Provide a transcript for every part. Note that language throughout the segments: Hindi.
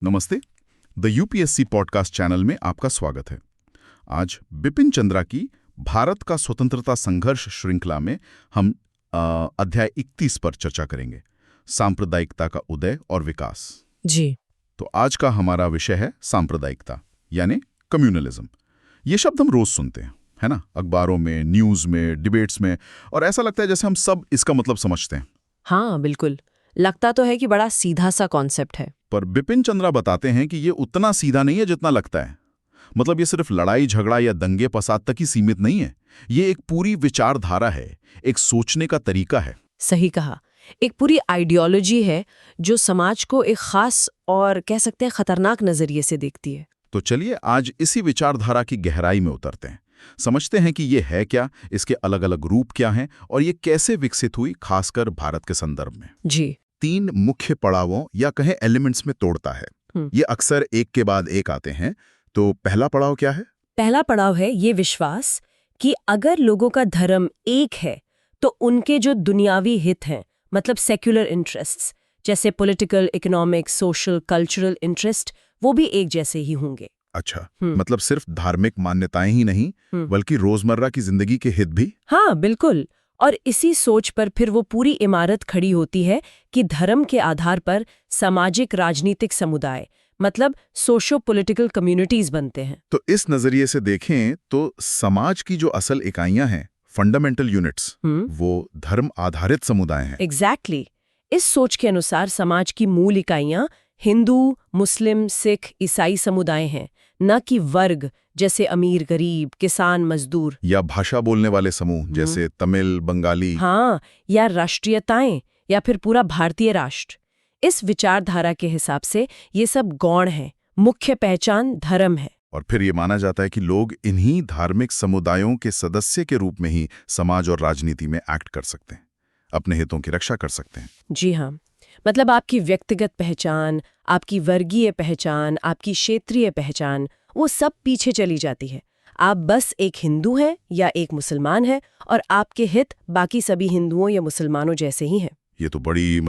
नमस्ते। द यूपीएससी पॉडकास्ट चैनल में आपका स्वागत है। आज बिपिन चंद्रा की भारत का स्वतंत्रता संघर्ष श्रृंखला में हम अध्याय 31 पर चर्चा करेंगे, सांप्रदायिकता का उदय और विकास। जी। तो आज का हमारा विषय है सांप्रदायिकता यानी कम्युनलिज्म। ये शब्द हम रोज सुनते हैं, है ना, अखबारों में, न्यूज में, डिबेट्स में, और ऐसा लगता है जैसे हम सब इसका मतलब समझते हैं। हाँ बिल्कुल, लगता तो है कि बड़ा सीधा सा कॉन्सेप्ट है। पर बिपिन चंद्रा बताते हैं कि ये उतना सीधा नहीं है जितना लगता है। मतलब ये सिर्फ लड़ाई झगड़ा या दंगे फसाद तक ही सीमित नहीं है। ये एक पूरी विचारधारा है, एक सोचने का तरीका है। सही कहा, एक पूरी आइडियोलॉजी है जो समाज को एक खास और कह सकते हैं खतरनाक नजरिए से देखती है। तो चलिए आज इसी विचारधारा की गहराई में उतरते हैं, समझते हैं कि ये है क्या, इसके अलग अलग रूप क्या हैं और ये कैसे विकसित हुई, खासकर भारत के संदर्भ में। जी। 3 मुख्य पड़ावों या कहें एलिमेंट्स में तोड़ता है। ये अक्सर एक के बाद एक आते हैं। तो पहला पड़ाव क्या है? पहला पड़ाव है ये विश्वास कि अगर लोगों का धर्म एक है तो उनके जो दुनियावी हित हैं, मतलब सेक्युलर इंटरेस्ट्स जैसे political, economic, social, cultural interest, वो भी एक जैसे ही होंगे। अच्छा, मतलब सिर्फ धार्मिक मान्यताएं ही नहीं बल्कि रोजमर्रा की जिंदगी के हित भी। हाँ बिल्कुल। और इसी सोच पर फिर वो पूरी इमारत खड़ी होती है कि धर्म के आधार पर सामाजिक राजनीतिक समुदाय, मतलब सोशो पॉलिटिकल कम्युनिटीज बनते हैं। तो इस नजरिए से देखें तो समाज की जो असल इकाइयां हैं, फंडामेंटल यूनिट्स, वो धर्म आधारित समुदाय हैं। एग्जैक्टली। इस सोच के अनुसार समाज की मूल इकाइयां हिंदू, मुस्लिम, सिख, ईसाई समुदाय हैं, न कि वर्ग जैसे अमीर, गरीब, किसान, मजदूर, या भाषा बोलने वाले समूह जैसे तमिल, बंगाली। हाँ, या राष्ट्रीयताएं, या फिर पूरा भारतीय राष्ट्र। इस विचारधारा के हिसाब से ये सब गौण है, मुख्य पहचान धर्म है। और फिर ये माना जाता है कि लोग इन्हीं धार्मिक समुदायों के सदस्य के रूप में ही समाज और राजनीति में एक्ट कर सकते हैं, अपने हितों की रक्षा कर सकते हैं। जी हाँ, मतलब आपकी व्यक्तिगत पहचान, आपकी वर्गीय पहचान, आपकी क्षेत्रीय पहचान, वो सब पीछे चली जाती है। आप बस एक हिंदू हैं या एक मुसलमान हैं और आपके हित बाकी सभी हिंदुओं या मुसलमानों जैसे ही हैं। ये तो बड़ी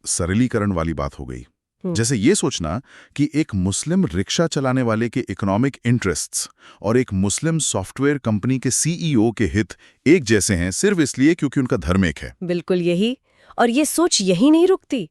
सरलीकरण वाली बात हो गई। जैसे ये सोचना कि एक मुस्लिम रिक्शा चलाने वाले के इकोनॉमिक इंटरेस्ट्स और एक मुस्लिम सॉफ्टवेयर कंपनी के सीईओ के हित एक जैसे हैं सिर्फ इसलिए क्योंकि उनका धर्म एक है। बिल्कुल यही। और ये सोच यही नहीं रुकती।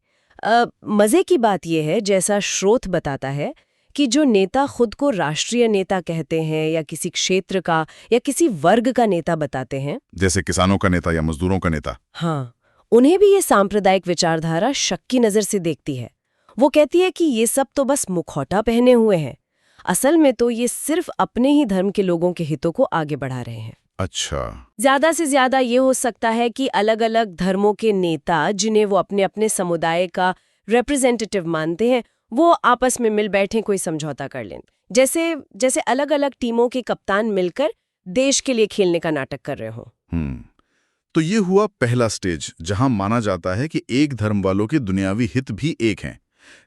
मजे की बात यह है, जैसा स्रोत बताता है, कि जो नेता खुद को राष्ट्रीय नेता कहते हैं या किसी क्षेत्र का या किसी वर्ग का नेता बताते हैं, जैसे किसानों का नेता या मजदूरों का नेता, हाँ, उन्हें भी ये सांप्रदायिक विचारधारा शक की नजर से देखती है। वो कहती है कि ये सब तो बस मुखौटा पहने हुए हैं, असल में तो ये सिर्फ अपने ही धर्म के लोगों के हितों को आगे बढ़ा रहे हैं। अच्छा, ज्यादा से ज्यादा ये हो सकता है कि अलग अलग धर्मों के नेता, जिन्हें वो अपने अपने समुदाय का रिप्रेजेंटेटिव मानते हैं, वो आपस में मिल बैठे कोई समझौता कर लें, जैसे अलग अलग टीमों के कप्तान मिलकर देश के लिए खेलने का नाटक कर रहे हो। तो ये हुआ पहला स्टेज, जहां माना जाता है कि एक धर्म वालों के दुनियावी हित भी एक हैं।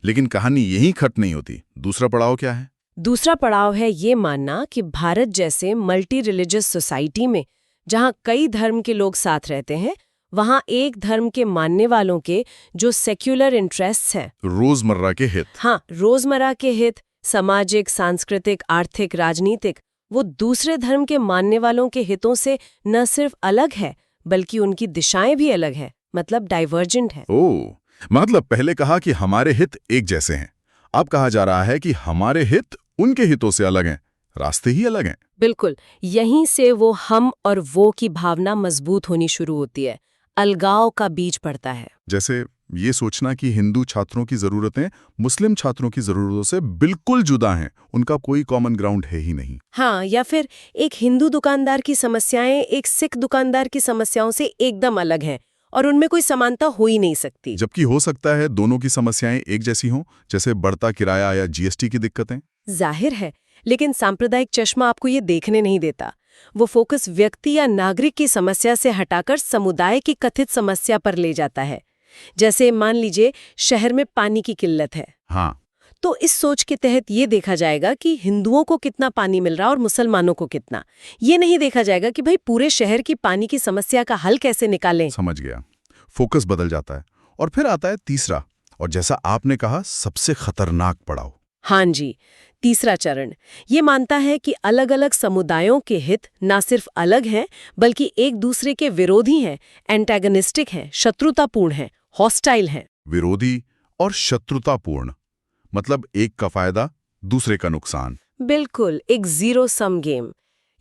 लेकिन कहानी यहीं खत्म नहीं होती। दूसरा पड़ाव क्या है? दूसरा पड़ाव है ये मानना कि भारत जैसे मल्टी रिलीजियस सोसाइटी में, जहां कई धर्म के लोग साथ रहते हैं, वहां एक धर्म के मानने वालों के जो सेक्युलर इंटरेस्ट्स हैं, रोजमर्रा के हित, हाँ, रोजमर्रा के हित, सामाजिक, सांस्कृतिक, आर्थिक, राजनीतिक, वो दूसरे धर्म के मानने वालों के हितों से न सिर्फ अलग है बल्कि उनकी दिशाएं भी अलग है, मतलब डाइवर्जेंट है। ओह, मतलब पहले कहा कि हमारे हित एक जैसे हैं, अब कहा जा रहा है कि हमारे हित उनके हितों से अलग हैं, रास्ते ही अलग हैं। बिल्कुल, यहीं से वो हम और वो की भावना मजबूत होनी शुरू होती है, अलगाव का बीज पड़ता है। जैसे ये सोचना कि हिंदू छात्रों की जरूरतें मुस्लिम छात्रों की जरूरतों से बिल्कुल जुदा हैं, उनका कोई कॉमन ग्राउंड है ही नहीं। हाँ, या फिर एक हिंदू दुकानदार की समस्याएं एक सिख दुकानदार की समस्याओं से एकदम अलग हैं और उनमें कोई समानता हो ही नहीं सकती। जबकि हो सकता है दोनों की समस्याएं एक जैसी हों, जैसे बढ़ता किराया या जीएसटी की दिक्कतें। जाहिर है, लेकिन सांप्रदायिक चश्मा आपको ये देखने नहीं देता। वो फोकस व्यक्ति या नागरिक की समस्या से हटाकर समुदाय की कथित समस्या पर ले जाता है। जैसे मान लीजिए शहर में पानी की किल्लत है, हाँ, तो इस सोच के तहत ये देखा जाएगा कि हिंदुओं को कितना पानी मिल रहा है और मुसलमानों को कितना। ये नहीं देखा जाएगा कि भाई पूरे शहर की पानी की समस्या का हल कैसे निकालें। समझ गया, फोकस बदल जाता है। और फिर आता है तीसरा, और जैसा आपने कहा सबसे खतरनाक पड़ाव, हाँ जी। तीसरा चरण ये मानता है कि अलग अलग समुदायों के हित ना सिर्फ अलग हैं बल्कि एक दूसरे के विरोधी हैं, एंटागनिस्टिक हैं, शत्रुतापूर्ण हैं, हॉस्टाइल हैं। विरोधी और शत्रुतापूर्ण, मतलब एक का फायदा दूसरे का नुकसान। बिल्कुल, एक जीरो सम गेम।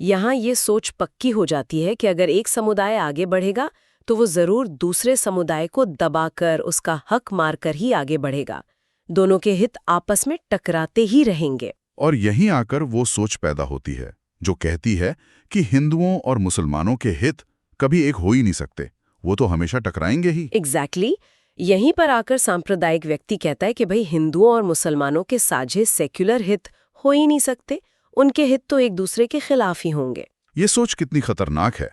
यहाँ ये सोच पक्की हो जाती है कि अगर एक समुदाय आगे बढ़ेगा तो वो जरूर दूसरे समुदाय को दबाकर उसका हक मारकर ही आगे बढ़ेगा। दोनों के हित आपस में टकराते ही रहेंगे। और यहीं आकर वो सोच पैदा होती है जो कहती है कि हिंदुओं और मुसलमानों के हित कभी एक हो ही नहीं सकते, वो तो हमेशा टकराएंगे ही। एग्जैक्टली यहीं पर आकर सांप्रदायिक व्यक्ति कहता है कि भाई हिंदुओं और मुसलमानों के साझे सेक्युलर हित हो ही नहीं सकते, उनके हित तो एक दूसरे के खिलाफ ही होंगे। ये सोच कितनी खतरनाक है।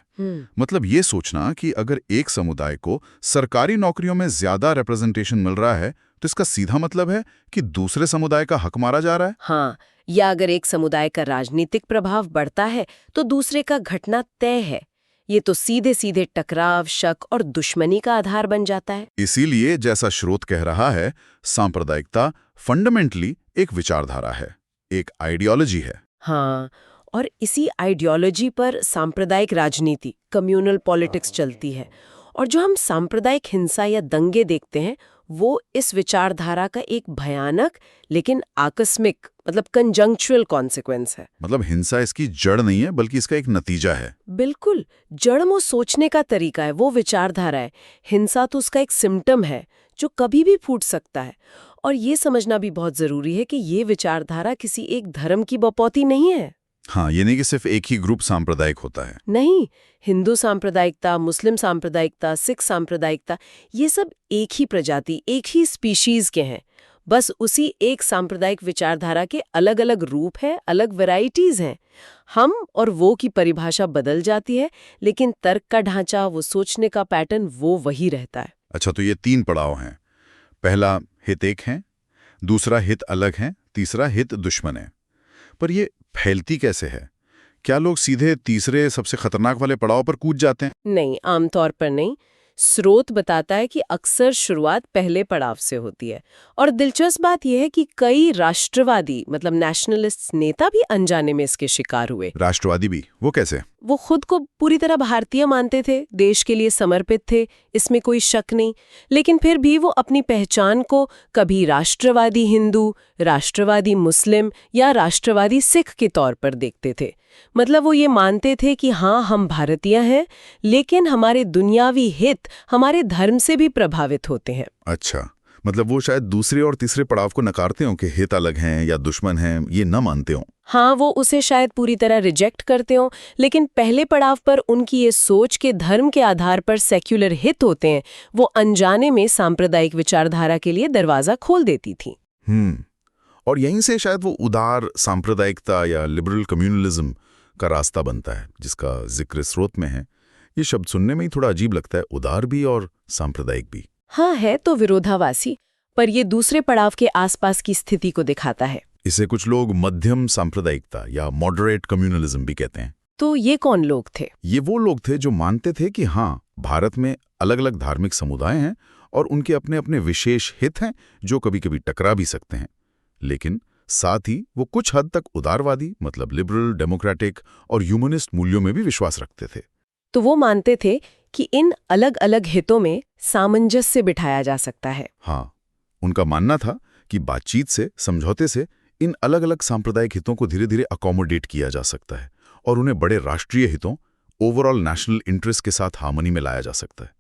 मतलब ये सोचना कि अगर एक समुदाय को सरकारी नौकरियों में ज्यादा रिप्रेजेंटेशन मिल रहा है तो इसका सीधा मतलब है कि दूसरे समुदाय का हक मारा जा रहा है। हाँ, या अगर एक समुदाय का राजनीतिक प्रभाव बढ़ता है तो दूसरे का घटना तय है। ये तो सीधे सीधे टकराव, शक और दुश्मनी का आधार बन जाता है। इसीलिए जैसा स्रोत कह रहा है, सांप्रदायिकता फंडामेंटली एक विचारधारा है, एक आइडियोलॉजी है। हाँ, और इसी आइडियोलॉजी पर सांप्रदायिक राजनीति, कम्युनल पॉलिटिक्स चलती है। और जो हम सांप्रदायिक हिंसा या दंगे देखते हैं वो इस विचारधारा का एक भयानक लेकिन आकस्मिक मतलब कंजंक्चुअल कॉन्सिक्वेंस है। मतलब हिंसा इसकी जड़ नहीं है बल्कि इसका एक नतीजा है। बिल्कुल, जड़ वो सोचने का तरीका है, वो विचारधारा है। हिंसा तो उसका एक सिम्टम है जो कभी भी फूट सकता है। और ये समझना भी बहुत जरूरी है कि ये विचारधारा किसी एक धर्म की बपौती नहीं है। हाँ, ये नहीं कि सिर्फ एक ही ग्रुप सांप्रदायिक होता है। नहीं, हिंदू सांप्रदायिकता, मुस्लिम सांप्रदायिकता, सिख सांप्रदायिकता, ये सब एक ही प्रजाति, एक ही स्पीशीज के हैं। बस उसी एक सांप्रदायिक विचारधारा के अलग अलग रूप हैं, अलग वैरायटीज हैं। हम और वो की परिभाषा बदल जाती है, लेकिन तर्क का ढांचा, वो सोचने का पैटर्न वो वही रहता है। अच्छा, तो ये 3 पड़ाव हैं। पहला हित एक है, दूसरा हित अलग है, तीसरा हित दुश्मन है। पर ये फैलती कैसे है? क्या लोग सीधे तीसरे सबसे खतरनाक वाले पड़ाव पर कूद जाते हैं? नहीं, आमतौर पर नहीं। स्रोत बताता है कि अक्सर शुरुआत पहले पड़ाव से होती है। और दिलचस्प बात यह है कि कई राष्ट्रवादी मतलब नेशनलिस्ट नेता भी अनजाने में इसके शिकार हुए। राष्ट्रवादी भी? वो कैसे? वो खुद को पूरी तरह भारतीय मानते थे, देश के लिए समर्पित थे, इसमें कोई शक नहीं। लेकिन फिर भी वो अपनी पहचान को कभी राष्ट्रवादी हिंदू, राष्ट्रवादी मुस्लिम या राष्ट्रवादी सिख के तौर पर देखते थे। मतलब वो ये मानते थे कि हाँ, हम भारतीय हैं, लेकिन हमारे दुनियावी हित हमारे धर्म से भी प्रभावित होते हैं। अच्छा, मतलब वो शायद दूसरे और तीसरे पड़ाव को नकारते हों कि हित अलग हैं या दुश्मन हैं, ये न मानते हों। हाँ, वो उसे शायद पूरी तरह रिजेक्ट करते हों, लेकिन पहले पड़ाव पर उनकी ये सोच के धर्म के आधार पर सेक्युलर हित होते हैं, वो अनजाने में सांप्रदायिक विचारधारा के लिए दरवाजा खोल देती थी। और यहीं से शायद वो उदार सांप्रदायिकता या लिबरल कम्युनलिज्म का रास्ता बनता है, जिसका जिक्र स्रोत में है। ये शब्द सुनने में ही थोड़ा अजीब लगता है, उदार भी और सांप्रदायिक भी। हाँ, है तो विरोधाभासी, पर ये दूसरे पड़ाव के आसपास की स्थिति को दिखाता है। इसे कुछ लोग मध्यम सांप्रदायिकता या मॉडरेट कम्युनलिज्म भी कहते हैं। तो ये कौन लोग थे? ये वो लोग थे जो मानते थे कि हाँ, भारत में अलग अलग धार्मिक समुदाय हैं और उनके अपने अपने विशेष हित हैं जो कभी कभी टकरा भी सकते हैं। लेकिन साथ ही वो कुछ हद तक उदारवादी मतलब लिबरल, डेमोक्रेटिक और ह्यूमनिस्ट मूल्यों में भी विश्वास रखते थे। तो वो मानते थे कि इन अलग अलग हितों में सामंजस्य बिठाया जा सकता है। हाँ, उनका मानना था कि बातचीत से, समझौते से इन अलग अलग सांप्रदायिक हितों को धीरे धीरे अकोमोडेट किया जा सकता है और उन्हें बड़े राष्ट्रीय हितों, ओवरऑल नेशनल इंटरेस्ट के साथ हार्मनी में लाया जा सकता है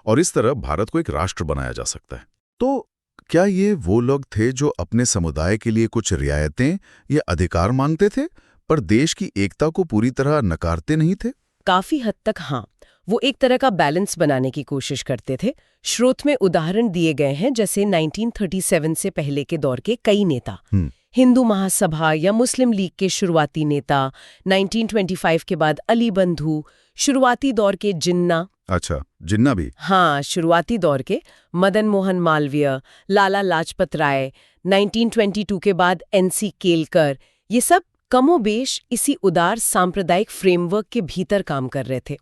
और इस तरह भारत को एक राष्ट्र बनाया जा सकता है। तो क्या ये वो लोग थे जो अपने समुदाय के लिए कुछ रियायतें या अधिकार मांगते थे पर देश की एकता को पूरी तरह नकारते नहीं थे? काफी हद तक हाँ, वो एक तरह का बैलेंस बनाने की कोशिश करते थे। स्रोत में उदाहरण दिए गए हैं, जैसे 1937 से पहले के दौर के कई नेता, हिंदू महासभा या मुस्लिम लीग के शुरुआती नेता, 1925 के बाद अली बंधु, शुरुआती दौर के जिन्ना। अच्छा, जिन्ना भी? हाँ, शुरुआती दौर के मदन मोहन मालवीय, लाला लाजपत राय, 1922 के बाद NC केलकर, ये सब कमोबेश इसी उदार सांप्रदायिक फ्रेमवर्क के भीतर काम कर रहे थे।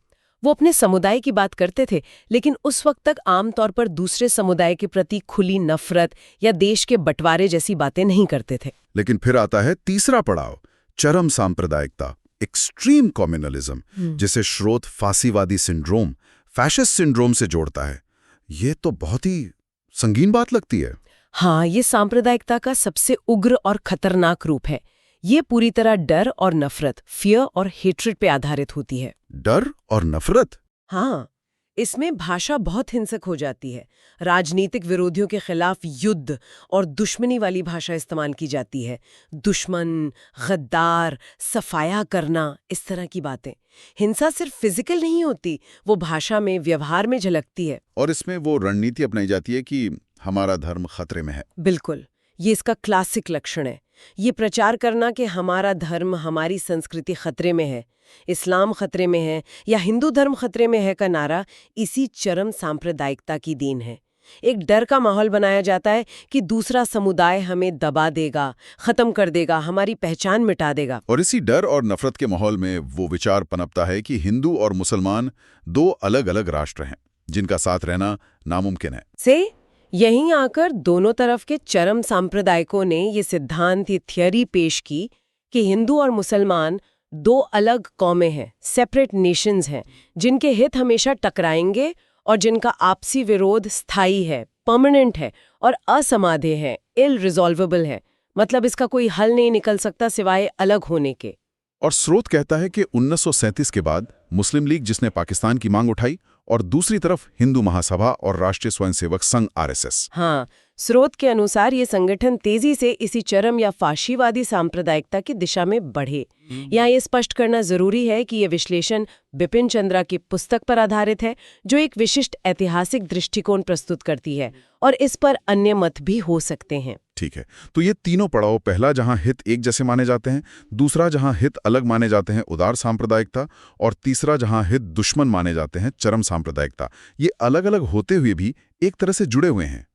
वो अपने समुदाय की बात करते थे, लेकिन उस वक्त तक आमतौर पर दूसरे समुदाय के प्रति खुली नफरत या देश के बंटवारे जैसी बातें नहीं करते थे। लेकिन फिर आता है तीसरा पड़ाव, चरम सांप्रदायिकता, एक्सट्रीम कम्युनलिज्म, जिसे श्रोत फांसीवादी सिंड्रोम, फैशिस्ट सिंड्रोम से जोड़ता है। ये तो बहुत ही संगीन बात लगती है। हाँ, ये सांप्रदायिकता का सबसे उग्र और खतरनाक रूप है। ये पूरी तरह डर और नफरत, फियर और हेट्रेड पे आधारित होती है। डर और नफरत? हाँ, इसमें भाषा बहुत हिंसक हो जाती है। राजनीतिक विरोधियों के खिलाफ युद्ध और दुश्मनी वाली भाषा इस्तेमाल की जाती है। दुश्मन, गद्दार, सफाया करना, इस तरह की बातें। हिंसा सिर्फ फिजिकल नहीं होती, वो भाषा में, व्यवहार में झलकती है। और इसमें वो रणनीति अपनाई जाती है कि हमारा धर्म खतरे में है। बिल्कुल, ये इसका क्लासिक लक्षण है। ये प्रचार करना कि हमारा धर्म, हमारी संस्कृति खतरे में है, इस्लाम खतरे में है या हिंदू धर्म खतरे में है का नारा इसी चरम सांप्रदायिकता की देन है। एक डर का माहौल बनाया जाता है कि दूसरा समुदाय हमें दबा देगा, खत्म कर देगा, हमारी पहचान मिटा देगा। और इसी डर और नफरत के माहौल में वो विचार पनपता है कि हिंदू और मुसलमान दो अलग अलग राष्ट्र हैं, जिनका साथ रहना नामुमकिन है। से यहीं आकर दोनों तरफ के चरम सांप्रदायिकों ने ये सिद्धांत, ये थियरी पेश की कि हिंदू और मुसलमान दो अलग कौमें हैं, सेपरेट नेशंस हैं, जिनके हित हमेशा टकराएंगे और जिनका आपसी विरोध स्थायी है, परमानेंट है और असमाधेय है, इलरिजॉल्वेबल है। मतलब इसका कोई हल नहीं निकल सकता सिवाय अलग होने के। और स्रोत कहता है कि 1937 के बाद मुस्लिम लीग, जिसने पाकिस्तान की मांग उठाई, और दूसरी तरफ हिंदू महासभा और राष्ट्रीय स्वयंसेवक संघ आरएसएस। हाँ, स्रोत के अनुसार ये संगठन तेजी से इसी चरम या फाशीवादी सांप्रदायिकता की दिशा में बढ़े। यहाँ ये स्पष्ट करना जरूरी है कि ये विश्लेषण बिपिन चंद्रा की पुस्तक पर आधारित है, जो एक विशिष्ट ऐतिहासिक दृष्टिकोण प्रस्तुत करती है, और इस पर अन्य मत भी हो सकते हैं। ठीक है, तो ये तीनों पड़ाव, पहला जहां हित एक जैसे माने जाते हैं, दूसरा जहां हित अलग माने जाते हैं, उदार सांप्रदायिकता, और तीसरा जहां हित दुश्मन माने जाते हैं, चरम सांप्रदायिकता, ये अलग अलग होते हुए भी एक तरह से जुड़े हुए हैं,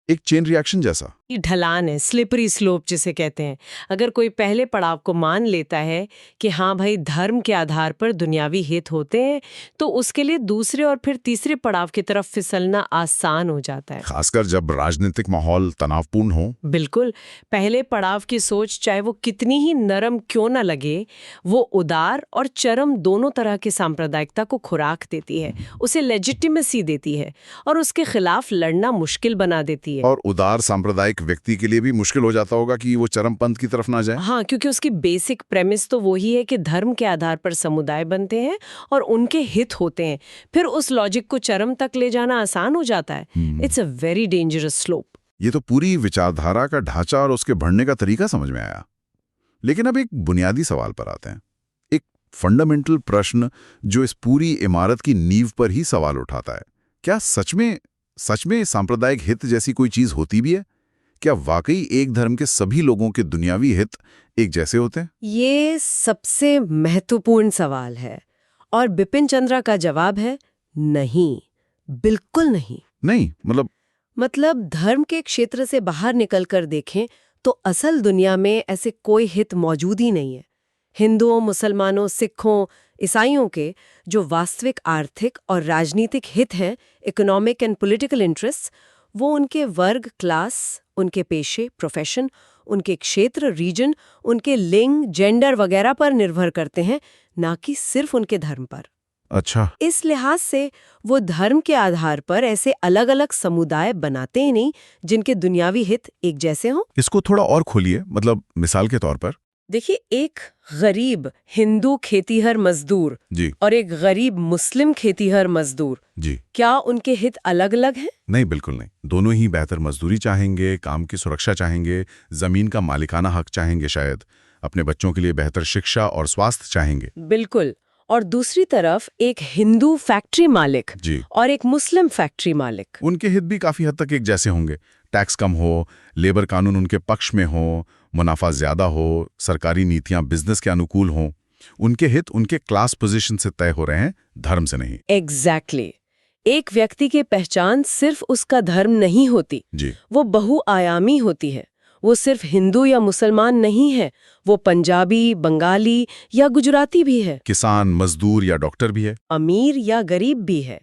एक चेन रिएक्शन जैसा। ये ढलान है, स्लिपरी स्लोप जिसे कहते हैं। अगर कोई पहले पड़ाव को मान लेता है कि हाँ भाई, धर्म के आधार पर दुनियावी हित होते हैं, तो उसके लिए दूसरे और फिर तीसरे पड़ाव की तरफ फिसलना आसान हो जाता है, खासकर जब राजनीतिक माहौल तनावपूर्ण हो। बिल्कुल। पहले पड़ाव की सोच, चाहे वो कितनी ही नरम क्यों न लगे, वो उदार और चरम दोनों तरह की सांप्रदायिकता को खुराक देती है, उसे लेजिटिमेसी देती है और उसके खिलाफ लड़ना मुश्किल बना देती है। और उदार सांप्रदायिक व्यक्ति के लिए भी मुश्किल हो जाता होगा कि वो चरमपंथ की तरफ ना जाए। हाँ, क्योंकि उसकी बेसिक प्रेमिस तो वही है कि धर्म के आधार पर समुदाय बनते हैं और उनके हित होते हैं। फिर उस लॉजिक को चरम तक ले जाना आसान हो जाता है। It's a very dangerous slope. ये तो पूरी विचारधारा का ढांचा और उसके बढ़ने का तरीका समझ में आया। लेकिन अब एक बुनियादी सवाल पर आते हैं, एक फंडामेंटल प्रश्न जो इस पूरी इमारत की नींव पर ही सवाल उठाता है। क्या सच में सांप्रदायिक हित जैसी कोई चीज होती भी है? क्या वाकई एक धर्म के सभी लोगों के दुनियावी हित एक जैसे होते हैं? ये सबसे महत्वपूर्ण सवाल है और बिपिन चंद्रा का जवाब है नहीं, बिल्कुल नहीं। नहीं मतलब धर्म के क्षेत्र से बाहर निकलकर देखें तो असल दुनिया में ऐसे कोई हित मौजूद ही नहीं है। हिंदुओं, मुसलमानों, सिखों, ईसाइयों के जो वास्तविक आर्थिक और राजनीतिक हित हैं, इकोनॉमिक एंड पॉलिटिकल इंटरेस्ट, वो उनके वर्ग, क्लास, उनके पेशे, प्रोफेशन, उनके क्षेत्र, रीजन, उनके लिंग, जेंडर वगैरह पर निर्भर करते हैं, ना कि सिर्फ उनके धर्म पर। अच्छा। इस लिहाज से वो धर्म के आधार पर ऐसे अलग अलग समुदाय बनाते ही नहीं जिनके दुनियावी हित एक जैसे हों। इसको थोड़ा और खोलिए, मतलब मिसाल के तौर पर। देखिए, एक गरीब हिंदू खेतीहर मजदूर जी। और एक गरीब मुस्लिम खेतीहर मजदूर, जी। क्या उनके हित अलग अलग हैं? नहीं, बिल्कुल नहीं। दोनों ही बेहतर मजदूरी चाहेंगे, काम की सुरक्षा चाहेंगे, जमीन का मालिकाना हक चाहेंगे, शायद अपने बच्चों के लिए बेहतर शिक्षा और स्वास्थ्य चाहेंगे। बिल्कुल। और दूसरी तरफ एक हिंदू फैक्ट्री मालिक जी। और एक मुस्लिम फैक्ट्री मालिक, उनके हित भी काफी हद तक एक जैसे होंगे। टैक्स कम हो, लेबर कानून उनके पक्ष में हो, मुनाफा ज्यादा हो, सरकारी नीतियां बिजनेस के अनुकूल हों। उनके हित उनके क्लास पोजीशन से तय हो रहे हैं, धर्म से नहीं। एग्जैक्टली। एक व्यक्ति की पहचान सिर्फ उसका धर्म नहीं होती जी। वो बहुआयामी होती है। वो सिर्फ हिंदू या मुसलमान नहीं है, वो पंजाबी, बंगाली या गुजराती भी है, किसान, मजदूर या डॉक्टर भी है। अमीर या गरीब भी है,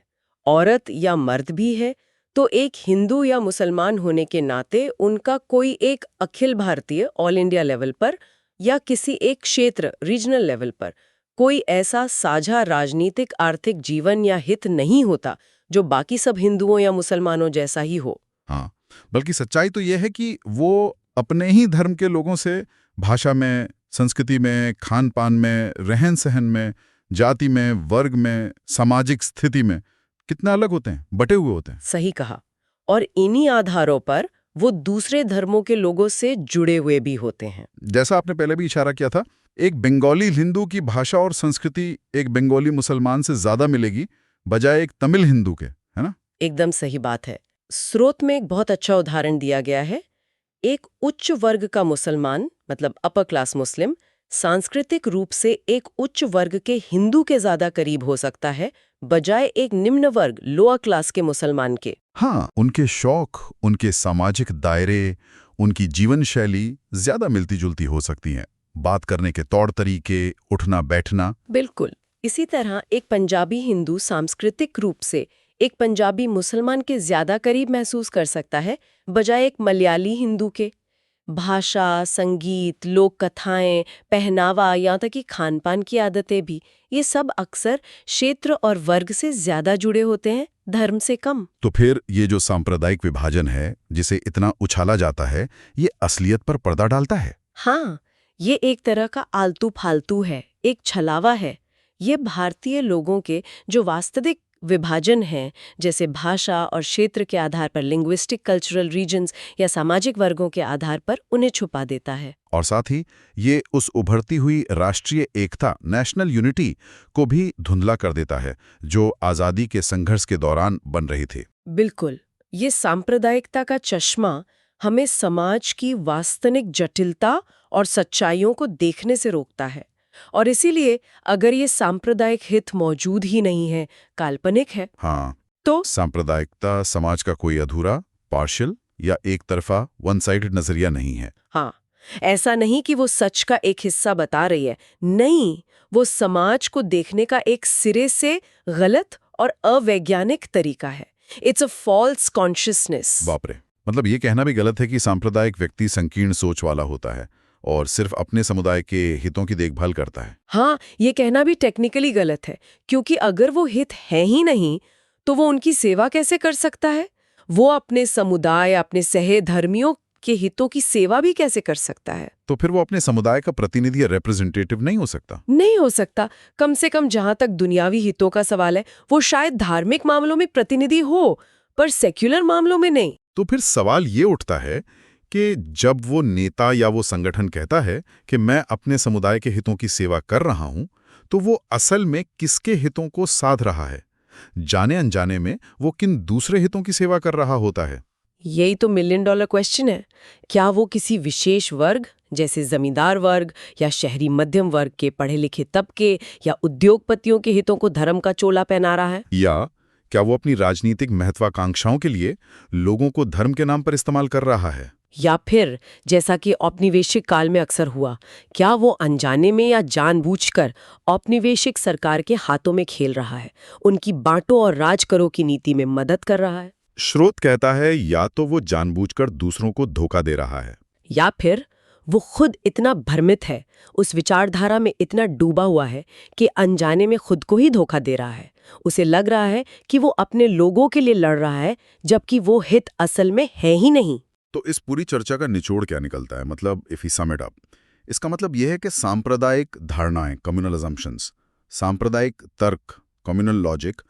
औरत या मर्द भी है। तो एक हिंदू या मुसलमान होने के नाते उनका कोई एक Akhil Bharatiya all India level पर या किसी एक क्षेत्र रीजनल लेवल पर कोई ऐसा साझा राजनीतिक आर्थिक जीवन या हित नहीं होता जो बाकी सब हिंदुओं या मुसलमानों जैसा ही हो। हाँ, बल्कि सच्चाई तो यह है कि वो अपने ही धर्म के लोगों से भाषा में, संस्कृति में, खान पान में, रहन सहन में, जाति में, वर्ग में, सामाजिक स्थिति में कितना अलग होते हैं, बटे हुए होते हैं। सही कहा। और इन्हीं आधारों पर वो दूसरे धर्मों के लोगों से जुड़े हुए भी होते हैं। जैसा आपने पहले भी इशारा किया था, एक बंगाली हिंदू की भाषा और संस्कृति एक बंगाली मुसलमान से ज्यादा मिलेगी बजाय एक तमिल हिंदू के, है ना? एकदम सही बात है। स्रोत में एक बहुत अच्छा उदाहरण दिया गया है। एक उच्च वर्ग का मुसलमान, मतलब अपर क्लास मुस्लिम, सांस्कृतिक रूप से एक उच्च वर्ग के हिंदू के ज्यादा करीब हो सकता है बजाय एक निम्न वर्ग लोअर क्लास के मुसलमान के। हाँ, उनके शौक, उनके सामाजिक दायरे, उनकी जीवन शैली ज्यादा मिलती जुलती हो सकती हैं। बात करने के तौर तरीके, उठना बैठना। बिल्कुल। इसी तरह एक पंजाबी हिंदू सांस्कृतिक रूप से एक पंजाबी मुसलमान के ज्यादा करीब महसूस कर सकता है बजाय एक मलयाली हिंदू के। भाषा, संगीत, लोक कथाएं, पहनावा, यहाँ तक कि खान पान की आदतें भी, ये सब अक्सर क्षेत्र और वर्ग से ज्यादा जुड़े होते हैं, धर्म से कम। तो फिर ये जो सांप्रदायिक विभाजन है, जिसे इतना उछाला जाता है, ये असलियत पर पर्दा डालता है। हाँ, ये एक तरह का आलतू फालतू है, एक छलावा है। ये भारतीय लोगों के जो वास्तविक विभाजन हैं, जैसे भाषा और क्षेत्र के आधार पर लिंग्विस्टिक कल्चरल रीजन्स या सामाजिक वर्गों के आधार पर उन्हें छुपा देता है। और साथ ही ये उस उभरती हुई राष्ट्रीय एकता, नेशनल यूनिटी को भी धुंधला कर देता है, जो आज़ादी के संघर्ष के दौरान बन रही थी। बिल्कुल। ये सांप्रदायिकता का चश्मा हमें समाज की वास्तविक जटिलता और सच्चाइयों को देखने से रोकता है। और इसीलिए अगर ये सांप्रदायिक हित मौजूद ही नहीं है, काल्पनिक है, हाँ, तो सांप्रदायिकता समाज का कोई अधूरा, पार्शियल या एक तरफा, वन साइडेड नजरिया नहीं है। हाँ, ऐसा नहीं कि वो सच का एक हिस्सा बता रही है। नहीं, वो समाज को देखने का एक सिरे से गलत और अवैज्ञानिक तरीका है। It's a false consciousness. बाप रे, मतलब ये कहना भी गलत है कि सांप्रदायिक व्यक्ति संकीर्ण सोच वाला होता है और सिर्फ अपने समुदाय के हितों की देखभाल करता है। हाँ, ये कहना भी टेक्निकली गलत है, क्योंकि अगर वो हित है ही नहीं तो वो उनकी सेवा कैसे कर सकता है? वो अपने समुदाय, अपने सहधर्मियों के हितों की सेवा भी कैसे कर सकता है? तो फिर वो अपने समुदाय का प्रतिनिधि या रिप्रेजेंटेटिव नहीं हो सकता। नहीं हो सकता। कम से कम जहां तक दुनियावी हितों का सवाल है, वो शायद धार्मिक मामलों में प्रतिनिधि हो, पर सेक्युलर मामलों में नहीं। तो फिर सवाल ये उठता है कि जब वो नेता या वो संगठन कहता है कि मैं अपने समुदाय के हितों की सेवा कर रहा हूं, तो वो असल में किसके हितों को साध रहा है? जाने अनजाने में वो किन दूसरे हितों की सेवा कर रहा होता है? यही तो मिलियन डॉलर क्वेश्चन है। क्या वो किसी विशेष वर्ग, जैसे जमींदार वर्ग या शहरी मध्यम वर्ग के पढ़े लिखे तबके या उद्योगपतियों के हितों को धर्म का चोला पहना रहा है? या क्या वो अपनी राजनीतिक महत्वाकांक्षाओं के लिए लोगों को धर्म के नाम पर इस्तेमाल कर रहा है? या फिर जैसा कि औपनिवेशिक काल में अक्सर हुआ, क्या वो अनजाने में या जानबूझकर औपनिवेशिक सरकार के हाथों में खेल रहा है, उनकी बांटो और राज करो की नीति में मदद कर रहा है? स्रोत कहता है या तो वो जानबूझकर दूसरों को धोखा दे रहा है, या फिर वो खुद इतना भ्रमित है, उस विचारधारा में इतना डूबा हुआ है कि अनजाने में खुद को ही धोखा दे रहा है। उसे लग रहा है कि वो अपने लोगों के लिए लड़ रहा है, जबकि वो हित असल में है ही नहीं। तो इस पूरी चर्चा का निचोड़ क्या निकलता है? मतलब if we sum it up, इसका मतलब यह है कि सांप्रदायिक धारणाएं, कम्युनल अजम्पशंस, सांप्रदायिक तर्क, कम्युनल लॉजिक,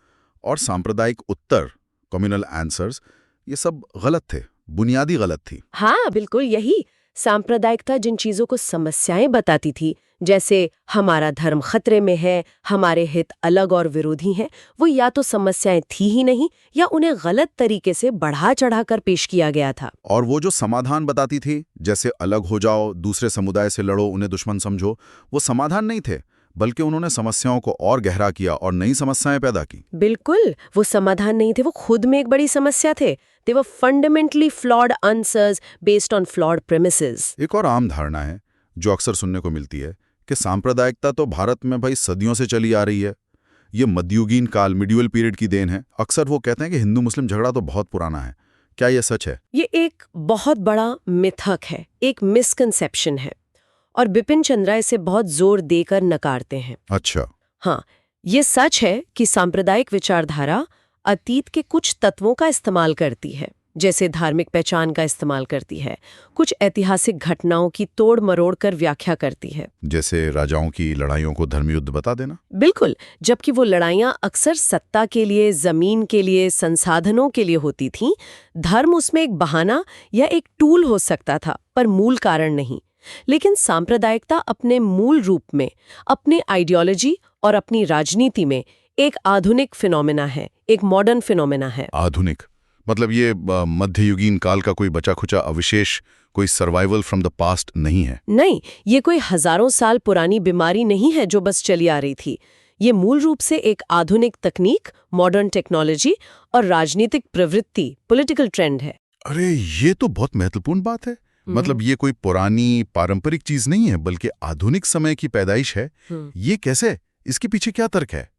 और सांप्रदायिक उत्तर, कम्युनल आंसर्स, ये सब गलत थे, बुनियादी गलत थी। हाँ, बिल्कुल यही। सांप्रदायिकता जिन चीजों को समस्याएं बताती थी, जैसे हमारा धर्म खतरे में है, हमारे हित अलग और विरोधी हैं, वो या तो समस्याएं थी ही नहीं या उन्हें गलत तरीके से बढ़ा चढ़ाकर पेश किया गया था। और वो जो समाधान बताती थी, जैसे अलग हो जाओ, दूसरे समुदाय से लड़ो, उन्हें दुश्मन समझो, वो समाधान नहीं थे, बल्कि उन्होंने समस्याओं को और गहरा किया और नई समस्याएं पैदा की। बिल्कुल, वो समाधान नहीं थे, वो खुद में एक बड़ी समस्या थे। They were fundamentally flawed answers based on flawed premises. एक और आम धारणा है जो अक्सर सुनने को मिलती है कि सांप्रदायिकता तो भारत में भाई सदियों से चली आ रही है, ये मध्ययुगीन काल मिड्यूअल पीरियड की देन है। अक्सर वो कहते हैं कि हिंदू मुस्लिम झगड़ा तो बहुत पुराना है। क्या ये सच है? ये एक बहुत बड़ा मिथक है, एक मिसकंसेप्शन है, और बिपिन चंद्रा इसे बहुत जोर देकर नकारते हैं। अच्छा। हाँ, ये सच है कि सांप्रदायिक विचारधारा अतीत के कुछ तत्वों का इस्तेमाल करती है, जैसे धार्मिक पहचान का इस्तेमाल करती है, कुछ ऐतिहासिक घटनाओं की तोड़ मरोड़ कर व्याख्या करती है। जैसे राजाओं की लड़ाइयों को धर्मयुद्ध बता देना। बिल्कुल, जबकि वो लड़ाइयाँ अक्सर सत्ता के लिए, जमीन के लिए, संसाधनों के लिए होती थीं, धर्म उसमें एक बहाना या एक टूल हो सकता था, पर मूल कारण नहीं। लेकिन सांप्रदायिकता अपने मूल रूप में, अपनी आइडियोलॉजी और अपनी राजनीति में एक आधुनिक फिनोमेना है, एक मॉडर्न फिनोमेना है। आधुनिक मतलब ये मध्ययुगीन काल का कोई बचा खुचा अविशेष, कोई सर्वाइवल फ्रॉम द पास्ट नहीं है। नहीं, ये कोई हजारों साल पुरानी बीमारी नहीं है जो बस चली आ रही थी। ये मूल रूप से एक आधुनिक तकनीक, मॉडर्न टेक्नोलॉजी और राजनीतिक प्रवृत्ति, पॉलिटिकल ट्रेंड है। अरे ये तो बहुत महत्वपूर्ण बात है। मतलब ये कोई पुरानी पारंपरिक चीज नहीं है, बल्कि आधुनिक समय की पैदाइश है। ये कैसे? इसके पीछे क्या तर्क है?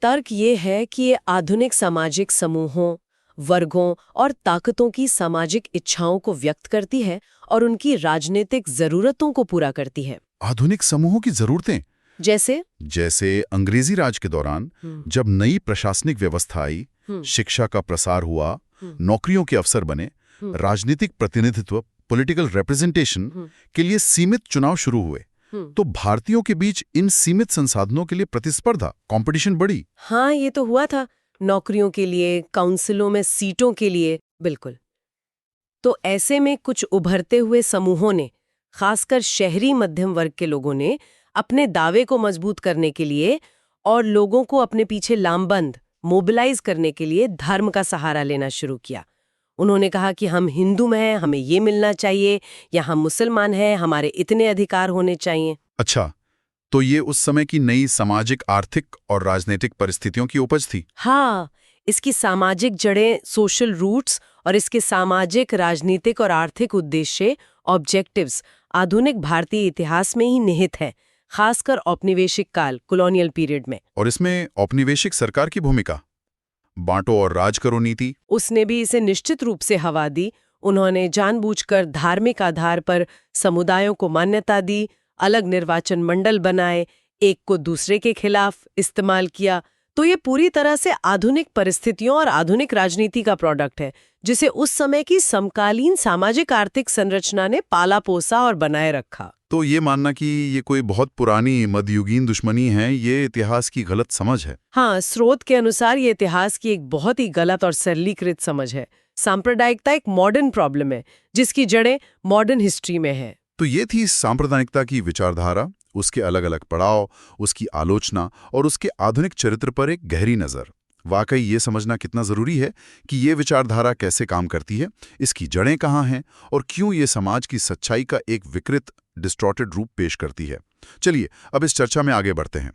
तर्क ये है कि ये आधुनिक सामाजिक समूहों, वर्गों और ताकतों की सामाजिक इच्छाओं को व्यक्त करती है और उनकी राजनीतिक जरूरतों को पूरा करती है। आधुनिक समूहों की जरूरतें? जैसे अंग्रेजी राज के दौरान जब नई प्रशासनिक व्यवस्था आई, शिक्षा का प्रसार हुआ, नौकरियों के अवसर बने, राजनीतिक प्रतिनिधित्व, पॉलिटिकल रिप्रेजेंटेशन के लिए सीमित चुनाव शुरू हुए, तो भारतीयों के बीच इन सीमित संसाधनों के लिए प्रतिस्पर्धा, कंपटीशन बढ़ी। हाँ, ये तो हुआ था, नौकरियों के लिए, काउंसिलों में सीटों के लिए। बिल्कुल। तो ऐसे में कुछ उभरते हुए समूहों ने, खासकर शहरी मध्यम वर्ग के लोगों ने, अपने दावे को मजबूत करने के लिए और लोगों को अपने पीछे लामबंद, मोबिलाइज करने के लिए धर्म का सहारा लेना शुरू किया। उन्होंने कहा कि हम हिंदू में हैं, हमें ये मिलना चाहिए, या हम मुसलमान हैं, हमारे इतने अधिकार होने चाहिए। अच्छा, तो ये उस समय की नई सामाजिक, आर्थिक और राजनीतिक परिस्थितियों की उपज थी। हाँ, इसकी सामाजिक जड़ें, सोशल रूट्स और इसके सामाजिक, राजनीतिक और आर्थिक उद्देश्य, ऑब्जेक्टिव्स, आधुनिक भारतीय इतिहास में ही निहित है, खासकर औपनिवेशिक काल, कॉलोनियल पीरियड में। और इसमें औपनिवेशिक सरकार की भूमिका, बांटो और राज करो नीति, उसने भी इसे निश्चित रूप से हवा दी। उन्होंने जानबूझकर धार्मिक आधार पर समुदायों को मान्यता दी, अलग निर्वाचन मंडल बनाए, एक को दूसरे के खिलाफ इस्तेमाल किया। तो ये पूरी तरह से आधुनिक परिस्थितियों और आधुनिक राजनीति का प्रोडक्ट है, जिसे उस समय की समकालीन सामाजिक आर्थिक संरचना ने पाला पोसा और बनाए रखा। तो ये मानना कि ये कोई बहुत पुरानी मध्ययुगीन दुश्मनी है, ये इतिहास की गलत समझ है। हाँ, स्रोत के अनुसार ये इतिहास की एक बहुत ही गलत और सरलीकृत समझ है। सांप्रदायिकता एक मॉडर्न प्रॉब्लम है, जिसकी जड़ें मॉडर्न हिस्ट्री में है। तो ये थी सांप्रदायिकता की विचारधारा, उसके अलग अलग पड़ाव, उसकी आलोचना और उसके आधुनिक चरित्र पर एक गहरी नज़र। वाकई ये समझना कितना ज़रूरी है कि ये विचारधारा कैसे काम करती है, इसकी जड़ें कहाँ हैं और क्यों ये समाज की सच्चाई का एक विकृत, डिस्टॉर्टेड रूप पेश करती है। चलिए अब इस चर्चा में आगे बढ़ते हैं।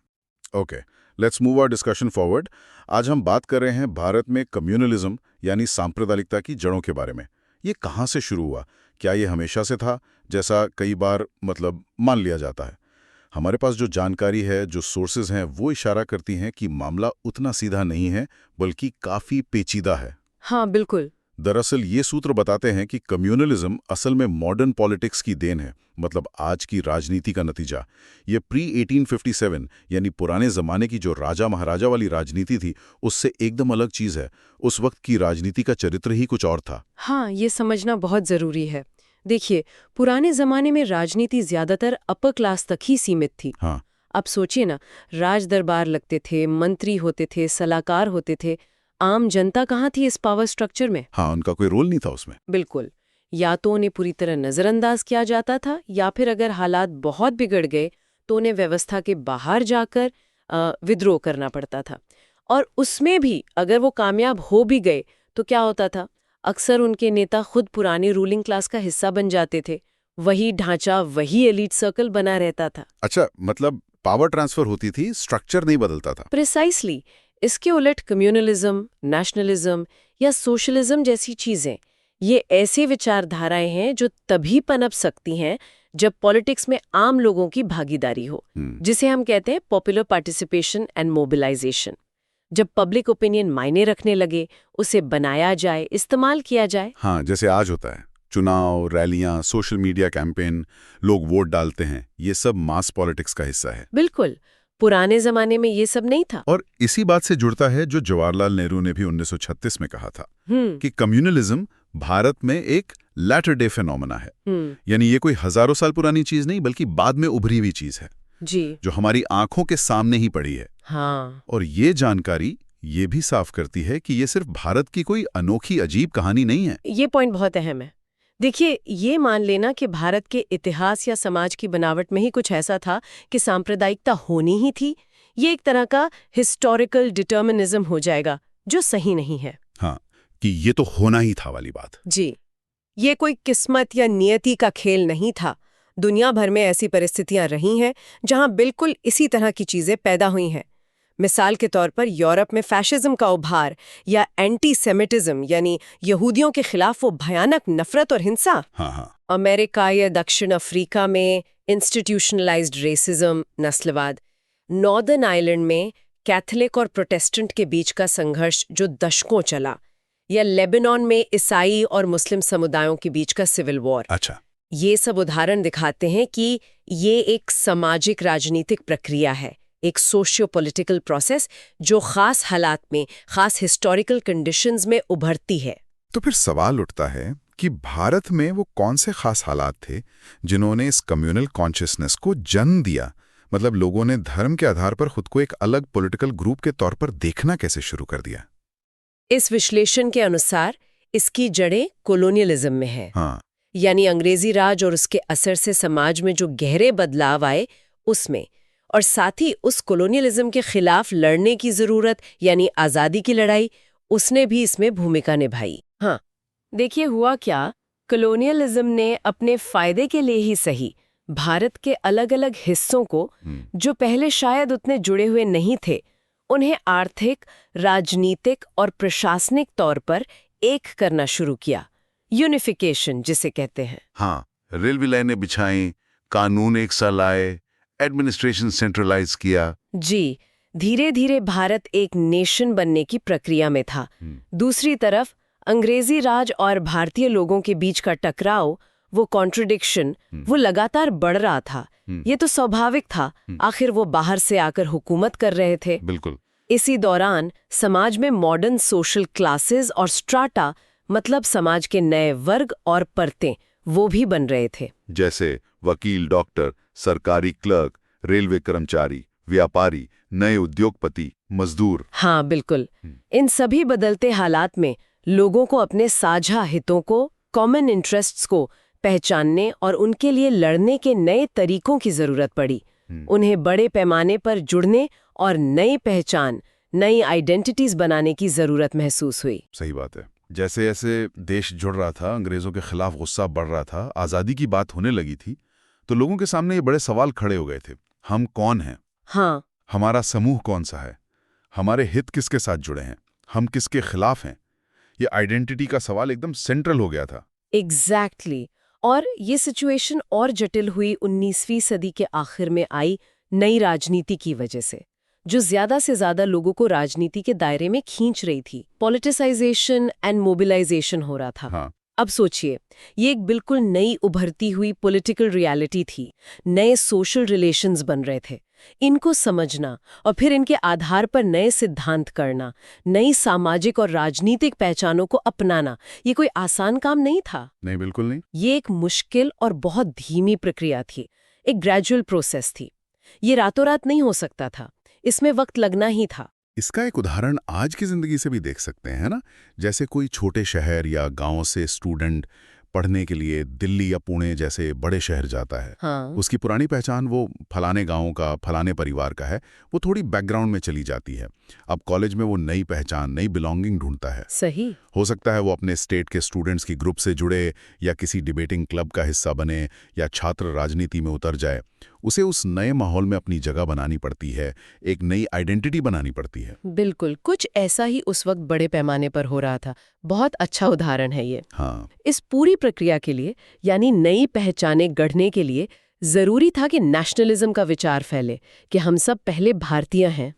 Okay, let's move our discussion forward. आज हम बात कर रहे हैं भारत में कम्युनलिज्म यानी सांप्रदायिकता की जड़ों के बारे में। ये कहाँ से शुरू हुआ? क्या ये हमेशा से था, जैसा कई बार मान लिया जाता है? हमारे पास जो जानकारी है, जो सोर्सेज हैं, वो इशारा करती हैं कि मामला उतना सीधा नहीं है, बल्कि काफ़ी पेचीदा है। हाँ, बिल्कुल। दरअसल ये सूत्र बताते हैं कि कम्युनलिज्म असल में मॉडर्न पॉलिटिक्स की देन है, मतलब आज की राजनीति का नतीजा। ये प्री 1857 यानी पुराने ज़माने की जो राजा महाराजा वाली राजनीति थी, उससे एकदम अलग चीज़ है। उस वक्त की राजनीति का चरित्र ही कुछ और था। हाँ, ये समझना बहुत ज़रूरी है। देखिए, पुराने ज़माने में राजनीति ज़्यादातर अपर क्लास तक ही सीमित थी। हाँ। अब सोचिए ना, राज दरबार लगते थे, मंत्री होते थे, सलाहकार होते थे। आम जनता कहाँ थी इस पावर स्ट्रक्चर में? हाँ, उनका कोई रोल नहीं था उसमें। बिल्कुल। या तो उन्हें पूरी तरह नज़रअंदाज किया जाता था, या फिर अगर हालात बहुत बिगड़ गए तो उन्हें व्यवस्था के बाहर जाकर विद्रोह करना पड़ता था। और उसमें भी अगर वो कामयाब हो भी गए तो क्या होता था? अक्सर उनके नेता खुद पुरानी रूलिंग क्लास का हिस्सा बन जाते थे। वही ढांचा, वही एलीट सर्कल बना रहता था। अच्छा, मतलब पावर ट्रांसफर होती थी, स्ट्रक्चर नहीं बदलता था। प्रिसाइसली। इसके उलट कम्युनलिज्म, नेशनलिज्म या सोशलिज्म जैसी चीजें, ये ऐसी विचारधाराएं हैं जो तभी पनप सकती हैं जब पॉलिटिक्स में आम लोगों की भागीदारी हो, जिसे हम कहते हैं पॉपुलर पार्टिसिपेशन एंड मोबिलाइजेशन। जब पब्लिक ओपिनियन मायने रखने लगे, उसे बनाया जाए, इस्तेमाल किया जाए। हाँ, जैसे आज होता है, चुनाव, रैलियां, सोशल मीडिया कैंपेन, लोग वोट डालते हैं, ये सब मास पॉलिटिक्स का हिस्सा है। बिल्कुल। पुराने जमाने में ये सब नहीं था। और इसी बात से जुड़ता है जो जवाहरलाल नेहरू ने भी 1936 में कहा था कि कम्युनलिज्म भारत में एक लैटर डे फिनोमेना है। यानी ये कोई हजारों साल पुरानी चीज नहीं, बल्कि बाद में उभरी हुई चीज है जी, जो हमारी आंखों के सामने ही पड़ी है। हाँ। और ये जानकारी ये भी साफ करती है कि ये सिर्फ भारत की कोई अनोखी अजीब कहानी नहीं है। ये पॉइंट बहुत अहम है। देखिए, ये मान लेना कि भारत के इतिहास या समाज की बनावट में ही कुछ ऐसा था कि सांप्रदायिकता होनी ही थी, ये एक तरह का हिस्टोरिकल डिटर्मिनिज्म हो जाएगा, जो सही नहीं है। हाँ, कि ये तो होना ही था वाली बात। जी, ये कोई किस्मत या नियति का खेल नहीं था। दुनिया भर में ऐसी परिस्थितियां रही हैं जहां बिल्कुल इसी तरह की चीजें पैदा हुई हैं। मिसाल के तौर पर यूरोप में फैशिज्म का उभार या एंटी सेमिटिज्म, यानी यहूदियों के खिलाफ वो भयानक नफरत और हिंसा। हाँ। अमेरिका या दक्षिण अफ्रीका में इंस्टीट्यूशनलाइज्ड रेसिज्म, नस्लवाद। नॉर्दर्न आयरलैंड में कैथोलिक और प्रोटेस्टेंट के बीच का संघर्ष जो दशकों चला, या लेबनान में ईसाई और मुस्लिम समुदायों के बीच का सिविल वॉर। अच्छा। ये सब उदाहरण दिखाते हैं कि ये एक सामाजिक राजनीतिक प्रक्रिया है, एक सोशियो पॉलिटिकल प्रोसेस जो खास हालात में, खास हिस्टोरिकल कंडीशंस में उभरती है। तो फिर सवाल उठता है कि भारत में वो कौन से खास हालात थे जिन्होंने इस कम्युनल कॉन्शियसनेस को जन्म दिया? मतलब लोगों ने धर्म के आधार पर खुद को एक अलग पॉलिटिकल ग्रुप के तौर पर देखना कैसे शुरू कर दिया? इस विश्लेषण के अनुसार इसकी जड़ें कॉलोनियलिज्म में है। हाँ। यानी अंग्रेजी राज और उसके असर से समाज में जो गहरे बदलाव आए उसमें, और साथ ही उस कॉलोनियलिज्म के खिलाफ लड़ने की जरूरत, यानी आज़ादी की लड़ाई, उसने भी इसमें भूमिका निभाई। हाँ, देखिए हुआ क्या, कॉलोनियलिज्म ने अपने फायदे के लिए ही सही भारत के अलग अलग हिस्सों को, जो पहले शायद उतने जुड़े हुए नहीं थे, उन्हें आर्थिक, राजनीतिक और प्रशासनिक तौर पर एक करना शुरू किया। यूनिफिकेशन जिसे कहते हैं। हाँ, रेलवे लाइनें बिछाई, कानून एक सा लाए, एडमिनिस्ट्रेशन सेंट्रलाइज किया। जी, धीरे धीरे भारत एक नेशन बनने की प्रक्रिया में था। दूसरी तरफ अंग्रेजी राज और भारतीय लोगों के बीच का टकराव, वो कॉन्ट्रडिक्शन, वो लगातार बढ़ रहा था। ये तो स्वाभाविक था, आखिर वो बाहर से आकर हुकूमत कर रहे थे। बिल्कुल। इसी दौरान समाज में मॉडर्न सोशल क्लासेस और स्ट्राटा, मतलब समाज के नए वर्ग और परतें, वो भी बन रहे थे। जैसे वकील, डॉक्टर, सरकारी क्लर्क, रेलवे कर्मचारी, व्यापारी, नए उद्योगपति, मजदूर। हाँ, बिल्कुल। इन सभी बदलते हालात में लोगों को अपने साझा हितों को, कॉमन इंटरेस्ट्स को पहचानने और उनके लिए लड़ने के नए तरीकों की जरूरत पड़ी। उन्हें बड़े पैमाने पर जुड़ने और नई पहचान, नई आइडेंटिटीज बनाने की जरूरत महसूस हुई। सही बात है। जैसे जैसे देश जुड़ रहा था, अंग्रेजों के खिलाफ गुस्सा बढ़ रहा था, आज़ादी की बात होने लगी थी, तो लोगों के सामने ये बड़े सवाल खड़े हो गए थे। हम कौन हैं? हाँ, हमारा समूह कौन सा है? हमारे हित किसके साथ जुड़े हैं? हम किसके खिलाफ हैं? ये आइडेंटिटी का सवाल एकदम सेंट्रल हो गया था। एग्जैक्टली। और ये सिचुएशन और जटिल हुई 19वीं सदी के आखिर में आई नई राजनीति की वजह से, जो ज्यादा से ज्यादा लोगों को राजनीति के दायरे में खींच रही थी। पॉलिटिसाइजेशन एंड मोबिलाइजेशन हो रहा था। हाँ। अब सोचिए, ये एक बिल्कुल नई उभरती हुई पॉलिटिकल रियलिटी थी। नए सोशल रिलेशंस बन रहे थे। इनको समझना और फिर इनके आधार पर नए सिद्धांत करना, नई सामाजिक और राजनीतिक पहचानों को अपनाना, ये कोई आसान काम नहीं था। नहीं, बिल्कुल नहीं। ये एक मुश्किल और बहुत धीमी प्रक्रिया थी, एक ग्रेजुअल प्रोसेस थी। ये रातों रात नहीं हो सकता था, इसमें वक्त लगना ही था। इसका एक उदाहरण आज की जिंदगी से भी देख सकते हैं ना। जैसे कोई छोटे शहर या गांव से स्टूडेंट पढ़ने के लिए दिल्ली या पुणे जैसे बड़े शहर जाता है। हाँ। उसकी पुरानी पहचान वो फलाने गांव का, फलाने परिवार का है, वो थोड़ी बैकग्राउंड में चली जाती है। अब कॉलेज में वो नई पहचान, नई बिलोंगिंग ढूंढता है। सही। हो सकता है वो अपने स्टेट के स्टूडेंट्स की ग्रुप से जुड़े, या किसी डिबेटिंग क्लब का हिस्सा बने, या छात्र राजनीति में उतर जाए। उसे उस नए माहौल में अपनी जगह बनानी पड़ती है, एक नई आइडेंटिटी बनानी पड़ती है। बिल्कुल, कुछ ऐसा ही उस वक्त बड़े पैमाने पर हो रहा था। बहुत अच्छा उदाहरण है ये। हाँ। इस पूरी प्रक्रिया के लिए, यानी नई पहचानें गढ़ने के लिए, जरूरी था कि नेशनलिज्म का विचार फैले कि हम सब पहले भारतीय हैं।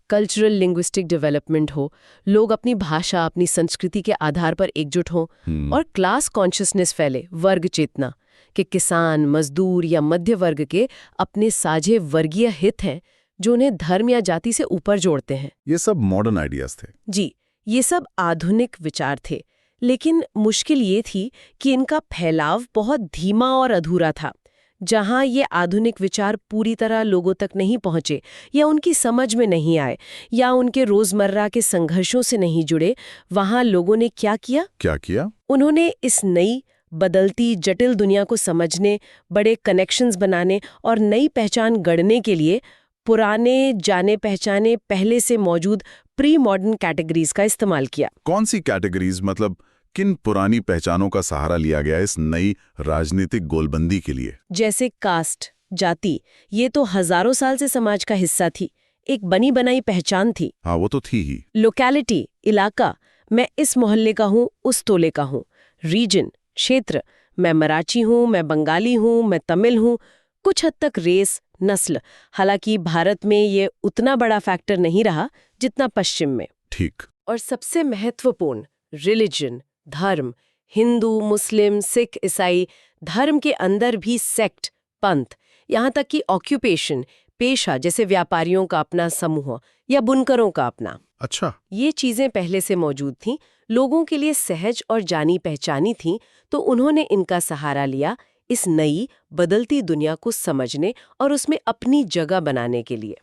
कल्चरल लिंग्विस्टिक डेवलपमेंट हो, लोग अपनी भाषा, अपनी संस्कृति के आधार पर एकजुट हों, और क्लास कॉन्शियसनेस फैले, वर्ग चेतना, कि किसान, मजदूर या मध्य वर्ग के अपने साझे वर्गीय हित हैं जो उन्हें धर्म या जाति से ऊपर जोड़ते हैं। ये सब मॉडर्न आइडियाज थे। जी, ये सब आधुनिक विचार थे, लेकिन मुश्किल ये थी कि इनका फैलाव बहुत धीमा और अधूरा था। जहां ये आधुनिक विचार पूरी तरह लोगों तक नहीं पहुंचे, या उनकी समझ में नहीं आए, या उनके रोजमर्रा के संघर्षों से नहीं जुड़े, वहां लोगों ने क्या किया? उन्होंने इस नई, बदलती, जटिल दुनिया को समझने, बड़े कनेक्शंस बनाने और नई पहचान गढ़ने के लिए पुराने, जाने पहचाने, पहले से मौजूद प्री मॉडर्न कैटेगरीज का इस्तेमाल किया। कौन सी कैटेगरीज, मतलब किन पुरानी पहचानों का सहारा लिया गया इस नई राजनीतिक गोलबंदी के लिए? जैसे कास्ट, जाति, ये तो हजारों साल से समाज का हिस्सा थी, एक बनी बनाई पहचान थी। हाँ, वो तो थी ही। लोकेलिटी, इलाका, मैं इस मोहल्ले का हूँ, उस टोले का हूँ। रीजन, क्षेत्र, मैं मराठी हूँ, मैं बंगाली हूँ, मैं तमिल हूँ। कुछ हद तक रेस, नस्ल, हालांकि भारत में ये उतना बड़ा फैक्टर नहीं रहा जितना पश्चिम में। ठीक। और सबसे महत्वपूर्ण, रिलीजन, धर्म, हिंदू, मुस्लिम, सिख, ईसाई, धर्म के अंदर भी सेक्ट, पंथ, यहाँ तक कि ऑक्यूपेशन, पेशा, जैसे व्यापारियों का अपना समूह या बुनकरों का अपना। अच्छा। ये चीजें पहले से मौजूद थीं, लोगों के लिए सहज और जानी पहचानी थीं, तो उन्होंने इनका सहारा लिया इस नई, बदलती दुनिया को समझने और उसमें अपनी जगह बनाने के लिए।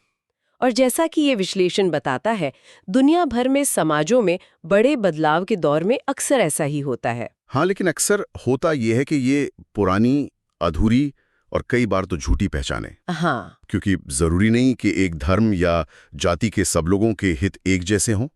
और जैसा कि ये विश्लेषण बताता है, दुनिया भर में समाजों में बड़े बदलाव के दौर में अक्सर ऐसा ही होता है। हाँ, लेकिन अक्सर होता ये है कि ये पुरानी, अधूरी और कई बार तो झूठी पहचाने। हाँ, क्योंकि जरूरी नहीं कि एक धर्म या जाति के सब लोगों के हित एक जैसे हों।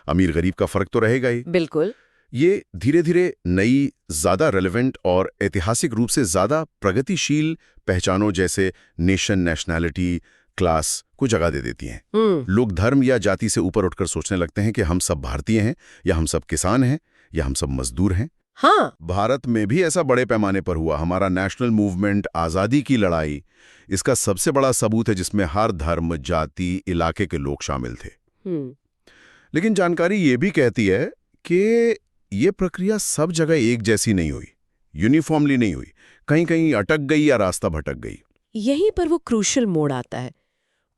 अमीर गरीब का फर्क तो रहेगा ही। बिल्कुल। ये धीरे धीरे नई, ज्यादा रेलेवेंट और ऐतिहासिक रूप से ज्यादा प्रगतिशील पहचानों जैसे नेशन, नेशनैलिटी, क्लास को जगह दे देती हैं। लोग धर्म या जाति से ऊपर उठकर सोचने लगते हैं कि हम सब भारतीय हैं, या हम सब किसान हैं, या हम सब मजदूर हैं। हाँ, भारत में भी ऐसा बड़े पैमाने पर हुआ। हमारा नेशनल मूवमेंट, आज़ादी की लड़ाई, इसका सबसे बड़ा सबूत है, जिसमें हर धर्म, जाति, इलाके के लोग शामिल थे। लेकिन जानकारी ये भी कहती है कि ये प्रक्रिया सब जगह एक जैसी नहीं हुई, यूनिफॉर्मली नहीं हुई। कहीं कहीं अटक गई या रास्ता भटक गई। यहीं पर वो क्रूशल मोड़ आता है।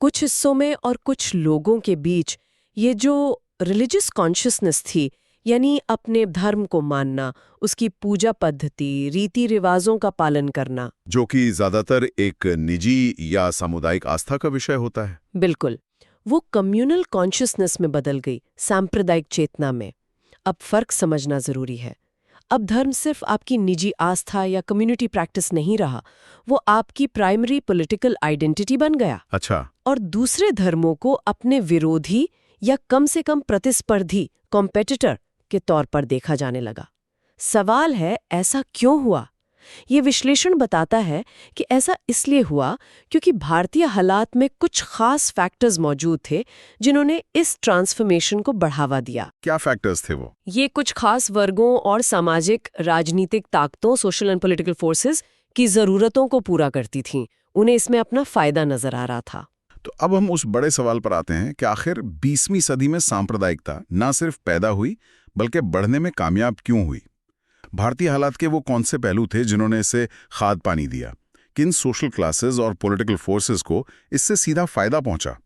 कुछ हिस्सों में और कुछ लोगों के बीच ये जो रिलीजियस कॉन्शियसनेस थी, यानी अपने धर्म को मानना, उसकी पूजा पद्धति, रीति रिवाजों का पालन करना, जो कि ज्यादातर एक निजी या सामुदायिक आस्था का विषय होता है। बिल्कुल, वो कम्युनल कॉन्शियसनेस में बदल गई, सांप्रदायिक चेतना में। अब फर्क समझना जरूरी है। अब धर्म सिर्फ आपकी निजी आस्था या कम्युनिटी प्रैक्टिस नहीं रहा, वो आपकी प्राइमरी पॉलिटिकल आइडेंटिटी बन गया। अच्छा। और दूसरे धर्मों को अपने विरोधी या कम से कम प्रतिस्पर्धी, कॉम्पिटिटर के तौर पर देखा जाने लगा। सवाल है, ऐसा क्यों हुआ? ये विश्लेषण बताता है कि ऐसा इसलिए हुआ क्योंकि भारतीय हालात में कुछ खास फैक्टर्स मौजूद थे जिन्होंने इस ट्रांसफॉर्मेशन को बढ़ावा दिया। क्या फैक्टर्स थे वो? ये कुछ खास वर्गों और सामाजिक, राजनीतिक ताकतों, सोशल एंड पॉलिटिकल फोर्सेस की जरूरतों को पूरा करती थीं। उन्हें इसमें अपना फायदा नजर आ रहा था। तो अब हम उस बड़े सवाल पर आते हैं कि आखिर 20वीं सदी में सांप्रदायिकता ना सिर्फ पैदा हुई बल्कि बढ़ने में कामयाब क्यों हुई? भारतीय हालात के वो कौन से पहलू थे जिन्होंने इसे खाद पानी दिया? किन सोशल क्लासेस और पॉलिटिकल फोर्सेस को इससे सीधा फायदा पहुंचा?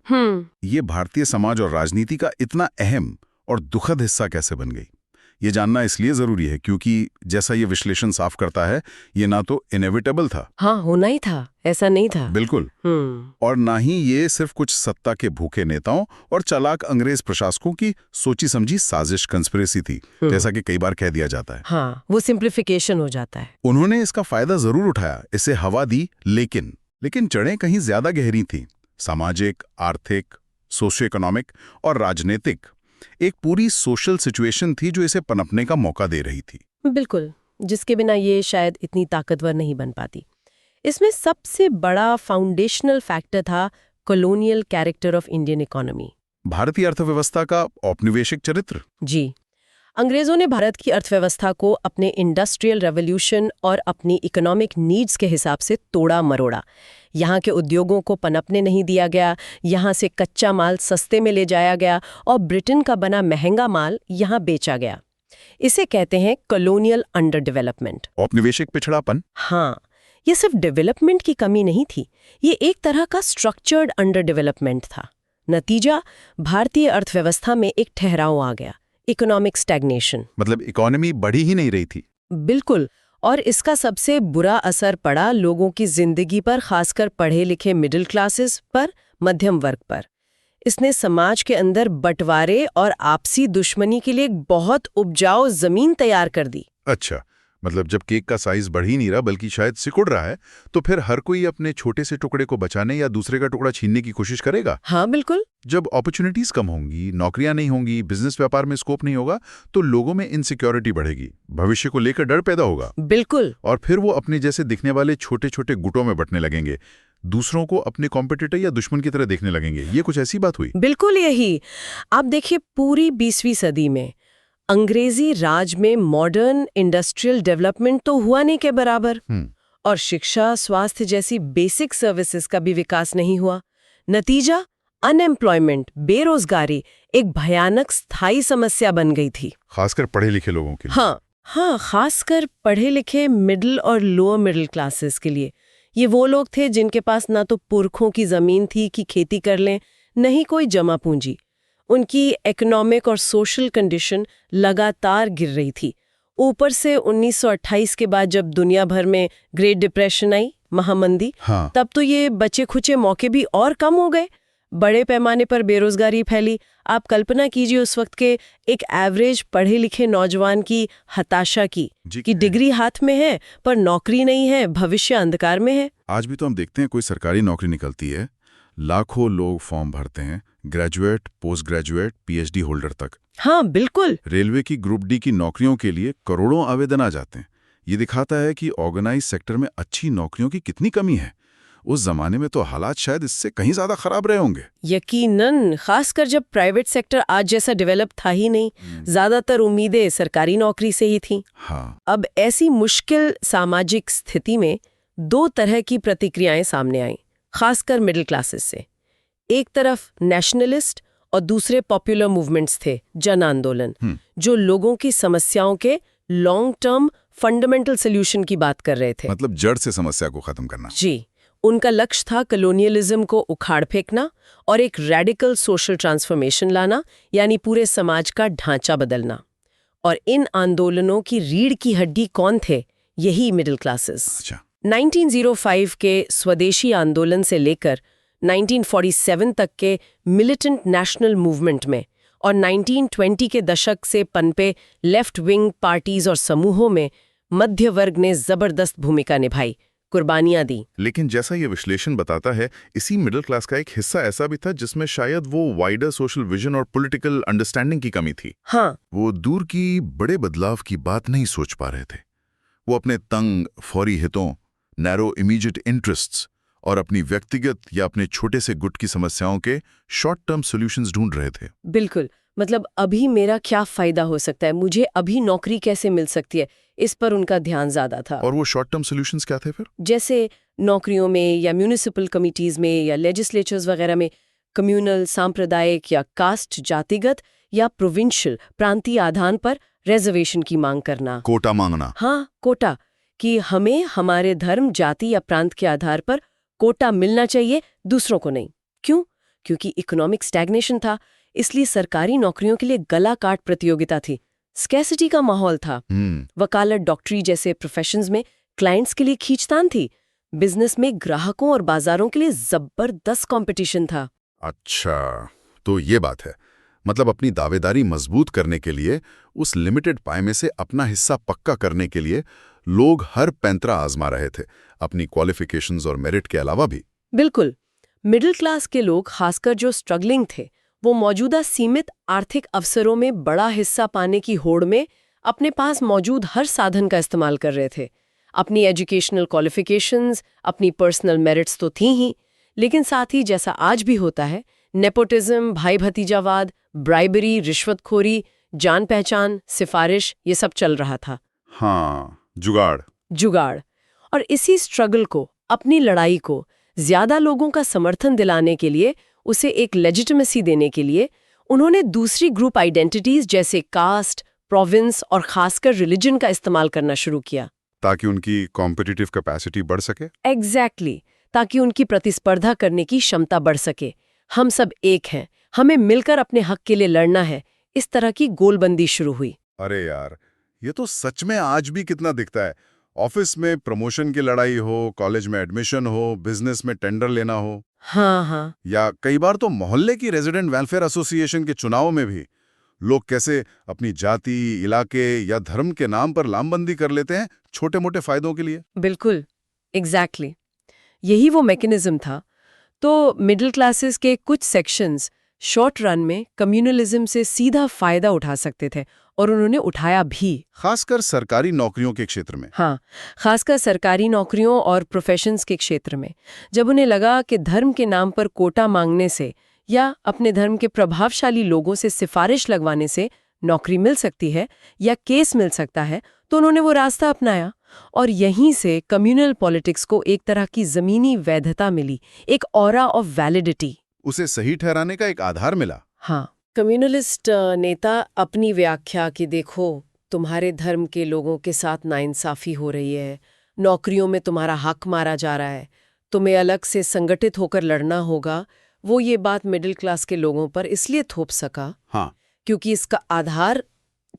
ये भारतीय समाज और राजनीति का इतना अहम और दुखद हिस्सा कैसे बन गई? ये जानना इसलिए जरूरी है क्योंकि जैसा ये विश्लेषण साफ करता है, ये ना तो इनएविटेबल था। हाँ, होना ही था, ऐसा नहीं था। बिल्कुल। और ना ही ये सिर्फ कुछ सत्ता के भूखे नेताओं और चालाक अंग्रेज प्रशासकों की सोची समझी साजिश, कंस्पिरेसी थी, जैसा कि कई बार कह दिया जाता है। हाँ, वो सिंप्लीफिकेशन हो जाता है। उन्होंने इसका फायदा जरूर उठाया, इसे हवा दी, लेकिन जड़ें कहीं ज्यादा गहरी थीं। सामाजिक, आर्थिक, सोशियो इकोनॉमिक और राजनीतिक एक पूरी सोशल सिचुएशन थी जो इसे पनपने का मौका दे रही थी। बिल्कुल, जिसके बिना ये शायद इतनी ताकतवर नहीं बन पाती। इसमें सबसे बड़ा फाउंडेशनल फैक्टर था colonial character of Indian economy. भारतीय अर्थव्यवस्था का औपनिवेशिक चरित्र। जी, अंग्रेजों ने भारत की अर्थव्यवस्था को अपने इंडस्ट्रियल रेवोल्यूशन और अपनी इकोनॉमिक नीड्स के हिसाब से तोड़ा मरोड़ा। यहाँ के उद्योगों को पनपने नहीं दिया गया, यहाँ से कच्चा माल सस्ते में ले जाया गया और ब्रिटेन का बना महंगा माल यहाँ बेचा गया। इसे कहते हैं कॉलोनियल अंडर डेवलपमेंट। औपनिवेशिक पिछड़ापन। हाँ, ये सिर्फ डेवलपमेंट की कमी नहीं थी, ये एक तरह का स्ट्रक्चर्ड अंडर डेवलपमेंट था। नतीजा, भारतीय अर्थव्यवस्था में एक ठहराव आ गया, इकोनॉमिक स्टैग्नेशन। मतलब इकोनॉमी बढ़ी ही नहीं रही थी। बिल्कुल, और इसका सबसे बुरा असर पड़ा लोगों की जिंदगी पर, खासकर पढ़े लिखे मिडिल क्लासेस पर, मध्यम वर्ग पर। इसने समाज के अंदर बंटवारे और आपसी दुश्मनी के लिए एक बहुत उपजाऊ जमीन तैयार कर दी। अच्छा, मतलब जब केक का साइज बढ़ ही नहीं रहा बल्कि शायद सिकुड़ रहा है, तो फिर हर कोई अपने छोटे से टुकड़े को बचाने या दूसरे का टुकड़ा छीनने की कोशिश करेगा। हाँ बिल्कुल। जब अपॉर्चुनिटीज कम होंगी, नौकरियां नहीं होंगी, बिजनेस व्यापार में स्कोप नहीं होगा, तो लोगों में इनसिक्योरिटी बढ़ेगी, भविष्य को लेकर डर पैदा होगा। बिल्कुल। और फिर वो अपने जैसे दिखने वाले छोटे छोटे गुटों में बंटने लगेंगे, दूसरों को अपने कॉम्पिटिटर या दुश्मन की तरह देखने लगेंगे। ये कुछ ऐसी बात हुई। बिल्कुल यही। आप देखिए, पूरी 20वीं सदी में अंग्रेजी राज में मॉडर्न इंडस्ट्रियल डेवलपमेंट तो हुआ नहीं के बराबर, और शिक्षा, स्वास्थ्य जैसी बेसिक सर्विसेज का भी विकास नहीं हुआ। नतीजा, अनएम्प्लॉयमेंट, बेरोजगारी एक भयानक स्थायी समस्या बन गई थी, खासकर पढ़े लिखे लोगों के लिए। हाँ, खासकर पढ़े लिखे मिडिल और लोअर मिडिल क्लासेस के लिए। ये वो लोग थे जिनके पास ना तो पुरखों की जमीन थी कि खेती कर लें, नहीं कोई जमा पूंजी। उनकी इकोनॉमिक और सोशल कंडीशन लगातार गिर रही थी। ऊपर से 1928 के बाद जब दुनिया भर में ग्रेट डिप्रेशन आई, महामंदी, तब तो ये बचे खुचे मौके भी और कम हो गए। बड़े पैमाने पर बेरोजगारी फैली। आप कल्पना कीजिए उस वक्त के एक एवरेज पढ़े लिखे नौजवान की हताशा की कि डिग्री हाथ में है पर नौकरी नहीं है, भविष्य अंधकार में है। आज भी तो हम देखते हैं कोई सरकारी नौकरी निकलती है, लाखों लोग फॉर्म भरते हैं, graduate, post graduate, PhD holder तक। हाँ बिल्कुल। रेलवे की ग्रुप डी की नौकरियों के लिए करोड़ों आवेदन आ जाते हैं। ये दिखाता है कि ऑर्गेनाइज सेक्टर में अच्छी नौकरियों की कितनी कमी है। उस जमाने में तो हालात शायद इससे कहीं ज्यादा खराब रहे होंगे। यकीनन, खासकर जब प्राइवेट सेक्टर आज जैसा डेवलप था ही नहीं। ज्यादातर उम्मीदें सरकारी नौकरी से ही थीं। अब ऐसी मुश्किल सामाजिक स्थिति में दो तरह की प्रतिक्रियाएं सामने आईं, खासकर मिडिल क्लासेस से। एक तरफ नेशनलिस्ट और दूसरे पॉपुलर मूवमेंट्स थे, जन आंदोलन, जो लोगों की समस्याओं के लॉन्ग टर्म फंडामेंटल सोल्यूशन की बात कर रहे थे। मतलब जड़ से समस्या को खत्म करना। जी, उनका लक्ष्य था कॉलोनियलिज्म को उखाड़ फेंकना और एक रेडिकल सोशल ट्रांसफॉर्मेशन लाना, यानी पूरे समाज का ढांचा बदलना। और इन आंदोलनों की रीढ़ की हड्डी कौन थे? यही मिडिल क्लासेस। 1905 के स्वदेशी आंदोलन से लेकर 1947 तक के मिलिटेंट नेशनल मूवमेंट में और 1920 के दशक से पनपे लेफ्ट विंग पार्टीज और समूहों में मध्य वर्ग ने जबरदस्त भूमिका निभाई, कुर्बानियां दी। लेकिन जैसा ये विश्लेषण बताता है, इसी मिडिल क्लास का एक हिस्सा ऐसा भी था जिसमें शायद वो वाइडर सोशल विजन और पॉलिटिकल अंडरस्टैंडिंग की कमी थी। वो दूर की बड़े बदलाव की बात नहीं सोच पा रहे थे। वो अपने तंग फौरी हितों, नैरो इमीडिएट इंटरेस्ट्स और अपनी व्यक्तिगत या अपने छोटे से गुट की समस्याओं के शॉर्ट टर्म सॉल्यूशंस ढूंढ रहे थे। बिल्कुल, मतलब अभी मेरा क्या फायदा हो सकता है, मुझे अभी नौकरी कैसे मिल सकती है, इस पर उनका ध्यान ज्यादा था। और वो शॉर्ट टर्म सॉल्यूशंस क्या थे फिर? जैसे नौकरियों में या म्यूनिसिपल कमिटीज में या लेजिस्लेचर्स वगैरह में कम्युनल, सांप्रदायिक या कास्ट, जातिगत या प्रोविंशियल, प्रांतीय आधार पर रिजर्वेशन की मांग करना। कोटा मांगना। हाँ, कोटा, कि हमें हमारे धर्म, जाति या प्रांत के आधार पर कोटा मिलना चाहिए, दूसरों को नहीं। क्यों? क्योंकि इकोनॉमिक स्टैग्नेशन था, इसलिए सरकारी नौकरियों के लिए गला काट प्रतियोगिता थी, स्कैसिटी का माहौल था। वकालत, डॉक्टरी जैसे प्रोफेशंस में क्लाइंट्स के लिए खींचतान थी। बिजनेस में ग्राहकों और बाजारों के लिए जबरदस्त कंपटीशन था। अच्छा, तो ये बात है। मतलब अपनी दावेदारी मजबूत करने के लिए, उस लिमिटेड पाए में से अपना हिस्सा पक्का करने के लिए लोग हर पैंतरा आजमा रहे थे, अपनी क्वालिफिकेशंस और मेरिट के अलावा भी। बिल्कुल। मिडिल क्लास के लोग, खासकर जो स्ट्रगलिंग थे, वो मौजूदा सीमित आर्थिक अवसरों में बड़ा हिस्सा पाने की होड़ में अपने पास मौजूद हर साधन का इस्तेमाल कर रहे थे। अपनी एजुकेशनल क्वालिफिकेशंस, अपनी पर्सनल मेरिट्स तो थी ही, लेकिन साथ ही जैसा आज भी होता है, नेपोटिज्म, भाई भतीजावाद, ब्राइबरी, रिश्वतखोरी, जान पहचान, सिफारिश, ये सब चल रहा था। हाँ, जुगाड़। और इसी स्ट्रगल को, अपनी लड़ाई को ज्यादा लोगों का समर्थन दिलाने के लिए, उसे एक लेजिटिमेसी देने के लिए, उन्होंने दूसरी ग्रुप आइडेंटिटीज जैसे कास्ट, प्रोविंस और खासकर रिलीजन का इस्तेमाल करना शुरू किया, ताकि उनकी कॉम्पिटिटिव कैपेसिटी बढ़ सके। एग्जैक्टली, ताकि उनकी प्रतिस्पर्धा करने की क्षमता बढ़ सके। हम सब एक हैं, हमें मिलकर अपने हक के लिए लड़ना है, इस तरह की गोलबंदी शुरू हुई। अरे यार, ये तो सच में आज भी कितना दिखता है। ऑफिस में प्रमोशन की लड़ाई हो, कॉलेज में एडमिशन हो, बिजनेस में टेंडर लेना हो, हाँ, या कई बार तो मोहल्ले की रेजिडेंट वेलफेयर एसोसिएशन के चुनाव में भी लोग कैसे अपनी जाति, इलाके या धर्म के नाम पर लामबंदी कर लेते हैं छोटे मोटे फायदों के लिए। बिल्कुल, एग्जैक्टली, यही वो मैकेनिज्म था। तो मिडिल क्लासेस के कुछ सेक्शंस शॉर्ट रन में कम्युनलिज्म से सीधा फायदा उठा सकते थे, और उन्होंने उठाया भी। खासकर सरकारी नौकरियों के क्षेत्र में। हाँ, खासकर सरकारी नौकरियों और प्रोफेशंस के क्षेत्र में। जब उन्हें लगा कि धर्म के नाम पर कोटा मांगने से या अपने धर्म के प्रभावशाली लोगों से सिफारिश लगवाने से नौकरी मिल सकती है या केस मिल सकता है, तो उन्होंने वो रास्ता अपनाया, और यहीं से कम्युनल पॉलिटिक्स को एक तरह की जमीनी वैधता मिली, एक ऑरा ऑफ वैलिडिटी। उसे सही ठहराने का एक आधार मिला। हाँ, कम्युनलिस्ट नेता अपनी व्याख्या कि देखो, तुम्हारे धर्म के लोगों के साथ नाइंसाफी हो रही है, नौकरियों में तुम्हारा हक मारा जा रहा है, तुम्हें अलग से संगठित होकर लड़ना होगा, वो ये बात मिडिल क्लास के लोगों पर इसलिए थोप सका, हाँ, क्योंकि इसका आधार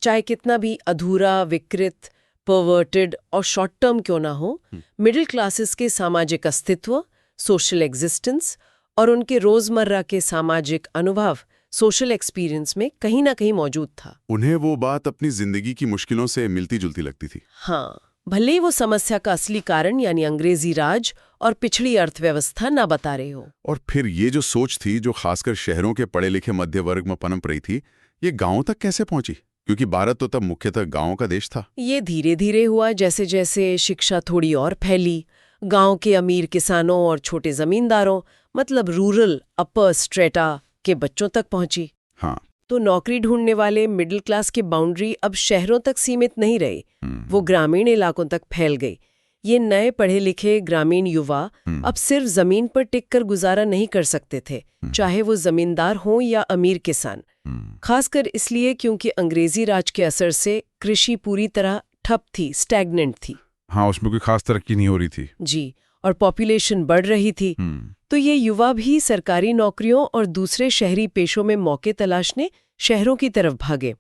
चाहे कितना भी अधूरा, विकृत, परवर्टेड और शॉर्ट टर्म क्यों ना हो, मिडिल क्लासेस के सामाजिक अस्तित्व, सोशल एग्जिस्टेंस और उनके रोजमर्रा के सामाजिक अनुभव, सोशल एक्सपीरियंस में कहीं ना कहीं मौजूद था। उन्हें वो बात अपनी जिंदगी की मुश्किलों से मिलती जुलती लगती थी। हाँ, भले ही वो समस्या का असली कारण यानी अंग्रेजी राज और पिछड़ी अर्थव्यवस्था ना बता रहे हो। और फिर ये जो सोच थी, जो खासकर शहरों के पढ़े लिखे मध्य वर्ग में पनप रही थी, ये गांवों तक कैसे पहुंची? क्योंकि भारत तो तब मुख्यतः गांवों का देश था। ये धीरे धीरे हुआ, जैसे जैसे शिक्षा थोड़ी और फैली, गांव के अमीर किसानों और छोटे जमींदारों, मतलब रूरल अपर स्ट्रेटा के बच्चों तक पहुंची। हाँ, तो नौकरी ढूंढने वाले मिडिल क्लास की बाउंड्री अब शहरों तक सीमित नहीं रही, वो ग्रामीण इलाकों तक फैल गई। ये नए पढ़े लिखे ग्रामीण युवा अब सिर्फ जमीन पर टिककर गुजारा नहीं कर सकते थे, चाहे वो जमींदार हों या अमीर किसान। खासकर इसलिए क्योंकि अंग्रेजी राज के असर से कृषि पूरी तरह ठप थी, स्टैग्नेंट थी। हाँ, उसमें कोई खास तरक्की नहीं हो रही थी जी, और पॉपुलेशन बढ़ रही थी। तो ये युवा भी सरकारी नौकरियों और दूसरे शहरी पेशों में मौके तलाशने शहरों की तरफ भागे,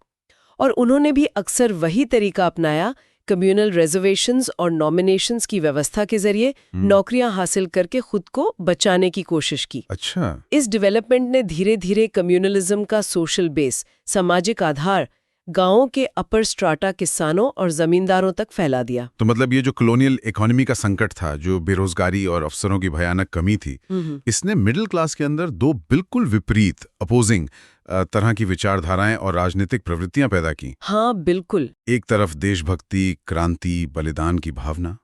और उन्होंने भी अक्सर वही तरीका अपनाया, कम्युनल रिजर्वेशंस और नॉमिनेशंस की व्यवस्था के जरिए नौकरियां हासिल करके खुद को बचाने की कोशिश की। अच्छा, इस डेवलपमेंट ने धीरे धीरे कम्युनलिज्म का सोशल बेस, सामाजिक आधार, गांवों के अपर स्ट्राटा किसानों और जमींदारों तक फैला दिया। तो मतलब ये जो कॉलोनियल इकोनॉमी का संकट था, जो बेरोजगारी और अवसरों की भयानक कमी थी, इसने मिडिल क्लास के अंदर दो बिल्कुल विपरीत, अपोजिंग तरह की विचारधाराएं और राजनीतिक प्रवृत्तियां पैदा की। हाँ, बिल्कुल। एक तरफ देशभक्ति, क्रांति, बलिदान की भावना,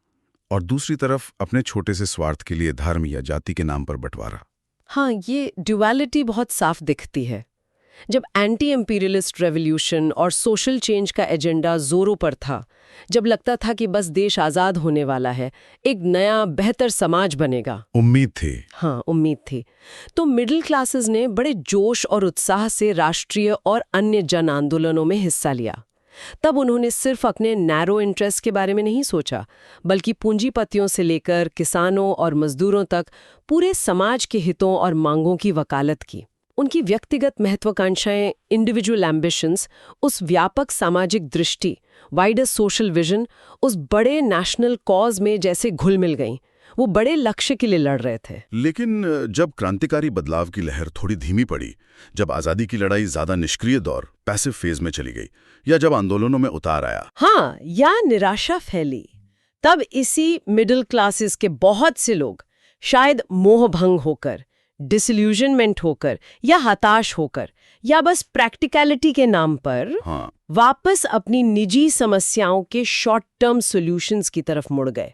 और दूसरी तरफ अपने छोटे से स्वार्थ के लिए धर्म या जाति के नाम पर बंटवारा। हाँ, ये ड्युअलिटी बहुत साफ दिखती है। जब एंटी एम्पीरियलिस्ट रेवोल्यूशन और सोशल चेंज का एजेंडा जोरों पर था, जब लगता था कि बस देश आज़ाद होने वाला है, एक नया बेहतर समाज बनेगा, उम्मीद थी। हाँ, उम्मीद थी, तो मिडिल क्लासेस ने बड़े जोश और उत्साह से राष्ट्रीय और अन्य जन आंदोलनों में हिस्सा लिया। तब उन्होंने सिर्फ अपने नैरो इंटरेस्ट के बारे में नहीं सोचा, बल्कि पूंजीपतियों से लेकर किसानों और मजदूरों तक पूरे समाज के हितों और मांगों की वकालत की। उनकी व्यक्तिगत महत्वाकांक्षाएं, इंडिविजुअल एम्बिशंस, उस व्यापक सामाजिक दृष्टि, वाइडर सोशल विजन, उस बड़े नेशनल कॉज में जैसे घुल मिल गईं। वो बड़े लक्ष्य के लिए लड़ रहे थे। लेकिन जब क्रांतिकारी बदलाव की लहर थोड़ी धीमी पड़ी, जब आज़ादी की लड़ाई ज़्यादा निष्क्रिय दौर, पैसिव फेज में चली गई, या जब आंदोलनों में उतार आया, हाँ, या निराशा फैली, तब इसी मिडिल क्लासेस के बहुत से लोग शायद मोहभंग होकर, डिसइल्यूजनमेंट होकर या हताश होकर या बस प्रैक्टिकलिटी के नाम पर हाँ, वापस अपनी निजी समस्याओं के शॉर्ट टर्म सॉल्यूशंस की तरफ मुड़ गए।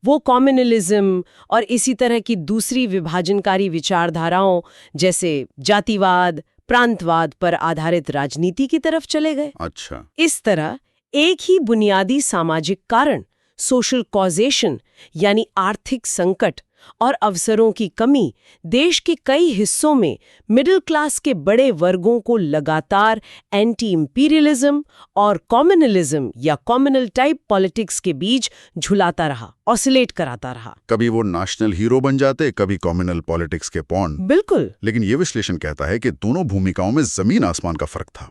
वो कम्युनलिज्म और इसी तरह की दूसरी विभाजनकारी विचारधाराओं जैसे जातिवाद, प्रांतवाद पर आधारित राजनीति की तरफ चले गए। अच्छा, इस तरह एक ही बुनियादी सामाजिक कारण, सोशल कॉजेशन यानी आर्थिक संकट और अवसरों की कमी, देश के कई हिस्सों में मिडिल क्लास के बड़े वर्गों को लगातार एंटी इंपीरियलिज्म और कम्युनलिज्म या कम्युनल टाइप पॉलिटिक्स के बीच झुलाता रहा, ऑसिलेट कराता रहा। कभी वो नेशनल हीरो बन जाते, कभी कम्युनल पॉलिटिक्स के पॉन। बिल्कुल। लेकिन ये विश्लेषण कहता है कि दोनों भूमिकाओं में जमीन आसमान का फर्क था।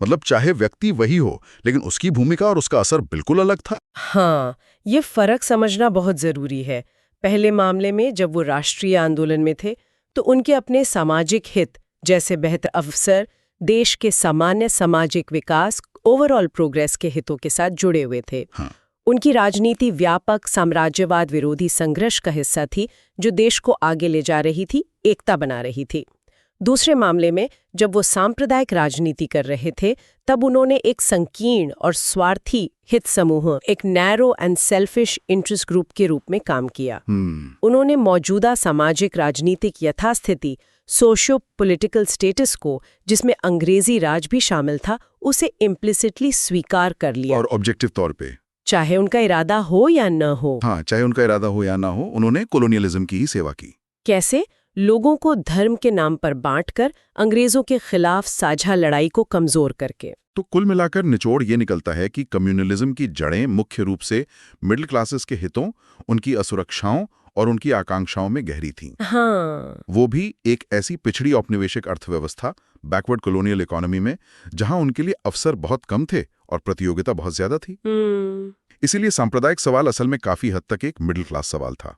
मतलब चाहे व्यक्ति वही हो, लेकिन उसकी भूमिका और उसका असर बिल्कुल अलग था। हाँ, ये फर्क समझना बहुत जरूरी है। पहले मामले में जब वो राष्ट्रीय आंदोलन में थे तो उनके अपने सामाजिक हित जैसे बेहतर अवसर, देश के सामान्य सामाजिक विकास, ओवरऑल प्रोग्रेस के हितों के साथ जुड़े हुए थे। हाँ। उनकी राजनीति व्यापक साम्राज्यवाद विरोधी संघर्ष का हिस्सा थी जो देश को आगे ले जा रही थी, एकता बना रही थी। दूसरे मामले में जब वो सांप्रदायिक राजनीति कर रहे थे तब उन्होंने एक संकीर्ण और स्वार्थी हित समूह, एक narrow and selfish interest group के रूप में काम किया। उन्होंने मौजूदा सामाजिक राजनीतिक यथास्थिति, सोशियो पॉलिटिकल स्टेटस को, जिसमें अंग्रेजी राज भी शामिल था, उसे इम्प्लिसिटली स्वीकार कर लिया। और ऑब्जेक्टिव तौर पे, चाहे उनका इरादा हो या न हो। हाँ, चाहे उनका इरादा हो या ना हो, उन्होंने कॉलोनियलिज्म की ही सेवा की। कैसे? लोगों को धर्म के नाम पर बांटकर, अंग्रेजों के खिलाफ साझा लड़ाई को कमजोर करके। तो कुल मिलाकर निचोड़ ये निकलता है कि कम्युनलिज्म की जड़ें मुख्य रूप से मिडिल क्लासेस के हितों, उनकी असुरक्षाओं और उनकी आकांक्षाओं में गहरी थीं। हाँ, वो भी एक ऐसी पिछड़ी औपनिवेशिक अर्थव्यवस्था, बैकवर्ड कॉलोनियल इकोनॉमी में, जहां उनके लिए अवसर बहुत कम थे और प्रतियोगिता बहुत ज्यादा थी। इसीलिए सांप्रदायिक सवाल असल में काफी हद तक एक मिडिल क्लास सवाल था।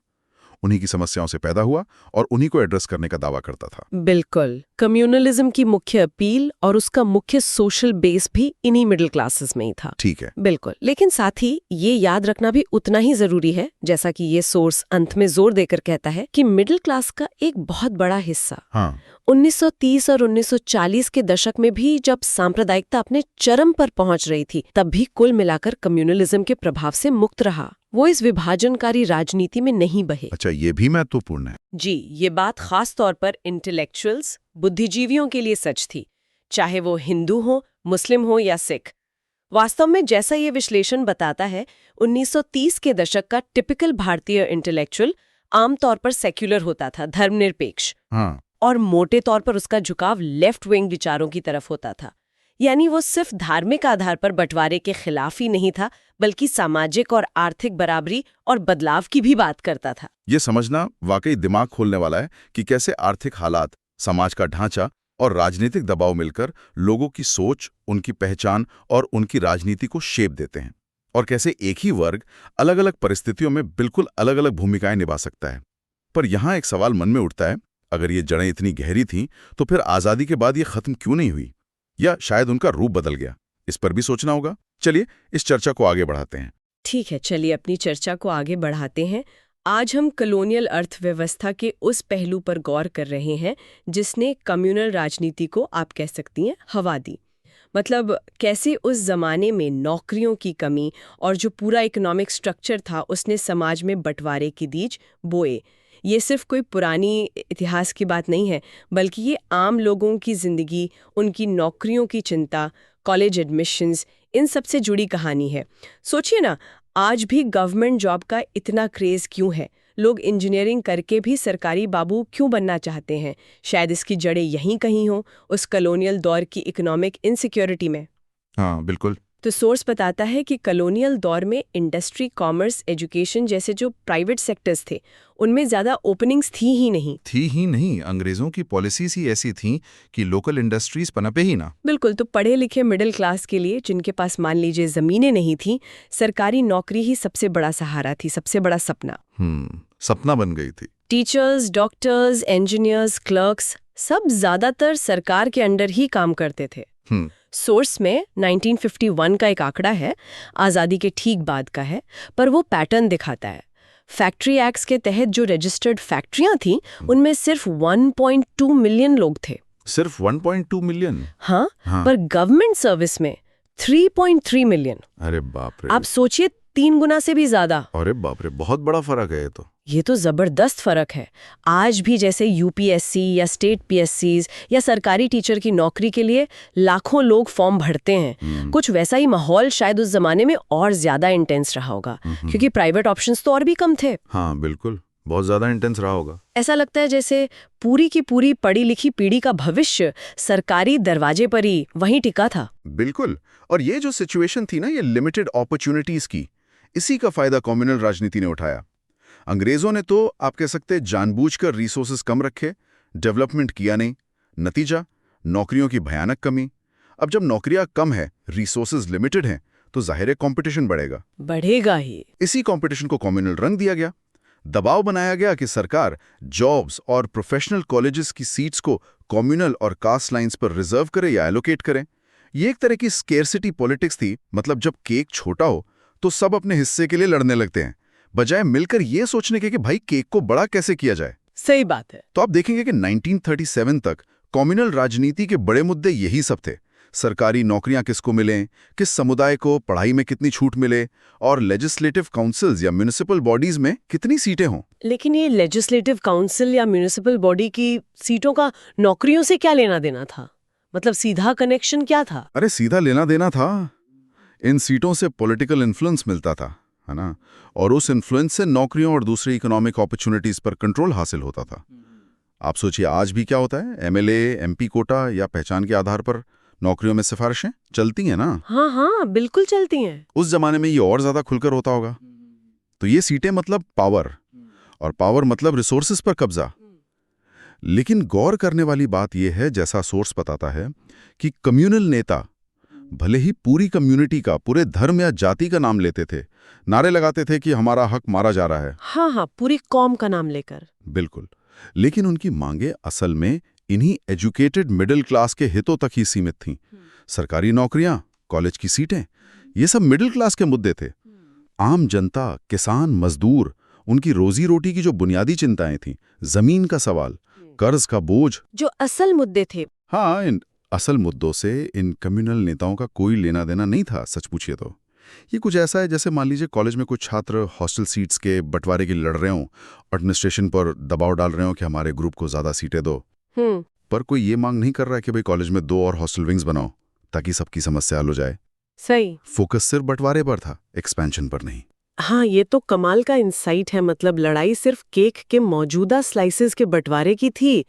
उन्हीं की समस्याओं से पैदा हुआ और उन्हीं को एड्रेस करने का दावा करता था। बिल्कुल। कम्युनलिज्म की मुख्य अपील और उसका मुख्य सोशल बेस भी इन्हीं मिडिल क्लासेस में ही था। ठीक है। बिल्कुल। लेकिन साथ ही ये याद रखना भी उतना ही जरूरी है, जैसा कि ये सोर्स अंत में जोर देकर कहता है, कि मिडिल क्लास का एक बहुत बड़ा हिस्सा हाँ। 1930 और 1940 के दशक में भी जब सांप्रदायिकता अपने चरम पर पहुंच रही थी, तब भी कुल मिलाकर कम्युनलिज्म के प्रभाव से मुक्त रहा। वो इस विभाजनकारी राजनीति में नहीं बहे। अच्छा, ये भी महत्वपूर्ण है। जी, ये बात खास तौर पर इंटेलेक्चुअल्स, बुद्धिजीवियों के लिए सच थी, चाहे वो हिंदू हो, मुस्लिम हो या सिख। वास्तव में जैसा ये विश्लेषण बताता है, 1930 के दशक का टिपिकल भारतीय इंटेलेक्चुअल आमतौर पर सेक्युलर होता था, धर्मनिरपेक्ष। हाँ। और मोटे तौर पर उसका झुकाव लेफ्ट विंग विचारों की तरफ होता था। यानी वो सिर्फ धार्मिक आधार पर बंटवारे के खिलाफ ही नहीं था, बल्कि सामाजिक और आर्थिक बराबरी और बदलाव की भी बात करता था। ये समझना वाकई दिमाग खोलने वाला है कि कैसे आर्थिक हालात, समाज का ढांचा और राजनीतिक दबाव मिलकर लोगों की सोच, उनकी पहचान और उनकी राजनीति को शेप देते हैं, और कैसे एक ही वर्ग अलग अलग परिस्थितियों में बिल्कुल अलग अलग भूमिकाएं निभा सकता है। पर यहाँ एक सवाल मन में उठता है, अगर ये जड़ें इतनी गहरी थीं तो फिर आज़ादी के बाद ये खत्म क्यों नहीं हुई, या शायद उनका रूप बदल गया? इस पर भी सोचना होगा। चलिए इस चर्चा को आगे बढ़ाते हैं। ठीक है, चलिए अपनी चर्चा को आगे बढ़ाते हैं। आज हम कॉलोनियल अर्थव्यवस्था के उस पहलू पर गौर कर रहे हैं जिसने कम्युनल राजनीति को, आप कह सकती हैं, हवा दी। मतलब कैसे उस जमाने में नौकरियों की कमी और जो पूरा इकोनॉमिक स्ट्रक्चर था उसने समाज में बंटवारे के बीज बोए। ये सिर्फ कोई पुरानी इतिहास की बात नहीं है, बल्कि ये आम लोगों की जिंदगी, उनकी नौकरियों की चिंता, कॉलेज एडमिशन्स, इन सब से जुड़ी कहानी है। सोचिए ना, आज भी गवर्नमेंट जॉब का इतना क्रेज क्यों है? लोग इंजीनियरिंग करके भी सरकारी बाबू क्यों बनना चाहते हैं? शायद इसकी जड़ें यहीं कहीं हो, उस कॉलोनियल दौर की इकोनॉमिक इनसिक्योरिटी में। हाँ, बिल्कुल। तो सोर्स बताता है कि कॉलोनियल दौर में इंडस्ट्री, कॉमर्स, एजुकेशन जैसे जो प्राइवेट सेक्टर्स थे, उनमें ज़्यादा ओपनिंग्स थी ही नहीं। अंग्रेजों की पॉलिसीज ही ऐसी थीं कि लोकल इंडस्ट्रीज पनपे ही ना। बिल्कुल। तो पढ़े लिखे मिडिल क्लास के लिए, जिनके पास मान लीजिए ज़मीनें नहीं थीं, सरकारी नौकरी ही सबसे बड़ा सहारा थी, सबसे बड़ा सपना। सपना बन गई थी। टीचर्स, डॉक्टर्स, इंजीनियर्स, क्लर्क्स सब ज़्यादातर सरकार के अंडर ही काम करते थे। सोर्स में 1951 का एक आंकड़ा है, आज़ादी के ठीक बाद का है, पर वो पैटर्न दिखाता है। फैक्ट्री एक्ट्स के तहत जो रजिस्टर्ड फैक्ट्रियां थीं, उनमें सिर्फ 1.2 मिलियन लोग थे। सिर्फ 1.2 मिलियन? हाँ, हाँ। पर गवर्नमेंट सर्विस में 3.3 मिलियन। अरे बाप रे। आप सोचिए, 3 गुना से भी ज्यादा। अरे बाप रे, बहुत बड़ा फर्क है ये तो। ये तो जबरदस्त फर्क है। आज भी जैसे यूपीएससी या स्टेट पीएससीज या सरकारी टीचर की नौकरी के लिए लाखों लोग फॉर्म भरते हैं, कुछ वैसा ही माहौल शायद उस जमाने में और ज्यादा इंटेंस रहा होगा, क्योंकि प्राइवेट ऑप्शंस तो और भी कम थे। हाँ बिल्कुल, बहुत ज्यादा इंटेंस रहा होगा। ऐसा लगता है जैसे पूरी की पूरी पढ़ी लिखी पीढ़ी का भविष्य सरकारी दरवाजे पर ही वहीं टिका था। बिल्कुल। और ये जो सिचुएशन थी ना, ये लिमिटेड अपॉर्चुनिटीज की, इसी का फायदा कम्युनल राजनीति ने उठाया। अंग्रेजों ने तो आप कह सकते जानबूझकर रिसोर्सेज कम रखे, डेवलपमेंट किया नहीं। नतीजा, नौकरियों की भयानक कमी। अब जब नौकरियां कम है, रिसोर्सेज लिमिटेड हैं, तो जाहिर है कंपटीशन बढ़ेगा ही। इसी कंपटीशन को कम्युनल रंग दिया गया। दबाव बनाया गया कि सरकार जॉब्स और प्रोफेशनल कॉलेजेस की सीट्स को कम्युनल और कास्ट लाइंस पर रिजर्व करे या एलोकेट करे। ये एक तरह की स्केर्सिटी पॉलिटिक्स थी। मतलब जब केक छोटा हो तो सब अपने हिस्से के लिए लड़ने लगते हैं, बजाय मिलकर ये सोचने के कि भाई केक को बड़ा कैसे किया जाए। सही बात है। तो आप देखेंगे कि 1937 तक कम्युनल राजनीति के बड़े मुद्दे यही सब थे। सरकारी नौकरियां किसको मिलें, किस समुदाय को पढ़ाई में कितनी छूट मिले, और लेजिस्लेटिव काउंसिल्स या म्युनिसिपल बॉडीज में कितनी सीटें हों। लेकिन ये लेजिस्लेटिव काउंसिल या म्युनिसिपल बॉडी की सीटों का नौकरियों से क्या लेना देना था? मतलब सीधा कनेक्शन क्या था? अरे सीधा लेना देना था। इन सीटों से पॉलिटिकल इन्फ्लुएंस मिलता था, है ना, और उस इन्फ्लुएंस से नौकरियों और दूसरी इकोनॉमिक अपॉर्चुनिटीज पर कंट्रोल हासिल होता था। आप सोचिए आज भी क्या होता है, एमएलए, एमपी कोटा या पहचान के आधार पर नौकरियों में सिफारिशें चलती हैं ना। हाँ हाँ, बिल्कुल चलती हैं। उस जमाने में ये और ज्यादा खुलकर होता होगा। तो ये सीटें मतलब पावर, और पावर मतलब रिसोर्सेज पर कब्जा। लेकिन गौर करने वाली बात यह है, जैसा सोर्स बताता है, कि कम्युनल नेता भले ही पूरी कम्युनिटी का, पूरे धर्म या जाति का नाम लेते थे, नारे लगाते थे कि हमारा हक मारा जा रहा है। हाँ हाँ, पूरी कौम का नाम लेकर। बिल्कुल। लेकिन उनकी मांगे असल में इन्हीं एजुकेटेड मिडिल क्लास के हितों तक ही सीमित थीं। सरकारी नौकरियां, कॉलेज की सीटें, ये सब मिडिल क्लास के मुद्दे थे। आम जनता, किसान, मजदूर, उनकी रोजी रोटी की जो बुनियादी चिंताएं थीं, जमीन का सवाल, कर्ज का बोझ, जो असल मुद्दे थे। हाँ, इन असल मुद्दों से इन कम्युनल नेताओं का कोई लेना देना नहीं था। सच पूछिए तो ये कुछ ऐसा है जैसे मान लीजिए कॉलेज में कुछ छात्र हॉस्टल सीट्स के बंटवारे के लिए लड़ रहे हों, एडमिनिस्ट्रेशन पर दबाव डाल रहे हो कि हमारे ग्रुप को ज्यादा सीटें दो, पर कोई ये मांग नहीं कर रहा है कि भाई कॉलेज में 2 और हॉस्टल विंग्स बनाओ ताकि सबकी समस्या हल हो जाए। सही। फोकस सिर्फ बंटवारे पर था, एक्सपेंशन पर नहीं। हाँ, ये तो कमाल का इंसाइट है। मतलब लड़ाई सिर्फ केक के मौजूदा स्लाइसेस के बंटवारे की थी,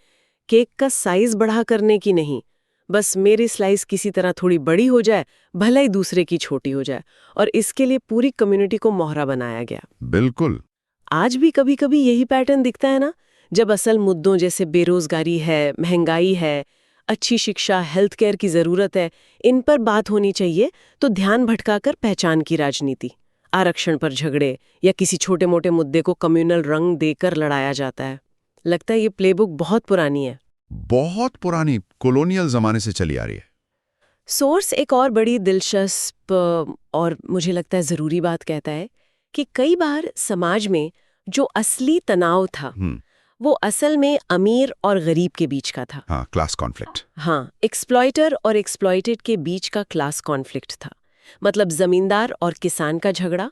केक का साइज बढ़ा करने की नहीं। बस मेरी स्लाइस किसी तरह थोड़ी बड़ी हो जाए, भले ही दूसरे की छोटी हो जाए, और इसके लिए पूरी कम्युनिटी को मोहरा बनाया गया। बिल्कुल। आज भी कभी कभी यही पैटर्न दिखता है ना, जब असल मुद्दों जैसे बेरोजगारी है, महंगाई है, अच्छी शिक्षा, हेल्थ केयर की जरूरत है, इन पर बात होनी चाहिए तो ध्यान भटकाकर पहचान की राजनीति, आरक्षण पर झगड़े या किसी छोटे मोटे मुद्दे को कम्युनल रंग देकर लड़ाया जाता है। लगता है ये प्लेबुक बहुत पुरानी है, बहुत पुरानी, कॉलोनियल जमाने से चली आ रही है। सोर्स एक और बड़ी दिलचस्प और मुझे लगता है जरूरी बात कहता है कि कई बार समाज में जो असली तनाव था वो असल में अमीर और गरीब के बीच का था। हाँ, क्लास कॉन्फ्लिक्ट। हाँ, एक्सप्लॉइटर और एक्सप्लॉइटेड के बीच का क्लास कॉन्फ्लिक्ट था। मतलब जमींदार और किसान का झगड़ा,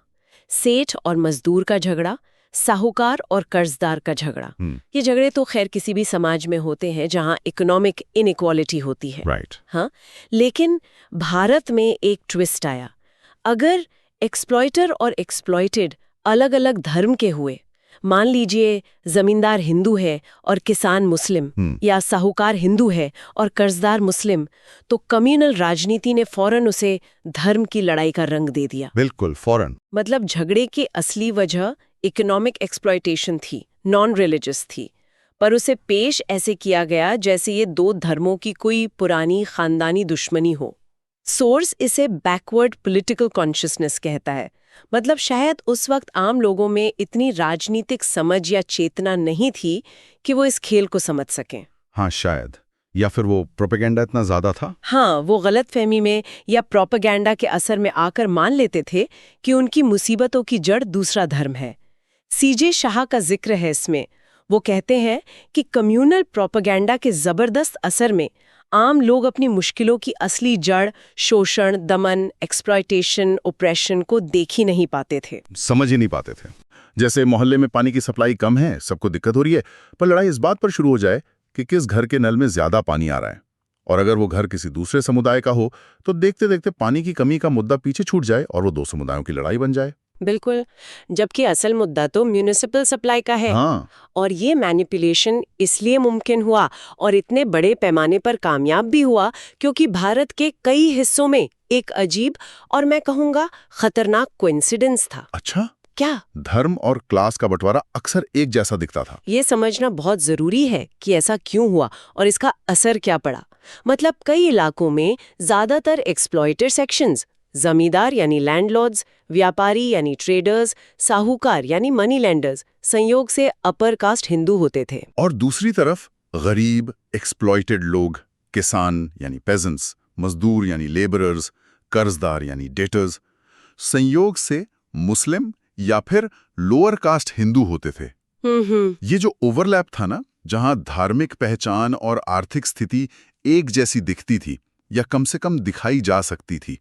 सेठ और मजदूर का झगड़ा, साहूकार और कर्जदार का झगड़ा। ये झगड़े तो खैर किसी भी समाज में होते हैं जहां इकोनॉमिक इनइक्वालिटी होती है। राइट। हाँ, लेकिन भारत में एक ट्विस्ट आया। अगर एक्सप्लॉइटर और एक्सप्लॉइटेड अलग अलग धर्म के हुए, मान लीजिए जमींदार हिंदू है और किसान मुस्लिम, या साहूकार हिंदू है और कर्जदार मुस्लिम, तो कम्युनल राजनीति ने फौरन उसे धर्म की लड़ाई का रंग दे दिया। बिल्कुल, फौरन। मतलब झगड़े की असली वजह इकोनॉमिक एक्सप्लॉयटेशन थी, नॉन रिलीजियस थी, पर उसे पेश ऐसे किया गया जैसे ये 2 धर्मों की कोई पुरानी खानदानी दुश्मनी हो। सोर्स इसे बैकवर्ड पॉलिटिकल कॉन्शियसनेस कहता है। मतलब शायद उस वक्त आम लोगों में इतनी राजनीतिक समझ या चेतना नहीं थी कि वो इस खेल को समझ सकें। हाँ, शायद, या फिर वो प्रोपेगेंडा इतना ज्यादा था। हाँ, वो गलतफहमी में या प्रोपेगेंडा के असर में आकर मान लेते थे कि उनकी मुसीबतों की जड़ दूसरा धर्म है। सीजे शाह का जिक्र है इसमें। वो कहते हैं कि कम्युनल प्रोपेगेंडा के जबरदस्त असर में आम लोग अपनी मुश्किलों की असली जड़, शोषण, दमन, एक्सप्लॉयटेशन, ओप्रेशन को देख ही नहीं पाते थे। समझ ही नहीं पाते थे। जैसे मोहल्ले में पानी की सप्लाई कम है, सबको दिक्कत हो रही है, पर लड़ाई इस बात पर शुरू हो जाए कि किस घर के नल में ज्यादा पानी आ रहा है। और अगर वो घर किसी दूसरे समुदाय का हो तो देखते देखते पानी की कमी का मुद्दा पीछे छूट जाए और वो दो समुदायों की लड़ाई बन जाए। बिल्कुल, जबकि असल मुद्दा तो म्यूनिसिपल सप्लाई का है। हाँ, और ये मैनिपुलेशन इसलिए मुमकिन हुआ और इतने बड़े पैमाने पर कामयाब भी हुआ क्योंकि भारत के कई हिस्सों में एक अजीब और मैं कहूँगा खतरनाक कोइंसिडेंस था। अच्छा, क्या? धर्म और क्लास का बंटवारा अक्सर एक जैसा दिखता था। ये समझना बहुत जरूरी है कि ऐसा क्यों हुआ और इसका असर क्या पड़ा। मतलब कई इलाकों में ज्यादातर एक्सप्लॉइटर सेक्शंस, जमींदार यानी लैंडलॉर्ड्स, व्यापारी यानी ट्रेडर्स, साहूकार यानी मनी लैंडर्स, संयोग से अपर कास्ट हिंदू होते थे। और दूसरी तरफ गरीब, एक्सप्लॉइटेड लोग, किसान यानी पेजेंट्स, मजदूर यानी लेबरर्स, कर्जदार यानी डेटर्स, संयोग से मुस्लिम या फिर लोअर कास्ट हिंदू होते थे। ये जो ओवरलैप था ना, जहां धार्मिक पहचान और आर्थिक स्थिति एक जैसी दिखती थी या कम से कम दिखाई जा सकती थी,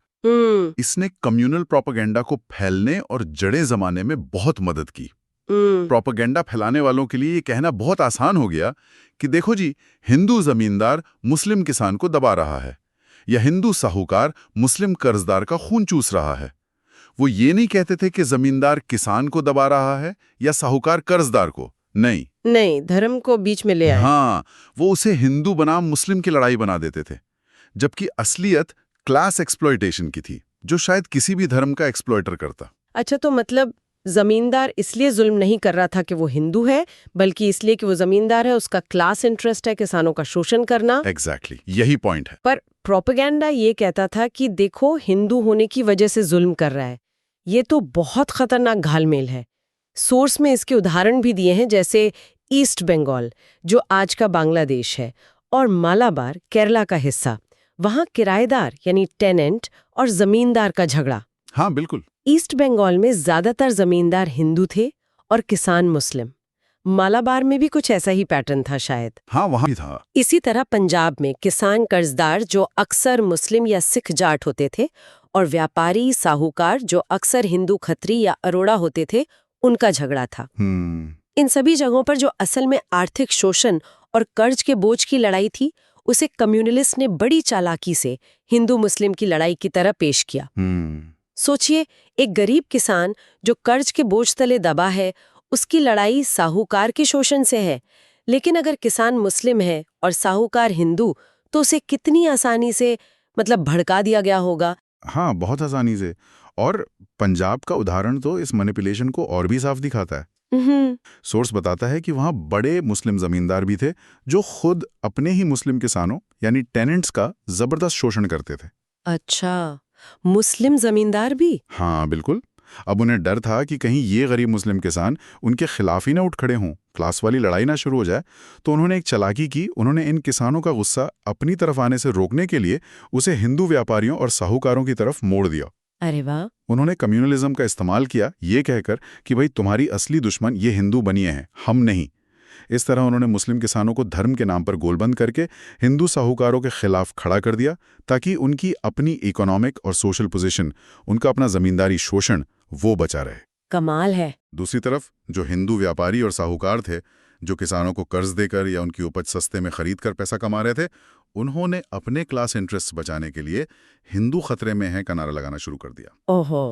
इसने कम्युनल प्रोपेगेंडा को फैलने और जड़ें जमाने में बहुत मदद की। प्रोपेगेंडा फैलाने वालों के लिए ये कहना बहुत आसान हो गया कि देखो जी, हिंदू जमींदार मुस्लिम किसान को दबा रहा है या हिंदू साहूकार मुस्लिम कर्जदार का खून चूस रहा है। वो ये नहीं कहते थे कि जमींदार किसान को दबा रहा है या साहूकार कर्जदार को, नहीं, धर्म को बीच में ले आए। हाँ, वो उसे हिंदू बनाम मुस्लिम की लड़ाई बना देते थे, जबकि असलियत क्लास एक्सप्लॉयटेशन की थी, जो शायद किसी भी धर्म का एक्सप्लॉयटर करता। अच्छा, तो मतलब जमींदार इसलिए जुल्म नहीं कर रहा था कि वो हिंदू है, बल्कि इसलिए कि वो जमींदार है, उसका क्लास इंटरेस्ट है किसानों का शोषण करना। एग्जैक्टली, यही पॉइंट है। पर प्रोपेगेंडा ये कहता था कि देखो, हिंदू होने की वजह से जुल्म कर रहा है। ये तो बहुत खतरनाक घालमेल है। सोर्स में इसके उदाहरण भी दिए हैं, जैसे ईस्ट बंगाल, जो आज का बांग्लादेश है, और मालाबार, केरला का हिस्सा। वहां किराएदार यानी टेनेंट और जमींदार का झगड़ा। हाँ, बिल्कुल। ईस्ट बंगाल में ज्यादातर जमींदार हिंदू थे और किसान मुस्लिम। मालाबार में भी कुछ ऐसा ही पैटर्न था शायद। हाँ, वहां भी था। इसी तरह पंजाब में किसान कर्जदार जो अक्सर मुस्लिम या सिख जाट होते थे, और व्यापारी साहूकार जो अक्सर हिंदू खत्री या अरोड़ा होते थे, उनका झगड़ा था। इन सभी जगहों पर जो असल में आर्थिक शोषण और कर्ज के बोझ की लड़ाई थी, उसे कम्युनलिस्ट ने बड़ी चालाकी से हिंदू मुस्लिम की लड़ाई की तरह पेश किया। सोचिए, एक गरीब किसान जो कर्ज के बोझ तले दबा है, उसकी लड़ाई साहूकार के शोषण से है। लेकिन अगर किसान मुस्लिम है और साहूकार हिंदू, तो उसे कितनी आसानी से भड़का दिया गया होगा। हाँ, बहुत आसानी से। और पंजाब का उदाहरण तो इस मैनिपुलेशन को और भी साफ दिखाता है। सोर्स बताता है कि वहां बड़े मुस्लिम जमींदार भी थे जो खुद अपने ही मुस्लिम किसानों यानी टेनेंट्स का जबरदस्त शोषण करते थे। अच्छा, मुस्लिम जमींदार भी? हाँ, बिल्कुल। अब उन्हें डर था कि कहीं ये गरीब मुस्लिम किसान उनके खिलाफ ही ना उठ खड़े हों, क्लास वाली लड़ाई ना शुरू हो जाए। तो उन्होंने एक चालाकी की। उन्होंने इन किसानों का गुस्सा अपनी तरफ आने से रोकने के लिए उसे हिंदू व्यापारियों और साहूकारों की तरफ मोड़ दिया। अरे वाह! उन्होंने कम्युनलिज्म का इस्तेमाल किया, ये कहकर कि भाई तुम्हारी असली दुश्मन ये हिंदू बनिए हैं, हम नहीं। इस तरह उन्होंने मुस्लिम किसानों को धर्म के नाम पर गोलबंद करके हिंदू साहूकारों के खिलाफ खड़ा कर दिया, ताकि उनकी अपनी इकोनॉमिक और सोशल पोजीशन, उनका अपना जमींदारी शोषण, वो बचा रहे। कमाल है। दूसरी तरफ जो हिंदू व्यापारी और साहूकार थे, जो किसानों को कर्ज देकर या उनकी उपज सस्ते में खरीद कर पैसा कमा रहे थे, उन्होंने अपने क्लास इंटरेस्ट बचाने के लिए हिंदू खतरे में है का नारा लगाना शुरू कर दिया। ओहो!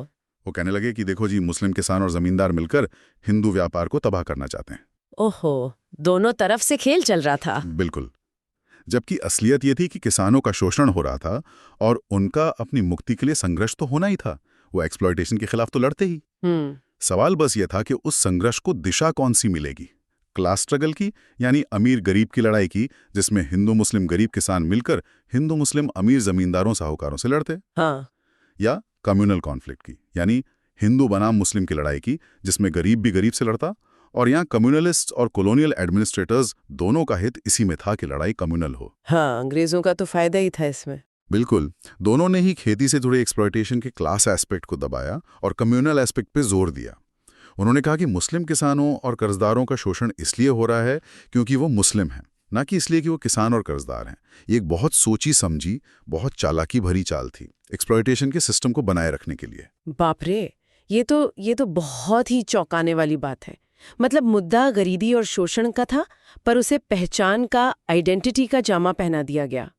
वो कहने लगे कि देखो जी, मुस्लिम किसान और जमींदार मिलकर हिंदू व्यापार को तबाह करना चाहते हैं। ओहो, दोनों तरफ से खेल चल रहा था। बिल्कुल। जबकि असलियत ये थी कि किसानों का शोषण हो रहा था और उनका अपनी मुक्ति के लिए संघर्ष तो होना ही था। वो एक्सप्लॉयटेशन के खिलाफ तो लड़ते ही। सवाल बस ये था कि उस संघर्ष को दिशा कौन सी मिलेगी, क्लास स्ट्रगल की, यानी अमीर गरीब की लड़ाई की, जिसमें हिंदू मुस्लिम गरीब किसान मिलकर हिंदू मुस्लिम अमीर जमींदारों साहूकारों से लड़ते, हाँ। या कम्युनल कॉन्फ्लिक्ट की, यानी हिंदू बनाम मुस्लिम की लड़ाई की, जिसमें गरीब भी गरीब से लड़ता, और यहाँ कम्युनलिस्ट और कॉलोनियल एडमिनिस्ट्रेटर्स दोनों का हित इसी में था कि लड़ाई कम्युनल हो। हाँ, अंग्रेजों का तो फायदा ही था इसमें। बिल्कुल। दोनों ने ही खेती से जुड़े एक्सप्लॉयटेशन के क्लास एस्पेक्ट को दबाया और कम्युनल एस्पेक्ट पे जोर दिया। उन्होंने कहा कि मुस्लिम किसानों और कर्जदारों का शोषण इसलिए हो रहा है क्योंकि वो मुस्लिम हैं, ना कि इसलिए कि वो किसान और कर्जदार हैं। ये एक बहुत सोची समझी, बहुत चालाकी भरी चाल थी एक्सप्लॉयटेशन के सिस्टम को बनाए रखने के लिए। बाप रे, ये तो बहुत ही चौंकाने वाली बात है। मतलब मुद्दा गरीबी और शोषण का था, पर उसे पहचान का, आइडेंटिटी का जामा पहना दिया गया।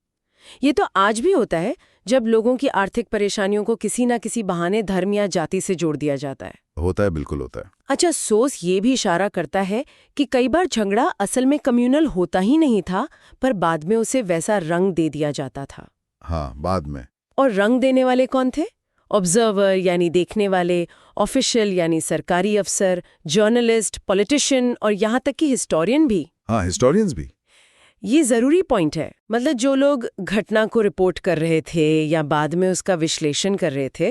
ये तो आज भी होता है जब लोगों की आर्थिक परेशानियों को किसी न किसी बहाने धर्म या जाति से जोड़ दिया जाता है। होता है, बिल्कुल होता है। अच्छा, सोर्स ये भी इशारा करता है कि कई बार झगड़ा असल में कम्युनल होता ही नहीं था, पर बाद में उसे वैसा रंग दे दिया जाता था। हाँ, बाद में। और रंग देने वाले कौन थे? ऑब्जर्वर यानी देखने वाले, ऑफिशियल यानी सरकारी अफसर, जर्नलिस्ट, पॉलिटिशियन और यहाँ तक कि हिस्टोरियन भी। हाँ, हिस्टोरियंस भी। ये जरूरी पॉइंट है। मतलब जो लोग घटना को रिपोर्ट कर रहे थे या बाद में उसका विश्लेषण कर रहे थे,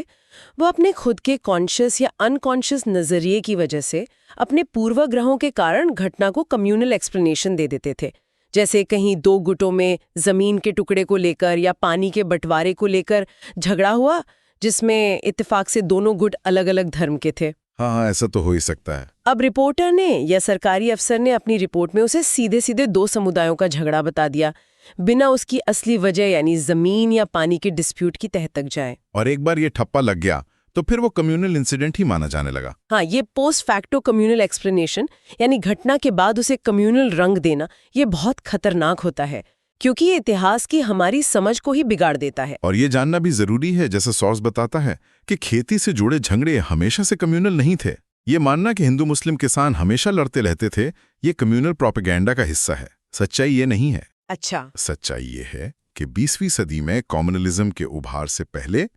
वो अपने खुद के कॉन्शियस या अनकॉन्शियस नजरिए की वजह से अपने पूर्वाग्रहों के कारण घटना को कम्युनल एक्सप्लेनेशन दे देते थे। जैसे कहीं दो गुटों में जमीन के टुकड़े को लेकर या पानी के बंटवारे को लेकर झगड़ा हुआ, जिसमें इत्तेफाक से दोनों गुट अलग अलग धर्म के थे। हाँ, ऐसा तो हो ही सकता है। अब रिपोर्टर ने या सरकारी अफसर ने अपनी रिपोर्ट में उसे सीधे सीधे दो समुदायों का झगड़ा बता दिया, बिना उसकी असली वजह यानी जमीन या पानी के डिस्प्यूट की तह तक जाए। और एक बार ये ठप्पा लग गया तो फिर वो कम्युनल इंसिडेंट ही माना जाने लगा। हाँ, ये पोस्ट फैक्टो कम्युनल एक्सप्लेनेशन यानी घटना के बाद उसे कम्युनल रंग देना, ये बहुत खतरनाक होता है, क्योंकि ये इतिहास की हमारी समझ को ही बिगाड़ देता है। और ये जानना भी जरूरी है, जैसे सोर्स बताता है, कि खेती से जुड़े झगड़े हमेशा से कम्युनल नहीं थे। ये मानना कि हिंदू मुस्लिम किसान हमेशा लड़ते रहते थे, ये कम्युनल प्रोपेगेंडा का हिस्सा है। सच्चाई ये नहीं है। अच्छा, सच्चाई ये है कि 20वीं सदी में कम्युनलिज्म के उभार से पहले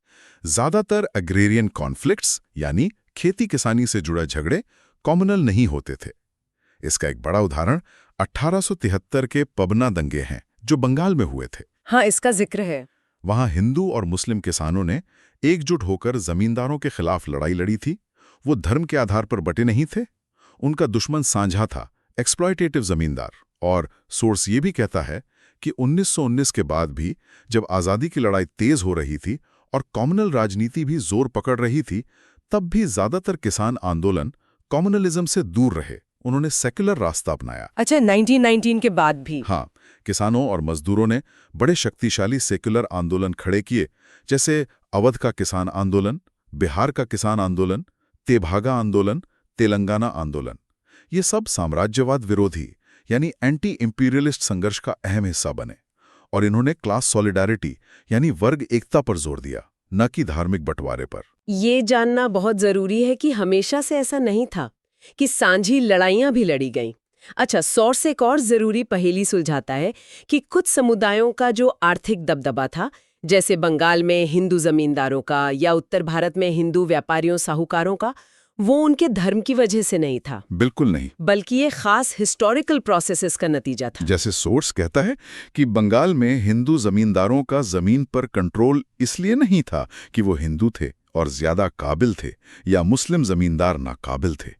ज्यादातर एग्रेरियन कॉन्फ्लिक्ट्स यानी खेती किसानी से जुड़े झगड़े कम्युनल नहीं होते थे। इसका एक बड़ा उदाहरण 1873 के पबना दंगे हैं, जो बंगाल में हुए थे। हाँ, इसका जिक्र है। वहां हिंदू और मुस्लिम किसानों ने एकजुट होकर जमींदारों के खिलाफ लड़ाई लड़ी थी। वो धर्म के आधार पर बटे नहीं थे। उनका दुश्मन साझा था, एक्सप्लॉयटेटिव जमींदार। और सोर्स ये भी कहता है कि 1919 के बाद भी, जब आज़ादी की लड़ाई तेज हो रही थी और कम्युनल राजनीति भी जोर पकड़ रही थी, तब भी ज्यादातर किसान आंदोलन कम्युनलिज्म से दूर रहे। उन्होंने सेक्युलर रास्ता अपनाया। अच्छा, 1919 के बाद भी? हाँ, किसानों और मजदूरों ने बड़े शक्तिशाली सेक्युलर आंदोलन खड़े किए, जैसे अवध का किसान आंदोलन, बिहार का किसान आंदोलन, तेभागा आंदोलन, तेलंगाना आंदोलन। ये सब साम्राज्यवाद विरोधी यानी एंटी इंपीरियलिस्ट संघर्ष का अहम हिस्सा बने। और इन्होंने क्लास सॉलिडारिटी यानी वर्ग एकता पर जोर दिया, न कि धार्मिक बंटवारे पर। ये जानना बहुत जरूरी है कि हमेशा से ऐसा नहीं था कि सांझी लड़ाइयां भी लड़ी गईं। अच्छा, सोर्स एक और जरूरी पहेली सुलझाता है कि कुछ समुदायों का जो आर्थिक दबदबा था, जैसे बंगाल में हिंदू जमींदारों का या उत्तर भारत में हिंदू व्यापारियों साहूकारों का, वो उनके धर्म की वजह से नहीं था। बिल्कुल नहीं, बल्कि ये खास हिस्टोरिकल प्रोसेसेस का नतीजा था। जैसे सोर्स कहता है कि बंगाल में हिंदू जमींदारों का जमीन पर कंट्रोल इसलिए नहीं था कि वो हिंदू थे और ज्यादा काबिल थे, या मुस्लिम जमींदार नाकाबिल थे।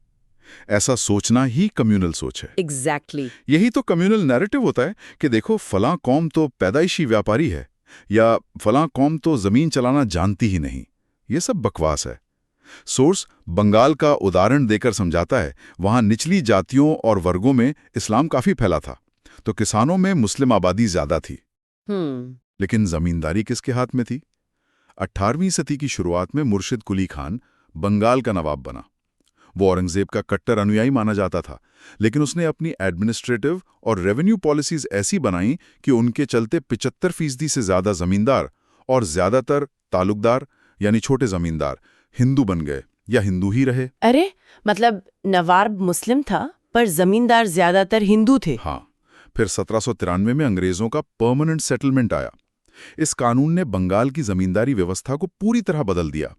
ऐसा सोचना ही कम्युनल सोच है। एग्जैक्टली। यही तो कम्युनल नैरेटिव होता है कि देखो, फलां कौम तो पैदाइशी व्यापारी है, या फलां कौम तो जमीन चलाना जानती ही नहीं। ये सब बकवास है। सोर्स बंगाल का उदाहरण देकर समझाता है, वहां निचली जातियों और वर्गों में इस्लाम काफी फैला था, तो किसानों में मुस्लिम आबादी ज्यादा थी। लेकिन जमींदारी किसके हाथ में थी? 18वीं सदी की शुरुआत में मुर्शिद कुली खान बंगाल का नवाब बना। वो औरंगजेब का कट्टर अनुयायी माना जाता था, लेकिन उसने अपनी एडमिनिस्ट्रेटिव और रेवेन्यू पॉलिसीज ऐसी बनाई कि उनके चलते 75% से ज्यादा जमींदार और ज्यादातर तालुकदार यानी छोटे जमींदार हिंदू बन गए या हिंदू ही रहे। अरे, मतलब नवाब मुस्लिम था पर जमींदार ज्यादातर हिंदू थे। हाँ, फिर 1793 में अंग्रेजों का परमानेंट सेटलमेंट आया। इस कानून ने बंगाल की जमींदारी व्यवस्था को पूरी तरह बदल दिया।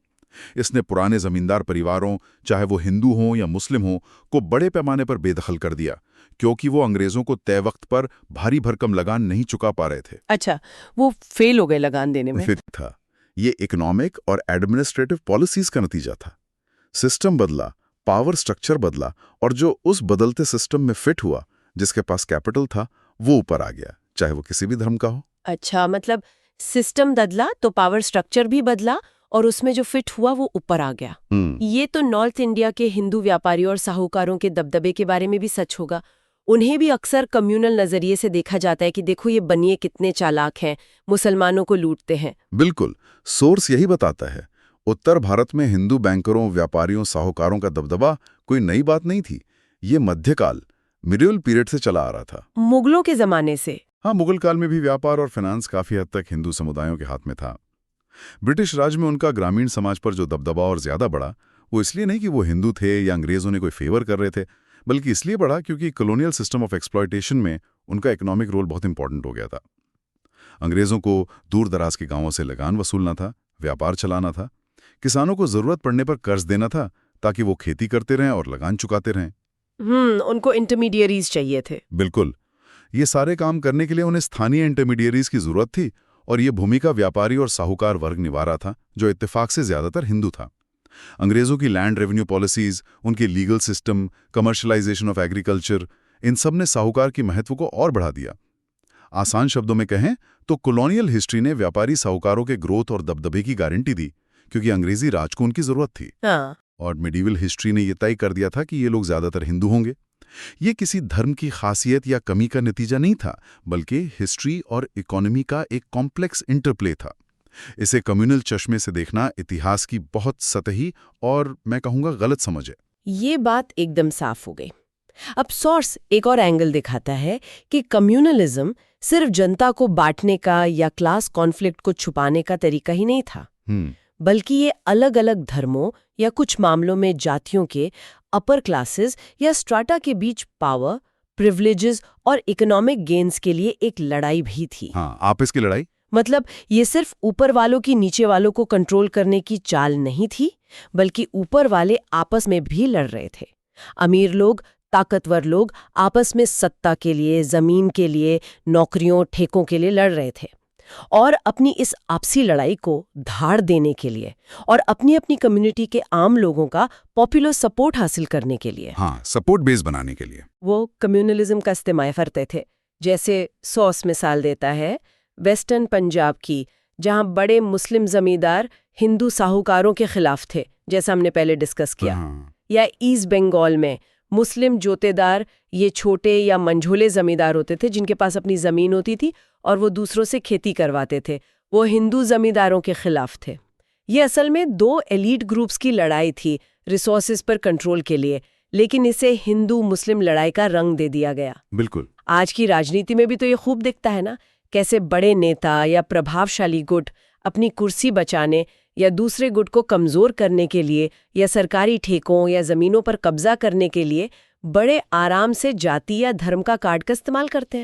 इसने पुराने जमींदार परिवारों, चाहे वो हिंदू हों या मुस्लिम हों, को बड़े पैमाने पर बेदखल कर दिया, क्योंकि वो अंग्रेजों को तय वक्त पर भारी भरकम लगान नहीं चुका पा रहे थे। अच्छा, वो फेल हो गए लगान देने में। फिर था ये इकोनॉमिक और एडमिनिस्ट्रेटिव पॉलिसीज का नतीजा था। सिस्टम बदला, पावर स्ट्रक्चर बदला, और जो उस बदलते सिस्टम में फिट हुआ, जिसके पास कैपिटल था, वो ऊपर आ गया, चाहे वो किसी भी धर्म का हो। अच्छा, मतलब सिस्टम बदला तो पावर स्ट्रक्चर भी बदला और उसमें जो फिट हुआ वो ऊपर आ गया। ये तो नॉर्थ इंडिया के हिंदू व्यापारियों और साहूकारों के दबदबे के बारे में भी सच होगा। उन्हें भी अक्सर कम्युनल नजरिए से देखा जाता है कि देखो ये बनिए कितने चालाक हैं, मुसलमानों को लूटते हैं। बिल्कुल, सोर्स यही बताता है। उत्तर भारत में हिंदू बैंकरों, व्यापारियों, साहूकारों का दबदबा कोई नई बात नहीं थी। ये मध्यकाल मिडिवल पीरियड से चला आ रहा था। मुगलों के जमाने से। हाँ, मुगल काल में भी व्यापार और फाइनेंस काफी हद तक हिंदू समुदायों के हाथ में था। ब्रिटिश राज में उनका ग्रामीण समाज पर जो दबदबा और ज्यादा बढ़ा, वो इसलिए नहीं कि वो हिंदू थे या अंग्रेजों ने कोई फेवर कर रहे थे, बल्कि इसलिए बढ़ा क्योंकि कॉलोनियल सिस्टम ऑफ एक्सप्लॉयटेशन में उनका इकोनॉमिक रोल बहुत इंपॉर्टेंट हो गया था। अंग्रेजों को दूर दराज के गांवों से लगान वसूलना था, व्यापार चलाना था, किसानों को जरूरत पड़ने पर कर्ज देना था ताकि वो खेती करते रहें और लगान चुकाते रहें। उनको इंटरमीडियरीज चाहिए थे। बिल्कुल, ये सारे काम करने के लिए उन्हें स्थानीय इंटरमीडियरीज की जरूरत थी, और ये भूमिका व्यापारी और साहूकार वर्ग निभा रहा था, जो इत्तेफाक से ज्यादातर हिंदू था। अंग्रेजों की लैंड रेवेन्यू पॉलिसीज, उनके legal system, commercialization of agriculture, इन सब ने साहूकार की महत्व को और बढ़ा दिया। आसान शब्दों में कहें तो कॉलोनियल हिस्ट्री ने व्यापारी साहूकारों के ग्रोथ और दबदबे की गारंटी दी, क्योंकि अंग्रेजी राज को उनकी जरूरत थी। और मिडिवल हिस्ट्री ने यह तय कर दिया था कि ये लोग ज्यादातर हिंदू होंगे। ये किसी धर्म की खासियत या कमी का नतीजा नहीं था, बल्कि हिस्ट्री और इकोनॉमी का एक कॉम्प्लेक्स इंटरप्ले था। इसे कम्युनल चश्मे से देखना इतिहास की बहुत सतही और मैं कहूँगा गलत समझ है। ये बात एकदम साफ हो गई। अब सोर्स एक और एंगल दिखाता है कि कम्युनलिज्म सिर्फ जनता को बांटने का या क्लास कॉन्फ्लिक्ट को छुपाने का तरीका ही नहीं था, बल्कि ये अलग अलग धर्मों या कुछ मामलों में जातियों के अपर क्लासेस या स्ट्राटा के बीच पावर, प्रिविलेजेस और इकोनॉमिक गेन्स के लिए एक लड़ाई भी थी। हाँ, आपस की लड़ाई। मतलब ये सिर्फ ऊपर वालों की नीचे वालों को कंट्रोल करने की चाल नहीं थी, बल्कि ऊपर वाले आपस में भी लड़ रहे थे। अमीर लोग, ताकतवर लोग आपस में सत्ता के लिए, जमीन के लिए, नौकरियों, ठेकों के लिए लड़ रहे थे। और अपनी इस आपसी लड़ाई को धार देने के लिए और अपनी अपनी कम्युनिटी के आम लोगों का पॉपुलर सपोर्ट हासिल करने के लिए, हाँ, सपोर्ट बेस बनाने के लिए वो कम्युनलिज्म का इस्तेमाल करते थे। जैसे सॉस मिसाल देता है वेस्टर्न पंजाब की, जहां बड़े मुस्लिम जमींदार हिंदू साहूकारों के खिलाफ थे, जैसा हमने पहले डिस्कस किया। या ईस्ट बंगाल में मुस्लिम जोतेदार ये छोटे या मंझोले जमींदार होते थे जिनके पास अपनी जमीन होती थी और वो दूसरों से खेती करवाते थे, वो हिंदू जमींदारों के खिलाफ थे। ये असल में दो एलीट ग्रुप्स की लड़ाई थी रिसोर्सेज पर कंट्रोल के लिए, लेकिन इसे हिंदू मुस्लिम लड़ाई का रंग दे दिया गया। बिल्कुल। आज की राजनीति में भी तो ये खूब दिखता है ना, कैसे बड़े नेता या प्रभावशाली गुट अपनी कुर्सी बचाने या दूसरे गुट को कमजोर करने के लिए या सरकारी ठेकों या जमीनों पर कब्जा करने के लिए बड़े आराम से जाति या धर्म का कार्ड का इस्तेमाल करते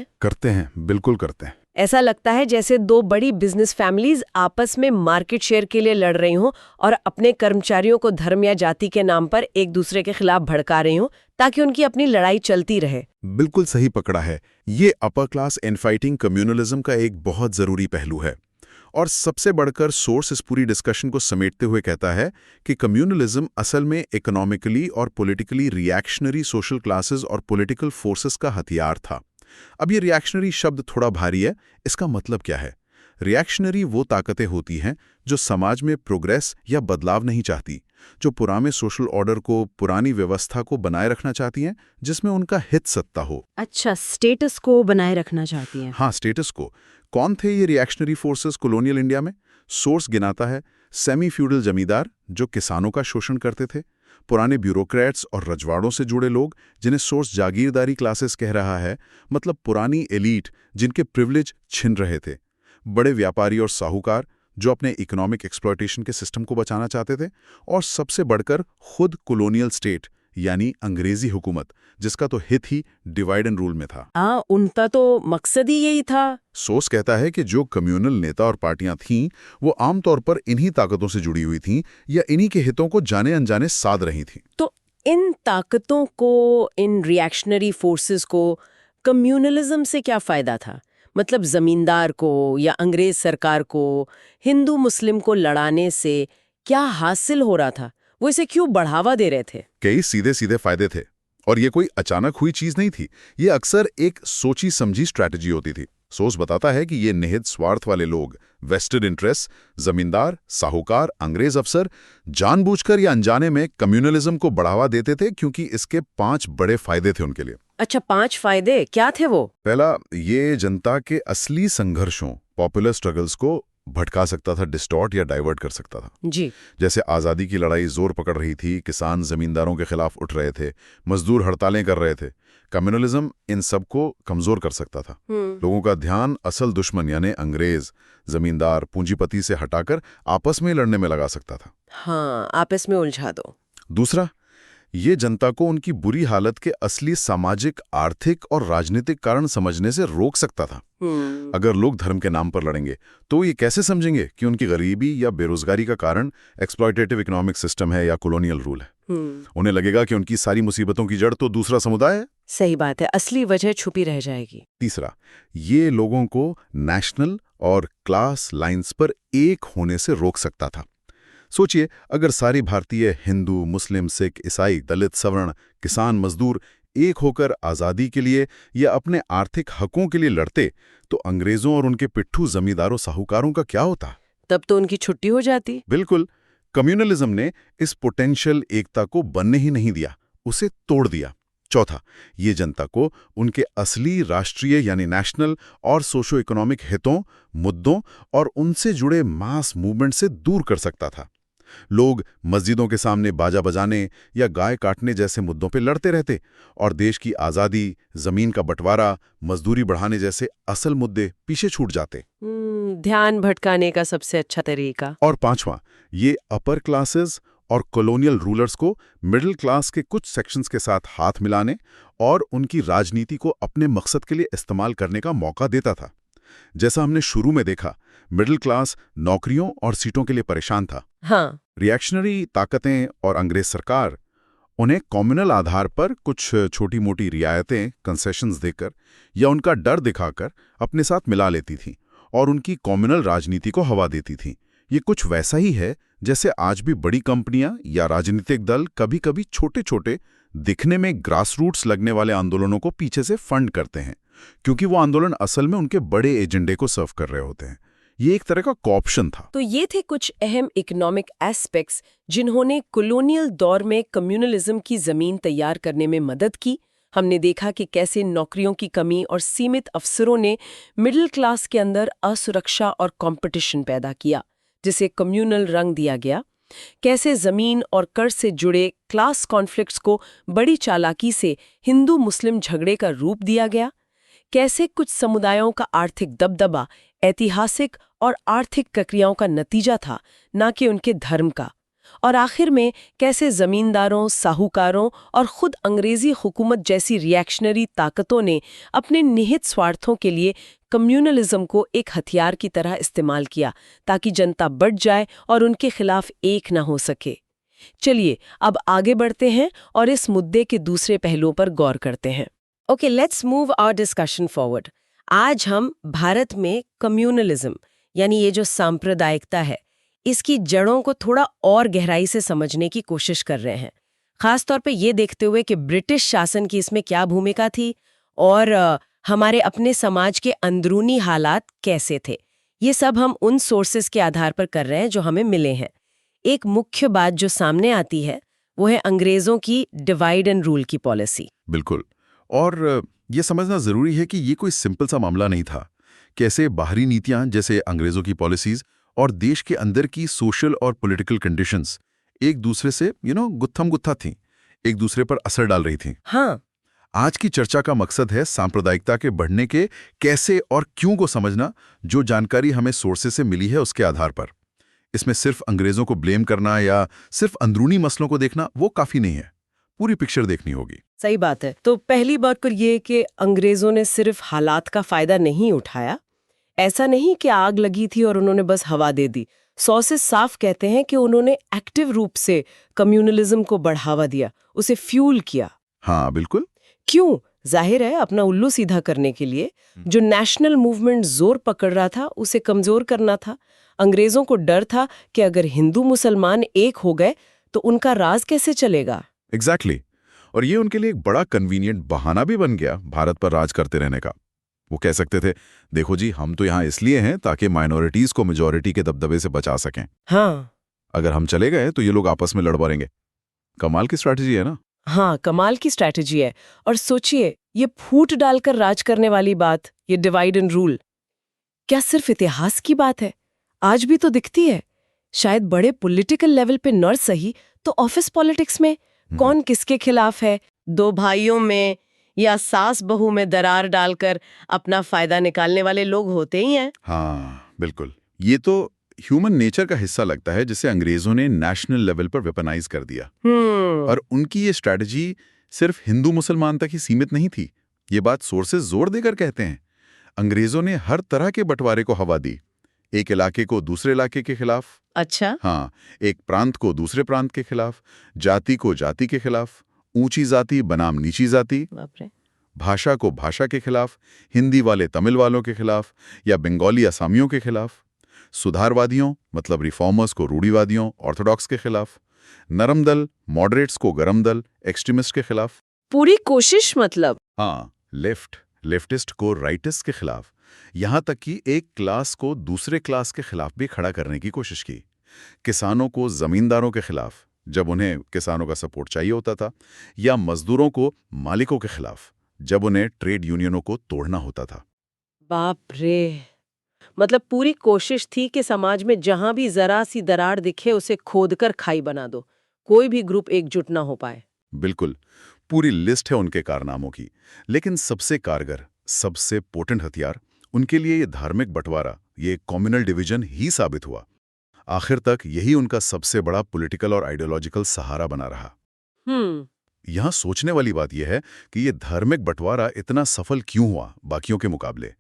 हैं। बिल्कुल करते हैं। ऐसा लगता है जैसे दो बड़ी बिजनेस फैमिलीज आपस में मार्केट शेयर के लिए लड़ रही हों और अपने कर्मचारियों को धर्म या जाति के नाम पर एक दूसरे के खिलाफ भड़का रही हों ताकि उनकी अपनी लड़ाई चलती रहे। बिल्कुल सही पकड़ा है। ये अपर क्लास इनफाइटिंग कम्युनलिज्म का एक बहुत जरूरी पहलू है। और सबसे बढ़कर सोर्स इस पूरी डिस्कशन को समेटते हुए कहता है कि कम्युनलिज्म असल में इकोनॉमिकली और पॉलिटिकली रिएक्शनरी सोशल क्लासेस और पॉलिटिकल फोर्सेस का हथियार था। अब ये रिएक्शनरी शब्द थोड़ा भारी है, इसका मतलब क्या है? रिएक्शनरी वो ताकतें होती हैं जो समाज में प्रोग्रेस या बदलाव नहीं चाहती, जो पुराने सोशल ऑर्डर को, पुरानी व्यवस्था को बनाए रखना चाहती हैं, जिसमें उनका हित सत्ता हो। अच्छा, स्टेटस को बनाए रखना चाहती हैं। हाँ, स्टेटस को। कौन थे ये रिएक्शनरी फोर्सेस कॉलोनियल इंडिया में? सोर्स गिनाता है सेमी फ्यूडल जमींदार जो किसानों का शोषण करते थे, पुराने ब्यूरोक्रेट्स और रजवाड़ों से जुड़े लोग जिन्हें सोर्स जागीरदारी क्लासेस कह रहा है, मतलब पुरानी एलीट जिनके प्रिविलेज छिन रहे थे, बड़े व्यापारी और साहूकार जो अपने इकोनॉमिक एक्सप्लॉयटेशन के सिस्टम को बचाना चाहते थे, और सबसे बढ़कर खुद कॉलोनियल स्टेट यानी अंग्रेजी हुकूमत, जिसका तो हित ही डिवाइड एंड रूल में था। उनका तो मकसद ही यही था। सोर्स कहता है कि जो कम्युनल नेता और पार्टियां थीं, वो आमतौर पर इन्हीं ताकतों से जुड़ी हुई थीं या इन्हीं के हितों को जाने अनजाने साध रही थीं। तो इन ताकतों को, इन रिएक्शनरी फोर्सेस को कम्युनलिज्म से क्या फायदा था? मतलब जमींदार को या अंग्रेज सरकार को हिंदू मुस्लिम को लड़ाने से क्या हासिल हो रहा था? वो इसे क्यों बढ़ावा दे रहे थे? कई सीधे सीधे फायदे थे, और ये कोई अचानक हुई चीज नहीं थी। ये अक्सर एक सोची समझी स्ट्रैटेजी होती थी। सोर्स बताता है कि ये निहित स्वार्थ वाले लोग, वेस्टेड इंटरेस्ट, जमींदार, साहूकार, अंग्रेज अफसर जानबूझकर या अनजाने में कम्युनलिज्म को बढ़ावा देते थे क्योंकि इसके 5 बड़े फायदे थे उनके लिए। अच्छा, 5 फायदे क्या थे वो? पहला, ये जनता के असली संघर्षों, पॉपुलर स्ट्रगल्स को भटका सकता था, डिस्टॉर्ट या डाइवर्ट कर सकता था। जी। जैसे आज़ादी की लड़ाई जोर पकड़ रही थी, किसान जमींदारों के खिलाफ उठ रहे थे, मजदूर हड़तालें कर रहे थे। कम्युनलिज्म इन सबको कमजोर कर सकता था। लोगों का ध्यान असल दुश्मन यानी अंग्रेज, जमींदार, पूंजीपति से हटाकर आपस में लड़ने में लगा सकता था। हाँ, आपस में उलझा दो। दूसरा, ये जनता को उनकी बुरी हालत के असली सामाजिक, आर्थिक और राजनीतिक कारण समझने से रोक सकता था। अगर लोग धर्म के नाम पर लड़ेंगे तो ये कैसे समझेंगे कि उनकी गरीबी या बेरोजगारी का कारण एक्सप्लॉयटेटिव इकोनॉमिक सिस्टम है या कॉलोनियल रूल है। उन्हें लगेगा कि उनकी सारी मुसीबतों की जड़ तो दूसरा समुदाय है। सही बात है, असली वजह छुपी रह जाएगी। तीसरा, ये लोगों को नेशनल और क्लास लाइंस पर एक होने से रोक सकता था। सोचिए, अगर सारे भारतीय हिंदू, मुस्लिम, सिख, ईसाई, दलित, सवर्ण, किसान, मजदूर एक होकर आज़ादी के लिए या अपने आर्थिक हकों के लिए लड़ते, तो अंग्रेजों और उनके पिट्ठू जमींदारों, साहूकारों का क्या होता? तब तो उनकी छुट्टी हो जाती। बिल्कुल। कम्युनलिज्म ने इस पोटेंशियल एकता को बनने ही नहीं दिया, उसे तोड़ दिया। चौथा, ये जनता को उनके असली राष्ट्रीय यानी नेशनल और सोशो इकोनॉमिक हितों, मुद्दों और उनसे जुड़े मास मूवमेंट से दूर कर सकता था। लोग मस्जिदों के सामने बाजा बजाने या गाय काटने जैसे मुद्दों पे लड़ते रहते और देश की आज़ादी, जमीन का बंटवारा, मजदूरी बढ़ाने जैसे असल मुद्दे पीछे छूट जाते। ध्यान भटकाने का सबसे अच्छा तरीका। और पांचवा, ये अपर क्लासेस और कॉलोनियल रूलर्स को मिडिल क्लास के कुछ सेक्शंस के साथ हाथ मिलाने और उनकी राजनीति को अपने मकसद के लिए इस्तेमाल करने का मौका देता था। जैसा हमने शुरू में देखा, मिडिल क्लास नौकरियों और सीटों के लिए परेशान था। हाँ। रिएक्शनरी ताकतें और अंग्रेज सरकार उन्हें कम्युनल आधार पर कुछ छोटी मोटी रियायतें, कंसेशंस देकर या उनका डर दिखाकर अपने साथ मिला लेती थी और उनकी कम्युनल राजनीति को हवा देती थी। ये कुछ वैसा ही है जैसे आज भी बड़ी कंपनियां या राजनीतिक दल कभी कभी छोटे छोटे, दिखने में ग्रासरूट्स लगने वाले आंदोलनों को पीछे से फंड करते हैं, क्योंकि वो आंदोलन असल में उनके बड़े एजेंडे को सर्व कर रहे होते हैं। ये एक तरह का कॉप्शन था। तो ये थे कुछ अहम इकोनॉमिक एस्पेक्ट्स जिन्होंने कॉलोनियल दौर में कम्युनलिज्म की जमीन तैयार करने में मदद की। हमने देखा कि कैसे नौकरियों की कमी और सीमित अवसरों ने मिडिल क्लास के अंदर असुरक्षा और कंपटीशन पैदा किया, जिसे कम्युनल रंग दिया गया। कैसे जमीन और कर से जुड़े क्लास कॉन्फ्लिक्ट्स को बड़ी चालाकी से हिंदू मुस्लिम झगड़े का रूप दिया गया। कैसे कुछ समुदायों का आर्थिक दबदबा ऐतिहासिक और आर्थिक प्रक्रियाओं का नतीजा था, ना कि उनके धर्म का। और आखिर में कैसे जमींदारों, साहूकारों और खुद अंग्रेजी हुकूमत जैसी रिएक्शनरी ताकतों ने अपने निहित स्वार्थों के लिए कम्युनलिज्म को एक हथियार की तरह इस्तेमाल किया, ताकि जनता बढ़ जाए और उनके खिलाफ एक न हो सके। चलिए अब आगे बढ़ते हैं और इस मुद्दे के दूसरे पहलुओं पर गौर करते हैं। Okay, let's move our discussion forward. आज हम भारत में कम्युनलिज्म यानी ये जो सांप्रदायिकता है, इसकी जड़ों को थोड़ा और गहराई से समझने की कोशिश कर रहे हैं, खासतौर पे ये देखते हुए कि ब्रिटिश शासन की इसमें क्या भूमिका थी और हमारे अपने समाज के अंदरूनी हालात कैसे थे। ये सब हम उन सोर्सेस के आधार पर कर रहे हैं जो हमें मिले हैं। एक मुख्य बात जो सामने आती है वो है अंग्रेजों की डिवाइड एंड रूल की पॉलिसी। बिल्कुल, और ये समझना जरूरी है कि ये कोई सिंपल सा मामला नहीं था। कैसे बाहरी नीतियां जैसे अंग्रेजों की पॉलिसीज और देश के अंदर की सोशल और पॉलिटिकल कंडीशंस एक दूसरे से गुत्थम गुत्था थीं, एक दूसरे पर असर डाल रही थीं। हाँ, आज की चर्चा का मकसद है सांप्रदायिकता के बढ़ने के कैसे और क्यों को समझना। जो जानकारी हमें सोर्सेस से मिली है उसके आधार पर। इसमें सिर्फ अंग्रेजों को ब्लेम करना या सिर्फ अंदरूनी मसलों को देखना वो काफी नहीं है, पूरी पिक्चर देखनी होगी। सही बात है। तो पहली बात तो ये कि अंग्रेजों ने सिर्फ हालात का फायदा नहीं उठाया। ऐसा नहीं कि आग लगी थी और उन्होंने बस हवा दे दी। सोर्सेस साफ कहते हैं कि उन्होंने एक्टिव रूप से कम्युनलिज्म को बढ़ावा दिया, उसे फ्यूल किया। हाँ बिल्कुल। क्यों? जाहिर है अपना उल्लू सीधा करने के लिए। जो नेशनल मूवमेंट जोर पकड़ रहा था उसे कमजोर करना था। अंग्रेजों को डर था कि अगर हिंदू मुसलमान एक हो गए तो उनका राज कैसे चलेगा। एग्जैक्टली। और ये उनके लिए एक बड़ा कन्वीनियंट बहाना भी बन गया भारत पर राज करते रहने का। वो कह सकते थे, देखो जी, हम तो यहाँ इसलिए हैं ताकि माइनॉरिटीज को मेजॉरिटी के दबदबे से बचा सकें। हाँ अगर हम चले गए तो ये लोग आपस में लड़ पड़ेंगे। कमाल की स्ट्रैटेजी है ना? हाँ, कमाल की स्ट्रैटेजी है। और सोचिए, ये फूट डालकर राज करने वाली बात, ये डिवाइड एंड रूल, क्या सिर्फ इतिहास की बात है? आज भी तो दिखती है। शायद बड़े पॉलिटिकल लेवल पे न सही तो ऑफिस पॉलिटिक्स में कौन किसके खिलाफ है, दो भाइयों में या सास बहू में दरार डालकर अपना फायदा निकालने वाले लोग होते ही हैं। हाँ, बिल्कुल। ये तो ह्यूमन नेचर का हिस्सा लगता है, जिसे अंग्रेजों ने नेशनल लेवल पर वेपनाइज कर दिया। और उनकी ये स्ट्रैटेजी सिर्फ हिंदू मुसलमान तक ही सीमित नहीं थी। ये बात सोर्सेज जोर देकर कहते हैं। अंग्रेजों ने हर तरह के बंटवारे को हवा दी। एक इलाके को दूसरे इलाके के खिलाफ, अच्छा, हाँ, एक प्रांत को दूसरे प्रांत के खिलाफ, जाति को जाति के खिलाफ, ऊंची जाति बनाम नीची जाति, बाप रे, भाषा को भाषा के खिलाफ, हिंदी वाले तमिल वालों के खिलाफ या बंगाली असामियों के खिलाफ, सुधारवादियों मतलब रिफॉर्मर्स को रूढ़िवादियों ऑर्थोडॉक्स के खिलाफ, नरम दल मॉडरेट्स को गरम दल एक्सट्रीमिस्ट के खिलाफ, पूरी कोशिश मतलब। हाँ, लेफ्टिस्ट को राइटिस्ट के खिलाफ, यहां तक कि एक क्लास को दूसरे क्लास के खिलाफ भी खड़ा करने की कोशिश की। किसानों को जमींदारों के खिलाफ, जब उन्हें किसानों का सपोर्ट चाहिए होता था, या मजदूरों को मालिकों के खिलाफ, जब उन्हें ट्रेड यूनियनों को तोड़ना होता था। बाप रे, मतलब पूरी कोशिश थी कि समाज में जहां भी जरा सी दरार दिखे उसे खोदकर खाई बना दो, कोई भी ग्रुप एकजुट ना हो पाए। बिल्कुल, पूरी लिस्ट है उनके कारनामों की। लेकिन सबसे कारगर, सबसे पोटेंट हथियार उनके लिए ये धार्मिक बंटवारा, ये कम्युनल डिवीजन ही साबित हुआ। आखिर तक यही उनका सबसे बड़ा पॉलिटिकल और आइडियोलॉजिकल सहारा बना रहा। यहाँ सोचने वाली बात यह है कि ये धार्मिक बंटवारा इतना सफल क्यों हुआ बाकियों के मुकाबले।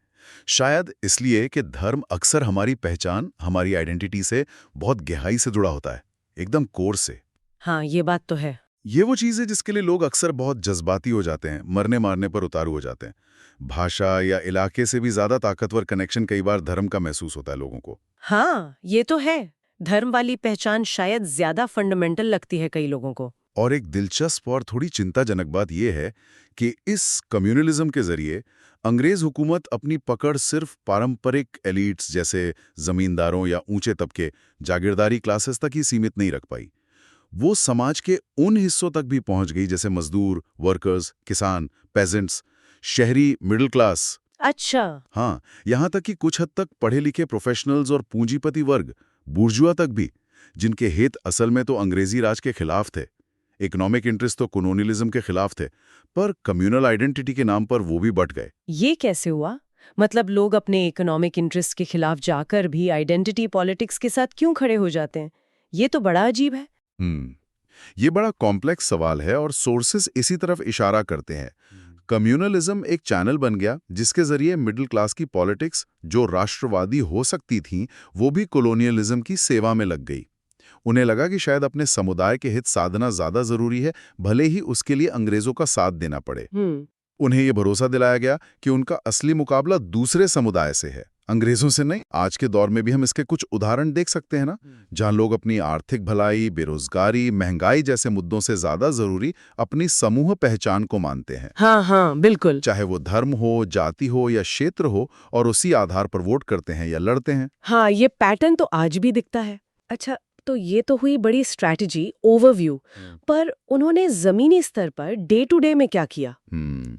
शायद इसलिए कि धर्म अक्सर हमारी पहचान, हमारी आइडेंटिटी से बहुत गहराई से जुड़ा होता है, एकदम कोर से। हाँ, ये बात तो है। ये वो चीज़ है जिसके लिए लोग अक्सर बहुत जज्बाती हो जाते हैं, मरने मारने पर उतारू हो जाते हैं। भाषा या इलाके से भी ज्यादा ताकतवर कनेक्शन कई बार धर्म का महसूस होता है लोगों को। हाँ, ये तो है। धर्म वाली पहचान शायद ज्यादा फंडामेंटल लगती है कई लोगों को। और एक दिलचस्प और थोड़ी चिंताजनक बात यह है कि इस कम्युनलिज्म के जरिए अंग्रेज हुकूमत अपनी पकड़ सिर्फ पारंपरिक एलिट्स जैसे जमींदारों या ऊंचे तबके, जागीरदारी क्लासेस तक ही सीमित नहीं रख पाई। वो समाज के उन हिस्सों तक भी पहुंच गई जैसे मजदूर, वर्कर्स, किसान, पेजेंट्स, शहरी मिडिल क्लास। अच्छा। हाँ, यहाँ तक कि कुछ हद तक पढ़े लिखे प्रोफेशनल्स और पूंजीपति वर्ग, बुर्जुआ तक भी, जिनके हित असल में तो अंग्रेजी राज के खिलाफ थे। इकोनॉमिक इंटरेस्ट तो कॉलोनियलिज्म के खिलाफ थे, पर कम्युनल आइडेंटिटी के नाम पर वो भी बट गए। ये कैसे हुआ? मतलब लोग अपने इकोनॉमिक इंटरेस्ट के खिलाफ जाकर भी आइडेंटिटी पॉलिटिक्स के साथ क्यों खड़े हो जाते हैं? ये तो बड़ा अजीब है। ये बड़ा कॉम्प्लेक्स सवाल है और सोर्सेस इसी तरफ इशारा करते हैं। कम्युनलिज्म एक चैनल बन गया जिसके जरिए मिडिल क्लास की पॉलिटिक्स, जो राष्ट्रवादी हो सकती थी, वो भी कॉलोनियलिज्म की सेवा में लग गई। उन्हें लगा कि शायद अपने समुदाय के हित साधना ज्यादा जरूरी है, भले ही उसके लिए अंग्रेजों का साथ देना पड़े। उन्हें यह भरोसा दिलाया गया कि उनका असली मुकाबला दूसरे समुदाय से है, अंग्रेजों से नहीं। आज के दौर में भी हम इसके कुछ उदाहरण देख सकते हैं ना, जहां लोग अपनी आर्थिक भलाई, बेरोजगारी, महंगाई जैसे मुद्दों से ज्यादा जरूरी अपनी समूह पहचान को मानते हैं। हाँ, बिल्कुल। चाहे वो धर्म हो, जाति हो या क्षेत्र हो, और उसी आधार पर वोट करते हैं या लड़ते हैं। हाँ, ये पैटर्न तो आज भी दिखता है। अच्छा, तो ये तो हुई बड़ी स्ट्रैटेजी, ओवरव्यू। पर उन्होंने जमीनी स्तर पर डे टू डे में क्या किया?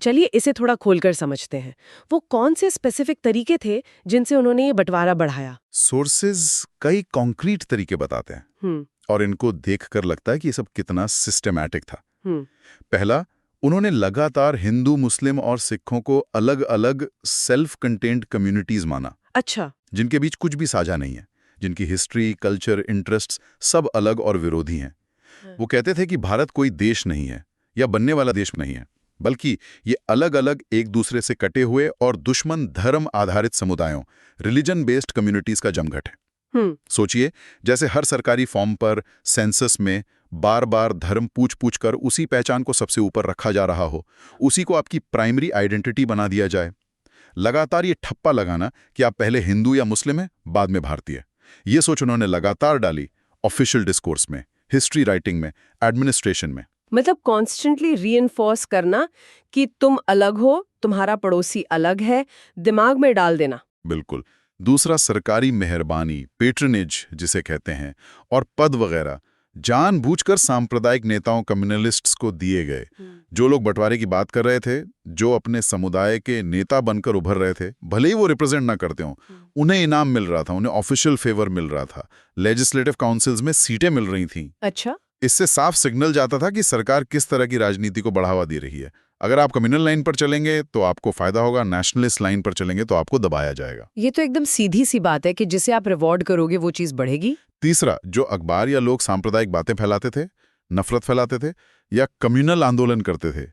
चलिए इसे थोड़ा खोलकर समझते हैं। वो कौन से स्पेसिफिक तरीके थे जिनसे उन्होंने ये बंटवारा बढ़ाया? सोर्सेज कई कॉन्क्रीट तरीके बताते हैं और इनको देखकर लगता है कि ये सब कितना सिस्टमैटिक था। पहला, उन्होंने लगातार हिंदू, मुस्लिम और सिखों को अलग अलग सेल्फ कंटेन्ड कम्युनिटीज माना। अच्छा। जिनके बीच कुछ भी साझा नहीं है, जिनकी हिस्ट्री, कल्चर, इंटरेस्ट्स सब अलग और विरोधी हैं। वो कहते थे कि भारत कोई देश नहीं है या बनने वाला देश नहीं है, बल्कि ये अलग अलग एक दूसरे से कटे हुए और दुश्मन धर्म आधारित समुदायों, रिलीजन बेस्ड कम्युनिटीज का जमघट है। सोचिए, जैसे हर सरकारी फॉर्म पर, सेंसस में बार बार धर्म पूछ कर उसी पहचान को सबसे ऊपर रखा जा रहा हो, उसी को आपकी प्राइमरी आइडेंटिटी बना दिया जाए। लगातार ये ठप्पा लगाना कि आप पहले हिंदू या मुस्लिम हैं, बाद में भारतीय। ये सोच उन्होंने लगातार डाली ऑफिशियल डिस्कोर्स में, हिस्ट्री राइटिंग में, एडमिनिस्ट्रेशन में। मतलब कॉन्स्टेंटली रीइंफोर्स करना कि तुम अलग हो, तुम्हारा पड़ोसी अलग है, दिमाग में डाल देना। बिल्कुल। दूसरा, सरकारी मेहरबानी, पेट्रनेज जिसे कहते हैं, और पद वगैरह जानबूझकर सांप्रदायिक नेताओं कम्युनलिस्ट्स को दिए गए। जो लोग बंटवारे की बात कर रहे थे, जो अपने समुदाय के नेता बनकर उभर रहे थे, भले ही वो रिप्रेजेंट ना करते हों, उन्हें इनाम मिल रहा था, उन्हें ऑफिशियल फेवर मिल रहा था, लेजिस्लेटिव काउंसिल्स में सीटें मिल रही थीं। अच्छा। इससे साफ सिग्नल जाता था कि सरकार किस तरह की राजनीति को बढ़ावा दे रही है। अगर आप कम्युनल लाइन पर चलेंगे तो आपको फायदा होगा, नेशनलिस्ट लाइन पर चलेंगे तो आपको दबाया जाएगा। ये तो एकदम सीधी सी बात है कि जिसे आप रिवॉर्ड करोगे वो चीज बढ़ेगी। तीसरा, जो अखबार या लोग सांप्रदायिक बातें फैलाते थे, नफरत फैलाते थे या कम्युनल आंदोलन करते थे,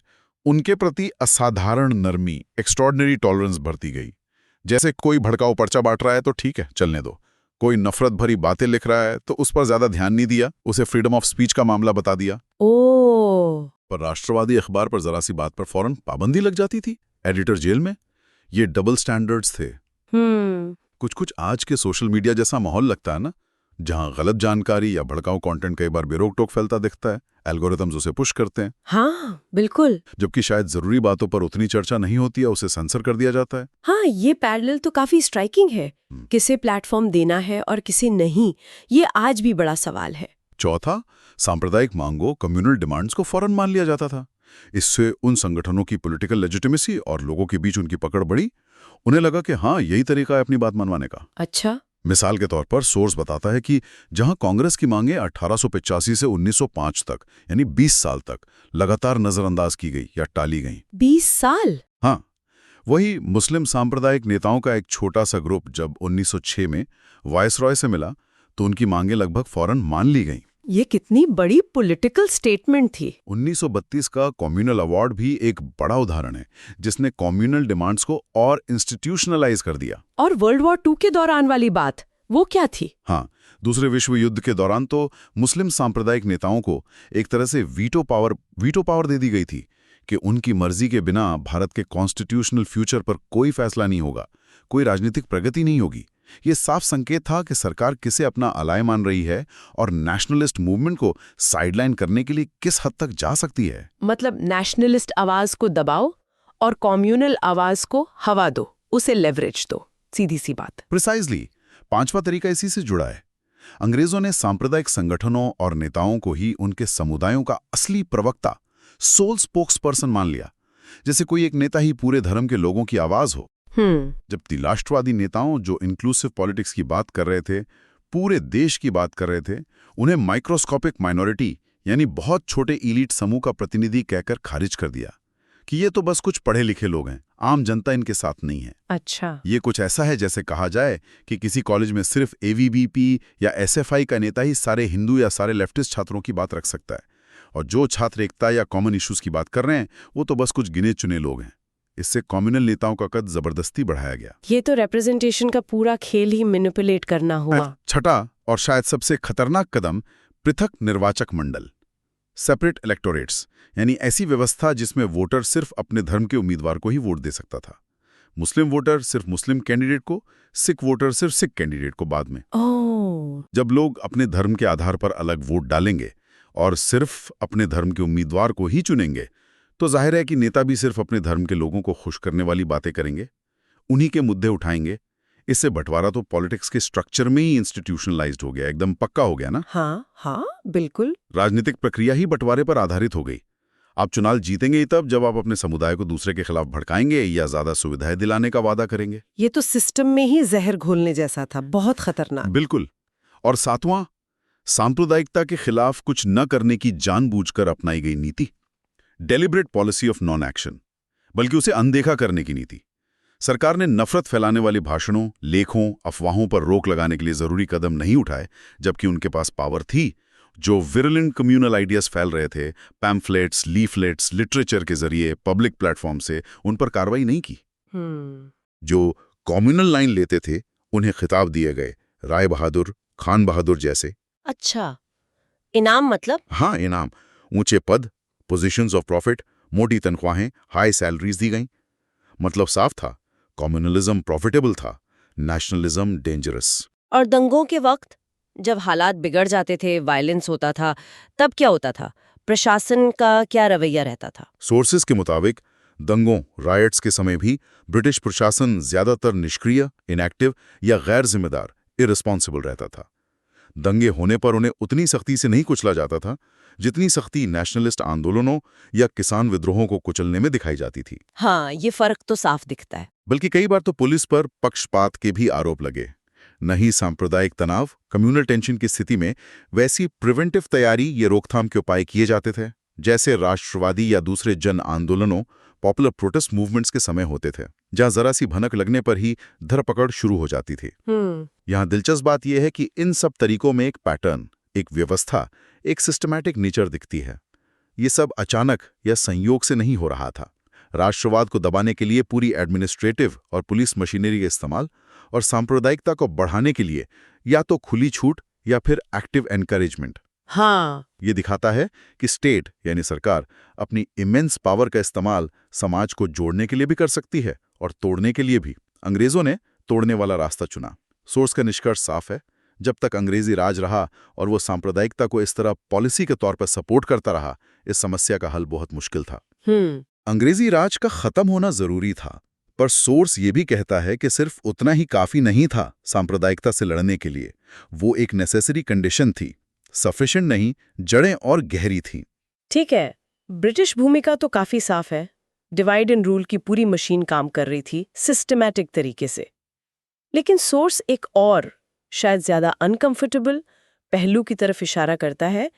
उनके प्रति असाधारण नरमी, एक्स्ट्रॉर्डिनरी टॉलरेंस बरती गई। जैसे कोई भड़काऊ पर्चा बांट रहा है तो ठीक है, चलने दो। कोई नफरत भरी बातें लिख रहा है तो उस पर ज्यादा ध्यान नहीं दिया, उसे फ्रीडम ऑफ स्पीच का मामला बता दिया। ओह। पर राष्ट्रवादी अखबार पर जरा सी बात पर फौरन पाबंदी लग जाती थी, एडिटर जेल में। ये डबल स्टैंडर्ड्स थे। कुछ कुछ आज के सोशल मीडिया जैसा माहौल लगता है ना, जहां गलत जानकारी या भड़काऊ कंटेंट कई बार बेरोक टोक फैलता दिखता है, एल्गोरिथम्स उसे पुश करते हैं। हाँ बिल्कुल। जबकि शायद जरूरी बातों पर उतनी चर्चा नहीं होती है, उसे सेंसर कर दिया जाता है। हाँ, ये पैरेलल तो काफी स्ट्राइकिंग है। किसे प्लेटफॉर्म देना है और किसे नहीं, ये आज भी बड़ा सवाल है। चौथा, सांप्रदायिक मांगों, कम्युनल डिमांड्स को फौरन मान लिया जाता था। इससे उन संगठनों की पॉलिटिकल लेजिटिमेसी और लोगों के बीच उनकी पकड़ बढ़ी। उन्हें लगा कि हाँ, यही तरीका है अपनी बात मनवाने का। अच्छा। मिसाल के तौर पर सोर्स बताता है कि जहां कांग्रेस की मांगें 1885 से 1905 तक, यानी 20 साल तक लगातार नजरअंदाज की गई या टाली गईं। 20 साल? हाँ, वही मुस्लिम सांप्रदायिक नेताओं का एक छोटा सा ग्रुप जब 1906 में वायसरॉय से मिला तो उनकी मांगें लगभग फौरन मान ली गईं। ये कितनी बड़ी पॉलिटिकल स्टेटमेंट थी। 1932 का कम्युनल अवार्ड भी एक बड़ा उदाहरण है, जिसने कम्युनल डिमांड्स को और इंस्टीट्यूशनलाइज कर दिया। और वर्ल्ड वॉर 2 के दौरान वाली बात, वो क्या थी? हाँ, दूसरे विश्व युद्ध के दौरान तो मुस्लिम सांप्रदायिक नेताओं को एक तरह से वीटो पावर दे दी गई थी कि उनकी मर्जी के बिना भारत के कॉन्स्टिट्यूशनल फ्यूचर पर कोई फैसला नहीं होगा, कोई राजनीतिक प्रगति नहीं होगी। ये साफ संकेत था कि सरकार किसे अपना अलाय मान रही है और नेशनलिस्ट मूवमेंट को साइडलाइन करने के लिए किस हद तक जा सकती है। मतलब नेशनलिस्ट आवाज को दबाओ और कम्युनल आवाज को हवा दो, उसे लेवरेज दो। सीधी सी बात। प्रिसाइजली। पांचवा तरीका इसी से जुड़ा है। अंग्रेजों ने सांप्रदायिक संगठनों और नेताओं को ही उनके समुदायों का असली प्रवक्ता, सोल स्पोक्स पर्सन मान लिया, जैसे कोई एक नेता ही पूरे धर्म के लोगों की आवाज हो। जबकि राष्ट्रवादी नेताओं जो इंक्लूसिव पॉलिटिक्स की बात कर रहे थे, पूरे देश की बात कर रहे थे, उन्हें माइक्रोस्कोपिक माइनॉरिटी यानी बहुत छोटे इलीट समूह का प्रतिनिधि कहकर खारिज कर दिया कि ये तो बस कुछ पढ़े लिखे लोग हैं, आम जनता इनके साथ नहीं है। अच्छा। ये कुछ ऐसा है जैसे कहा जाए कि किसी कॉलेज में सिर्फ एवीबीपी या एसएफआई का नेता ही सारे हिंदू या सारे लेफ्टिस्ट छात्रों की बात रख सकता है, और जो छात्र एकता या कॉमन इश्यूज की बात कर रहे हैं वो तो बस कुछ गिने चुने लोग हैं। इससे कम्युनल नेताओं का कद जबरदस्ती बढ़ाया गया। ये तो रिप्रेजेंटेशन का पूरा खेल ही मैनिपुलेट करना हुआ। छठा और शायद सबसे खतरनाक कदम, पृथक निर्वाचक मंडल, सेपरेट इलेक्टोरेट्स, यानी ऐसी व्यवस्था जिसमें वोटर सिर्फ अपने धर्म के उम्मीदवार को ही वोट दे सकता था। मुस्लिम वोटर सिर्फ मुस्लिम कैंडिडेट को, सिख वोटर सिर्फ सिख कैंडिडेट को बाद में। जब लोग अपने धर्म के आधार पर अलग वोट डालेंगे और सिर्फ अपने धर्म के उम्मीदवार को ही चुनेंगे, तो जाहिर है कि नेता भी सिर्फ अपने धर्म के लोगों को खुश करने वाली बातें करेंगे, उन्हीं के मुद्दे उठाएंगे। इससे बंटवारा तो पॉलिटिक्स के स्ट्रक्चर में ही इंस्टीट्यूशनलाइज्ड हो गया, एकदम पक्का हो गया ना। हाँ बिल्कुल। राजनीतिक प्रक्रिया ही बंटवारे पर आधारित हो गई। आप चुनाव जीतेंगे ही तब जब आप अपने समुदाय को दूसरे के खिलाफ भड़काएंगे या ज्यादा सुविधाएं दिलाने का वादा करेंगे। ये तो सिस्टम में ही जहर घोलने जैसा था, बहुत खतरनाक। बिल्कुल। और सातवां, सांप्रदायिकता के खिलाफ कुछ न करने की जानबूझकर अपनाई गई नीति, deliberate policy of non action, बल्कि उसे अनदेखा करने की नीति। सरकार ने नफरत फैलाने वाले भाषणों, लेखों, अफवाहों पर रोक लगाने के लिए जरूरी कदम नहीं उठाए, जबकि उनके पास पावर थी। जो विरलेंट कम्युनल आइडियाज फैल रहे थे, पैम्फलेट्स, लीफलेट्स, लिटरेचर के जरिए पब्लिक प्लेटफॉर्म से, उन पर कार्रवाई नहीं की। जो कम्युनल लाइन लेते थे उन्हें खिताब दिए गए, राय बहादुर, खान बहादुर जैसे। अच्छा, इनाम मतलब? हाँ, इनाम, ऊंचे पद, पोजीशंस ऑफ प्रॉफिट, मोटी तनख्वाहें, हाई सैलरीज दी गईं। मतलब साफ था, कम्युनलिज्म प्रॉफिटेबल था, नेशनलिज्म डेंजरस। और दंगों के वक्त जब हालात बिगड़ जाते थे, वायलेंस होता था, तब क्या होता था? प्रशासन का क्या रवैया रहता था? सोर्सेज के मुताबिक दंगों रायट्स के समय भी ब्रिटिश प्रशासन ज्यादातर निष्क्रिय, इनएक्टिव या गैर जिम्मेदार, इररिस्पॉन्सिबल रहता था। दंगे होने पर उन्हें उतनी सख्ती से नहीं कुचला जाता था जितनी सख्ती नेशनलिस्ट आंदोलनों या किसान विद्रोहों को कुचलने में दिखाई जाती थी। हाँ, ये फर्क तो साफ दिखता है। बल्कि कई बार तो पुलिस पर पक्षपात के भी आरोप लगे। नहीं सांप्रदायिक तनाव, कम्युनल टेंशन की स्थिति में वैसी प्रिवेंटिव तैयारी या रोकथाम के उपाय किए जाते थे, जैसे राष्ट्रवादी या दूसरे जन आंदोलनों, पॉपुलर प्रोटेस्ट मूवमेंट्स के समय होते थे, जहां जरा सी भनक लगने पर ही धरपकड़ शुरू हो जाती थी। यहाँ दिलचस्प बात यह है कि इन सब तरीकों में एक पैटर्न, एक व्यवस्था, एक सिस्टमैटिक नेचर दिखती है। ये सब अचानक या संयोग से नहीं हो रहा था। राष्ट्रवाद को दबाने के लिए पूरी एडमिनिस्ट्रेटिव और पुलिस मशीनरी का इस्तेमाल और सांप्रदायिकता को बढ़ाने के लिए या तो खुली छूट या फिर एक्टिव एनकरेजमेंट। हाँ, ये दिखाता है कि स्टेट यानी सरकार अपनी इमेंस पावर का इस्तेमाल समाज को जोड़ने के लिए भी कर सकती है और तोड़ने के लिए भी। अंग्रेजों ने तोड़ने वाला रास्ता चुना। सोर्स का निष्कर्ष साफ है, जब तक अंग्रेजी राज रहा और वो सांप्रदायिकता को इस तरह पॉलिसी के तौर पर सपोर्ट करता रहा, इस समस्या का हल बहुत मुश्किल था। अंग्रेजी राज का खत्म होना जरूरी था, पर सोर्स ये भी कहता है कि सिर्फ उतना ही काफी नहीं था सांप्रदायिकता से लड़ने के लिए। वो एक नेसेसरी कंडीशन थी, सफिशिएंट नहीं, जड़ें और गहरी थी। ठीक है, ब्रिटिश भूमिका तो काफी साफ है। डिवाइड एंड रूल की पूरी मशीन काम कर रही थी सिस्टमैटिक तरीके से। लेकिन सोर्स एक और शायद ज्यादा अनकंफर्टेबल पहलू की तरफ इशारा करता है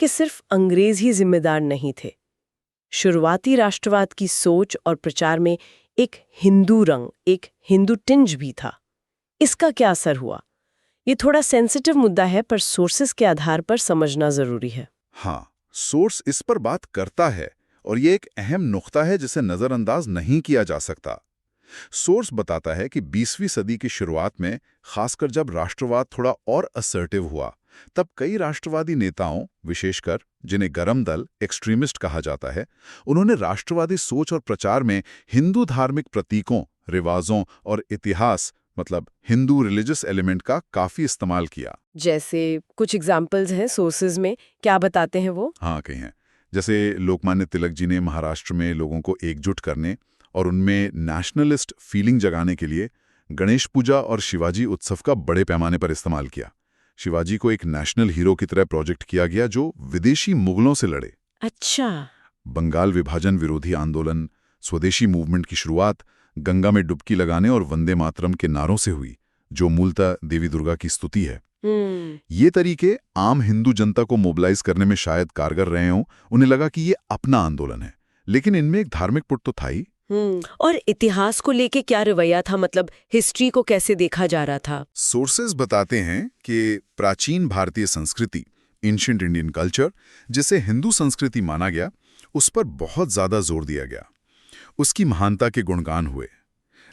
कि सिर्फ अंग्रेज ही जिम्मेदार नहीं थे। शुरुआती राष्ट्रवाद की सोच और प्रचार में एक हिंदू रंग, एक हिंदू टिंज भी था। इसका क्या असर हुआ? ये थोड़ा सेंसिटिव मुद्दा है, पर सोर्सेस के आधार पर समझना जरूरी है। हाँ, सोर्स इस पर बात करता है और ये एक अहम नुक्ता है जिसे नजरअंदाज नहीं किया जा सकता। सोर्स बताता है कि 20वीं सदी की शुरुआत में, खासकर जब राष्ट्रवाद थोड़ा और असर्टिव हुआ, तब कई राष्ट्रवादी नेताओं, विशेषकर जिन्हें गरम दल, एक्सट्रीमिस्ट कहा जाता है, उन्होंने राष्ट्रवादी सोच और प्रचार में हिंदू धार्मिक प्रतीकों, रिवाजों और इतिहास, मतलब हिंदू रिलीजियस एलिमेंट का काफी इस्तेमाल किया। जैसे कुछ एग्जाम्पल्स हैं सोर्सेज में, क्या बताते हैं वो? हाँ, कई हैं। जैसे लोकमान्य तिलक जी ने महाराष्ट्र में लोगों को एकजुट करने और उनमें नेशनलिस्ट फीलिंग जगाने के लिए गणेश पूजा और शिवाजी उत्सव का बड़े पैमाने पर इस्तेमाल किया। शिवाजी को एक नेशनल हीरो की तरह प्रोजेक्ट किया गया जो विदेशी मुगलों से लड़े। अच्छा। बंगाल विभाजन विरोधी आंदोलन, स्वदेशी मूवमेंट की शुरुआत गंगा में डुबकी लगाने और वंदे मातरम के नारों से हुई, जो मूलतः देवी दुर्गा की स्तुति है। ये तरीके आम हिंदू जनता को मोबिलाइज करने में शायद कारगर रहे हों। उन्हें लगा कि ये अपना आंदोलन है, लेकिन इनमें एक धार्मिक पुट तो था ही। और इतिहास को लेके क्या रवैया था, मतलब हिस्ट्री को कैसे देखा जा रहा था? सोर्सेज बताते हैं कि प्राचीन भारतीय संस्कृति, एंशिएंट इंडियन कल्चर, जिसे हिंदू संस्कृति माना गया, उस पर बहुत ज्यादा जोर दिया गया। उसकी महानता के गुणगान हुए।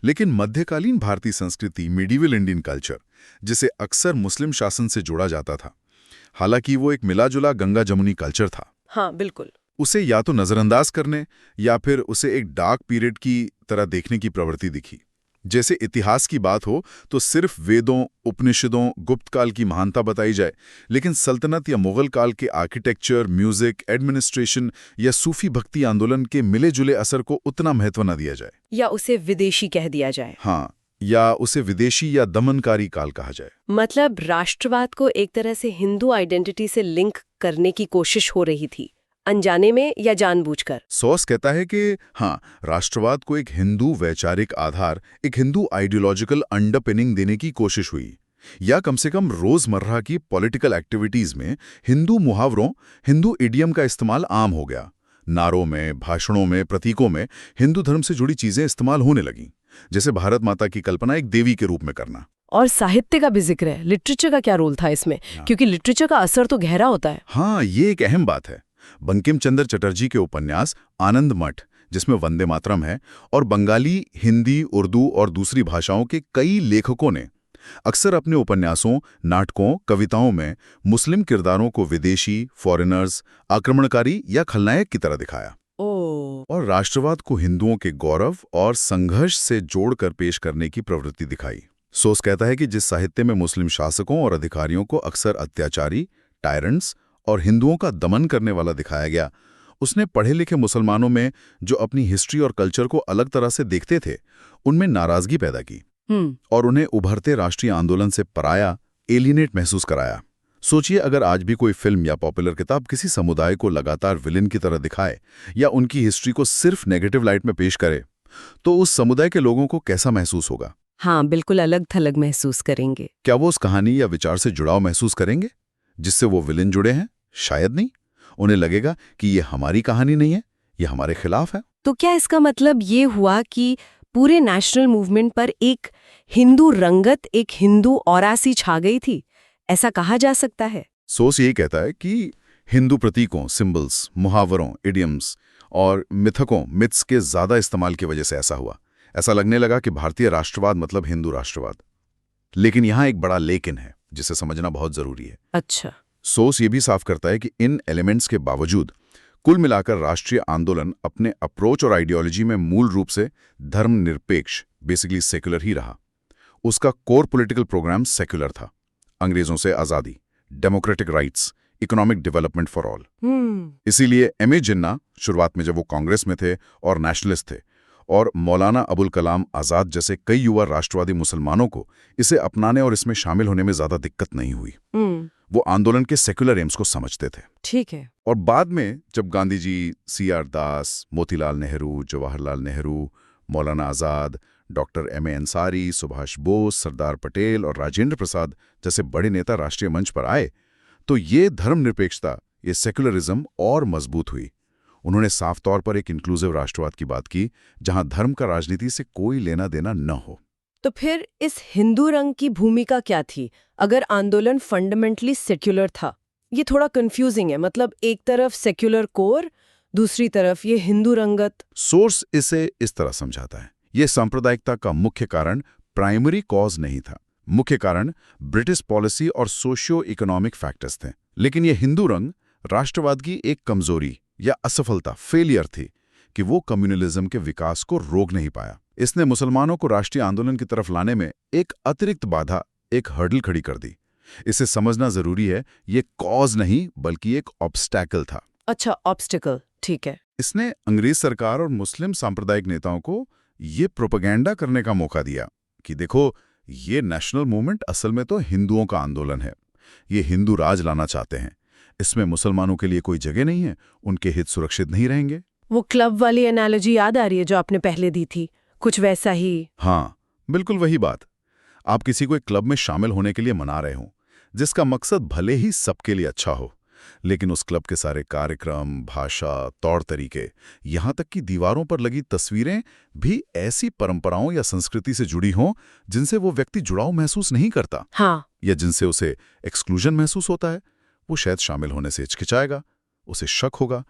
लेकिन मध्यकालीन भारतीय संस्कृति, मिडीवल इंडियन कल्चर, जिसे अक्सर मुस्लिम शासन से जोड़ा जाता था, हालांकि वो एक मिला-जुला गंगा जमुनी कल्चर था। हाँ, बिल्कुल। उसे या तो नजरअंदाज करने या फिर उसे एक डार्क पीरियड की तरह देखने की प्रवृत्ति दिखी। जैसे इतिहास की बात हो तो सिर्फ वेदों, उपनिषदों, गुप्त काल की महानता बताई जाए, लेकिन सल्तनत या मुगल काल के आर्किटेक्चर, म्यूजिक, एडमिनिस्ट्रेशन या सूफी भक्ति आंदोलन के मिले जुले असर को उतना महत्व न दिया जाए, या उसे विदेशी कह दिया जाए। हाँ, या उसे विदेशी या दमनकारी काल कहा जाए। मतलब राष्ट्रवाद को एक तरह से हिंदू आइडेंटिटी से लिंक करने की कोशिश हो रही थी, अनजाने में या जानबूझकर। सोर्स कहता है कि हाँ, राष्ट्रवाद को एक हिंदू वैचारिक आधार, एक हिंदू आइडियोलॉजिकल अंडरपिनिंग देने की कोशिश हुई, या कम से कम रोजमर्रा की पॉलिटिकल एक्टिविटीज में हिंदू मुहावरों, हिंदू इडियम का इस्तेमाल आम हो गया। नारों में, भाषणों में, प्रतीकों में हिंदू धर्म से जुड़ी चीजें इस्तेमाल होने लगीं, जैसे भारत माता की कल्पना एक देवी के रूप में करना। और साहित्य का भी जिक्र है। लिटरेचर का क्या रोल था इसमें? क्योंकि लिटरेचर का असर तो गहरा होता है। हाँ, ये एक अहम बात है। बंकिम चंद्र चटर्जी के उपन्यास आनंद मठ, जिसमें वंदे मातरम है, और बंगाली, हिंदी, उर्दू और दूसरी भाषाओं के कई लेखकों ने अक्सर अपने उपन्यासों, नाटकों, कविताओं में मुस्लिम किरदारों को विदेशी, फॉरेनर्स, आक्रमणकारी या खलनायक की तरह दिखाया। और राष्ट्रवाद को हिंदुओं के गौरव और संघर्ष से जोड़कर पेश करने की प्रवृत्ति दिखाई। सोस कहता है कि जिस साहित्य में मुस्लिम शासकों और अधिकारियों को अक्सर अत्याचारी, टायरेंट्स और हिंदुओं का दमन करने वाला दिखाया गया। उसने पढ़े लिखे मुसलमानों में जो अपनी हिस्ट्री और कल्चर को अलग तरह से देखते थे, उनमें नाराजगी पैदा की और उन्हें उभरते राष्ट्रीय आंदोलन से पराया, एलिनेट महसूस कराया। सोचिए, अगर आज भी कोई फिल्म या पॉपुलर किताब किसी समुदाय को लगातार विलेन की तरह दिखाए या उनकी हिस्ट्री को सिर्फ नेगेटिव लाइट में पेश करे, तो उस समुदाय के लोगों को कैसा महसूस होगा? हाँ, बिल्कुल अलग थलग महसूस करेंगे। क्या वो उस कहानी या विचार से जुड़ाव महसूस करेंगे जिससे वो विलेन जुड़े हैं? शायद नहीं। उन्हें लगेगा कि ये हमारी कहानी नहीं है, ये हमारे खिलाफ है। तो क्या इसका मतलब ये हुआ कि पूरे नेशनल मूवमेंट पर एक हिंदू रंगत, एक हिंदू ऑरा सी छा गई थी, ऐसा कहा जा सकता है? सोच यही कहता है कि हिंदू प्रतीकों, सिंबल्स, मुहावरों, इडियम्स और मिथकों, मिथ्स के ज्यादा इस्तेमाल की वजह से ऐसा हुआ। ऐसा लगने लगा कि भारतीय राष्ट्रवाद मतलब हिंदू राष्ट्रवाद। लेकिन यहां एक बड़ा लेकिन है जिसे समझना बहुत जरूरी है। अच्छा। सोच ये भी साफ करता है कि इन एलिमेंट्स के बावजूद कुल मिलाकर राष्ट्रीय आंदोलन अपने अप्रोच और आइडियोलॉजी में मूल रूप से धर्मनिरपेक्ष, बेसिकली सेक्युलर ही रहा। उसका कोर पॉलिटिकल प्रोग्राम सेक्युलर था। अंग्रेजों से आजादी, democratic rights, economic development for all. इसीलिए एम.ए. जिन्ना शुरुआत में जब वो कांग्रेस में थे और नेशनलिस्ट थे, और मौलाना अबुल कलाम आजाद जैसे कई युवा राष्ट्रवादी मुसलमानों को इसे अपनाने और इसमें शामिल होने में ज्यादा दिक्कत नहीं हुई। वो आंदोलन के सेक्युलर एम्स को समझते थे। ठीक है। और बाद में जब गांधी जी, C.R. दास, मोतीलाल नेहरू, जवाहरलाल नेहरू, मौलाना आजाद, डॉक्टर M.A. अंसारी, सुभाष बोस, सरदार पटेल और राजेंद्र प्रसाद जैसे बड़े नेता राष्ट्रीय मंच पर आए, तो ये धर्मनिरपेक्षता, ये सेक्युलरिज्म और मजबूत हुई। उन्होंने साफ तौर पर एक इंक्लूसिव राष्ट्रवाद की बात की, जहां धर्म का राजनीति से कोई लेना देना न हो। तो फिर इस हिंदू रंग की भूमिका क्या थी अगर आंदोलन फंडामेंटली सेक्युलर था? ये थोड़ा कंफ्यूजिंग है। मतलब एक तरफ सेक्युलर कोर, दूसरी तरफ ये हिंदू रंगत। सोर्स इसे इस तरह समझाता है, ये सांप्रदायिकता का मुख्य कारण प्राइमरी कॉज नहीं था। मुख्य कारण ब्रिटिश पॉलिसी और सोशियो इकोनॉमिक फैक्टर्स थे। लेकिन ये हिंदू रंग राष्ट्रवाद की एक कमजोरी या असफलता, फेलियर थी कि वो कम्युनलिज्म के विकास को रोक नहीं पाया। इसने मुसलमानों को राष्ट्रीय आंदोलन की तरफ लाने में एक अतिरिक्त बाधा, एक हर्डल खड़ी कर दी। इसे समझना जरूरी है, ये कॉज नहीं बल्कि एक ऑब्स्टैकल था। अच्छा, ऑब्स्टिकल, ठीक है। इसने अंग्रेज सरकार और मुस्लिम सांप्रदायिक नेताओं को ये प्रोपेगेंडा करने का मौका दिया कि देखो, ये नेशनल मूवमेंट असल में तो हिंदुओं का आंदोलन है, ये हिंदू राज लाना चाहते हैं, इसमें मुसलमानों के लिए कोई जगह नहीं है, उनके हित सुरक्षित नहीं रहेंगे। वो क्लब वाली एनालॉजी याद आ रही है जो आपने पहले दी थी, कुछ वैसा ही। हाँ, बिल्कुल वही बात। आप किसी को एक क्लब में शामिल होने के लिए मना रहे हो, जिसका मकसद भले ही सबके लिए अच्छा हो, लेकिन उस क्लब के सारे कार्यक्रम, भाषा, तौर तरीके, यहां तक कि दीवारों पर लगी तस्वीरें भी ऐसी परंपराओं या संस्कृति से जुड़ी हों जिनसे वो व्यक्ति जुड़ाव महसूस नहीं करता। हाँ। या जिनसे उसे एक्सक्लूजन महसूस होता है, वो शायद शामिल होने से हिचकिचाएगा, उसे शक होगा,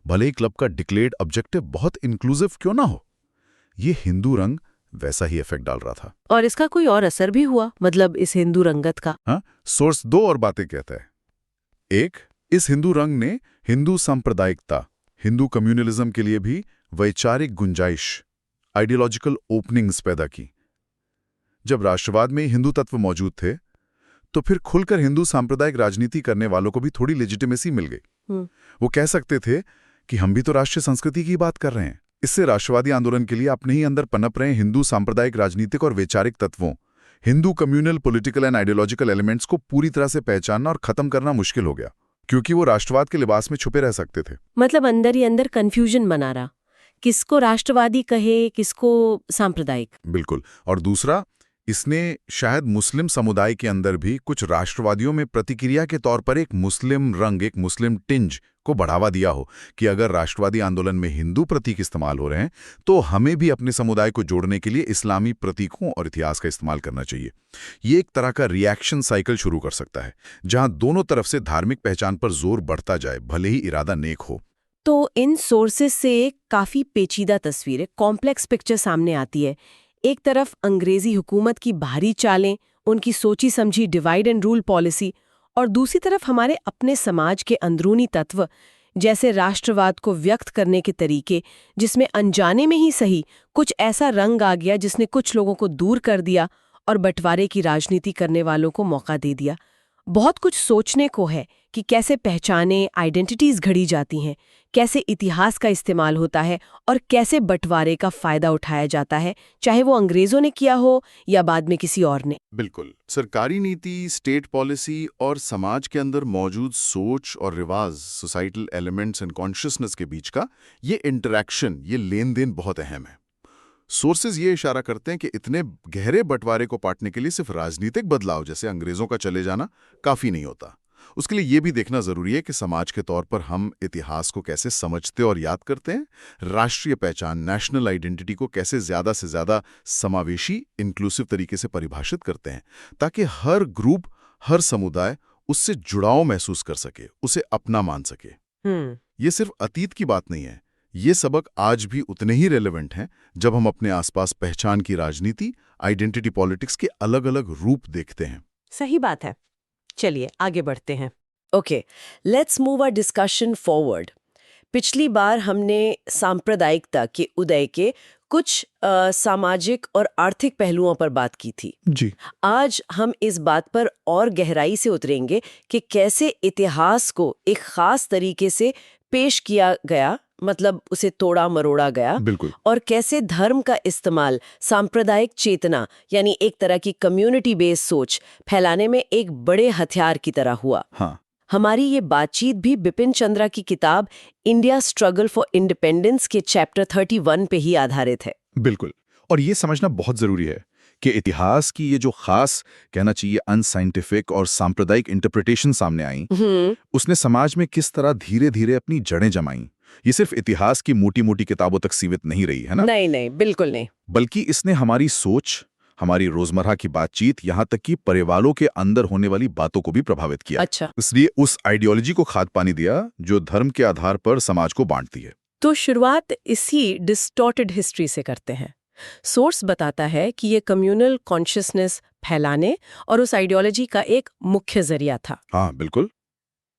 भले ही क्लब का डिक्लेयर्ड ऑब्जेक्टिव बहुत इंक्लूसिव क्यों ना हो। ये हिंदू रंग वैसा ही इफेक्ट डाल रहा था। और इसका कोई और असर भी हुआ, मतलब इस हिंदू रंगत का? हाँ, सोर्स दो और बातें कहता है। एक, इस हिंदू रंग ने हिंदू सांप्रदायिकता, हिंदू कम्युनलिज्म के लिए भी वैचारिक गुंजाइश, आइडियोलॉजिकल ओपनिंग्स पैदा की। जब राष्ट्रवाद में हिंदू तत्व मौजूद थे, तो फिर खुलकर हिंदू सांप्रदायिक राजनीति करने वालों को भी थोड़ी लेजिटिमेसी मिल गई। वो कह सकते थे कि हम भी तो राष्ट्रीय संस्कृति की बात कर रहे हैं। इससे राष्ट्रवादी आंदोलन के लिए अपने ही अंदर पनप रहे हिंदू सांप्रदायिक राजनीतिक और वैचारिक तत्वों, Hindu communal, political and ideological elements को पूरी तरह से पहचानना और खत्म करना मुश्किल हो गया, क्योंकि वो राष्ट्रवाद के लिबास में छुपे रह सकते थे। मतलब अंदर ही अंदर कंफ्यूजन बना रहा, किसको राष्ट्रवादी कहे, किसको सांप्रदायिक। बिल्कुल। और दूसरा, इसने शायद मुस्लिम समुदाय के अंदर भी कुछ राष्ट्रवादियों में प्रतिक्रिया के तौर पर एक मुस्लिम रंग, एक मुस्लिम टिंज को बढ़ावा दिया हो कि अगर राष्ट्रवादी आंदोलन में हिंदू प्रतीक इस्तेमाल हो रहे हैं, तो हमें भी अपने समुदाय को जोड़ने के लिए इस्लामी प्रतीकों और इतिहास का इस्तेमाल करना चाहिए। ये एक तरह का रिएक्शन साइकिल शुरू कर सकता है, जहां दोनों तरफ से धार्मिक पहचान पर जोर बढ़ता जाए, भले ही इरादा नेक हो। तो इन सोर्सेस से काफी पेचीदा तस्वीर है, कॉम्प्लेक्स पिक्चर सामने आती है। एक तरफ अंग्रेजी हुकूमत की बाहरी चालें, उनकी सोची समझी डिवाइड एंड रूल पॉलिसी, और दूसरी तरफ हमारे अपने समाज के अंदरूनी तत्व, जैसे राष्ट्रवाद को व्यक्त करने के तरीके, जिसमें अनजाने में ही सही कुछ ऐसा रंग आ गया जिसने कुछ लोगों को दूर कर दिया और बंटवारे की राजनीति करने वालों को मौका दे दिया। बहुत कुछ सोचने को है कि कैसे पहचाने, आइडेंटिटीज घड़ी जाती हैं, कैसे इतिहास का इस्तेमाल होता है और कैसे बंटवारे का फायदा उठाया जाता है, चाहे वो अंग्रेजों ने किया हो या बाद में किसी और ने। बिल्कुल। सरकारी नीति, स्टेट पॉलिसी और समाज के अंदर मौजूद सोच और रिवाज, सोसाइटल एलिमेंट्स एंड कॉन्शियसनेस के बीच का ये इंटरैक्शन, ये लेन देन बहुत अहम है। सोर्सेज ये इशारा करते हैं कि इतने गहरे बंटवारे को पाटने के लिए सिर्फ राजनीतिक बदलाव जैसे अंग्रेजों का चले जाना काफी नहीं होता। उसके लिए ये भी देखना जरूरी है कि समाज के तौर पर हम इतिहास को कैसे समझते और याद करते हैं, राष्ट्रीय पहचान, नेशनल आइडेंटिटी को कैसे ज्यादा से ज्यादा समावेशी, इंक्लूसिव तरीके से परिभाषित करते हैं, ताकि हर ग्रुप, हर समुदाय उससे जुड़ाव महसूस कर सके, उसे अपना मान सके। ये सिर्फ अतीत की बात नहीं है, ये सबक आज भी उतने ही रेलेवेंट हैं जब हम अपने आसपास पहचान की राजनीति, आइडेंटिटी पॉलिटिक्स के अलग-अलग रूप देखते हैं। सही बात है। चलिए आगे बढ़ते हैं। Okay, let's move our discussion forward. पिछली बार हमने सांप्रदायिकता के उदय के कुछ सामाजिक और आर्थिक पहलुओं पर बात की थी। जी। आज हम इस बात पर और गहराई से उतरेंगे कि कैसे इतिहास को एक खास तरीके से पेश किया गया, मतलब उसे तोड़ा मरोड़ा गया, बिल्कुल। और कैसे धर्म का इस्तेमाल सांप्रदायिक चेतना यानी एक तरह की कम्युनिटी बेस्ड सोच फैलाने में एक बड़े हथियार की तरह हुआ। हाँ। हमारी ये बातचीत भी बिपिन चंद्रा की किताब इंडिया स्ट्रगल फॉर इंडिपेंडेंस के चैप्टर 31 पे ही आधारित है। बिल्कुल। और ये समझना बहुत जरूरी है कि इतिहास की ये जो खास, कहना चाहिए अनसाइंटिफिक और सांप्रदायिक इंटरप्रिटेशन सामने आई, उसने समाज में किस तरह धीरे धीरे अपनी जड़ें जमाई। ये सिर्फ इतिहास की मोटी मोटी किताबों तक सीमित नहीं रही है ना? नहीं नहीं, बिल्कुल नहीं। बल्कि इसने हमारी सोच, हमारी रोजमर्रा की बातचीत, यहाँ तक कि परिवारों के अंदर होने वाली बातों को भी प्रभावित किया। अच्छा। इसलिए उस आइडियोलॉजी को खाद पानी दिया जो धर्म के आधार पर समाज को बांटती है। तो शुरुआत इसी डिस्टॉर्टेड हिस्ट्री से करते हैं। सोर्स बताता है कि ये कम्युनल कॉन्शियसनेस फैलाने और उस आइडियोलॉजी का एक मुख्य जरिया था। हाँ बिल्कुल।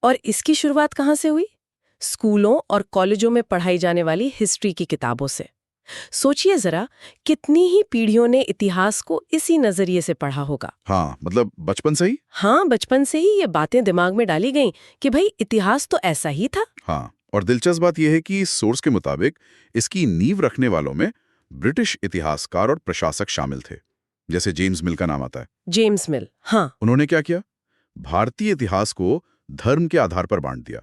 और इसकी शुरुआत कहाँ से हुई? स्कूलों और कॉलेजों में पढ़ाई जाने वाली हिस्ट्री की किताबों से। सोचिए जरा, कितनी ही पीढ़ियों ने इतिहास को इसी नजरिए से पढ़ा होगा। हाँ, मतलब बचपन से ही। हाँ, बचपन से ही ये बातें दिमाग में डाली गईं कि भाई इतिहास तो ऐसा ही था। हाँ, और दिलचस्प बात यह है कि इस सोर्स के मुताबिक इसकी नींव रखने वालों में ब्रिटिश इतिहासकार और प्रशासक शामिल थे, जैसे जेम्स मिल का नाम आता है। जेम्स मिल, हाँ। उन्होंने क्या किया? भारतीय इतिहास को धर्म के आधार पर बांट दिया।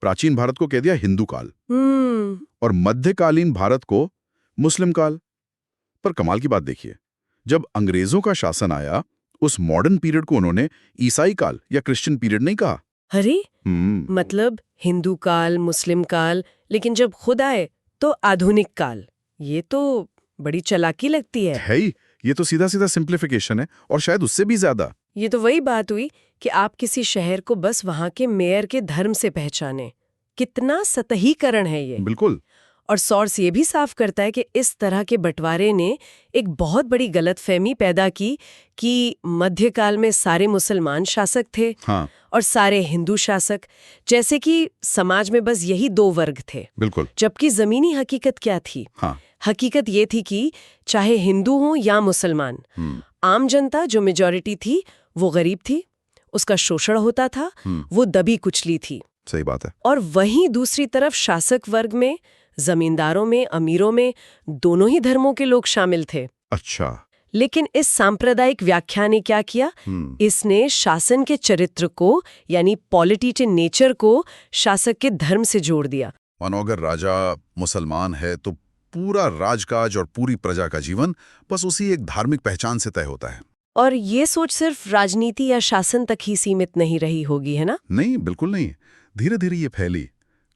प्राचीन भारत को कह दिया हिंदू काल और मध्यकालीन भारत को मुस्लिम काल। पर कमाल की बात देखिए, जब अंग्रेजों का शासन आया, उस मॉडर्न पीरियड को उन्होंने ईसाई काल या क्रिश्चियन पीरियड नहीं कहा। अरे, मतलब हिंदू काल, मुस्लिम काल, लेकिन जब खुद आए तो आधुनिक काल। ये तो बड़ी चालाकी लगती है। ही, ये तो सीधा सीधा सिंप्लीफिकेशन है, और शायद उससे भी ज्यादा। ये तो वही बात हुई कि आप किसी शहर को बस वहां के मेयर के धर्म से पहचाने। कितना सतहीकरण है ये। बिल्कुल। और सोर्स ये भी साफ करता है कि इस तरह के बंटवारे ने एक बहुत बड़ी गलतफहमी पैदा की कि मध्यकाल में सारे मुसलमान शासक थे। हाँ। और सारे हिंदू शासक, जैसे कि समाज में बस यही दो वर्ग थे। बिल्कुल। जबकि जमीनी हकीकत क्या थी? हाँ। हकीकत ये थी कि चाहे हिंदू हो या मुसलमान, आम जनता जो मेजॉरिटी थी वो गरीब थी, उसका शोषण होता था, वो दबी कुचली थी। सही बात है। और वहीं दूसरी तरफ शासक वर्ग में, जमींदारों में, अमीरों में, दोनों ही धर्मों के लोग शामिल थे। अच्छा। लेकिन इस सांप्रदायिक व्याख्या ने क्या किया? इसने शासन के चरित्र को, यानी पॉलिटिकल नेचर को, शासक के धर्म से जोड़ दिया। मानो अगर राजा मुसलमान है तो पूरा राजकाज और पूरी प्रजा का जीवन बस उसी एक धार्मिक पहचान से तय होता है। और ये सोच सिर्फ राजनीति या शासन तक ही सीमित नहीं रही होगी, है ना? नहीं, बिल्कुल नहीं। धीरे धीरे ये फैली।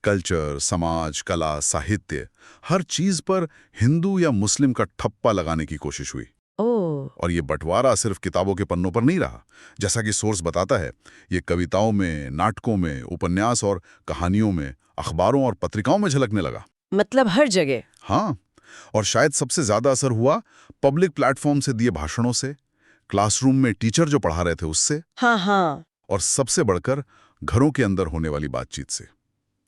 कल्चर, समाज, कला, साहित्य, हर चीज पर हिंदू या मुस्लिम का ठप्पा लगाने की कोशिश हुई। और ये बंटवारा सिर्फ किताबों के पन्नों पर नहीं रहा। जैसा कि सोर्स बताता है, ये कविताओं में, नाटकों में, उपन्यास और कहानियों में, अखबारों और पत्रिकाओं में झलकने लगा। मतलब हर जगह। हाँ, और शायद सबसे ज्यादा असर हुआ पब्लिक प्लेटफॉर्म से दिए भाषणों से, क्लासरूम में टीचर जो पढ़ा रहे थे उससे, हाँ, और सबसे बढ़कर घरों के अंदर होने वाली बातचीत से,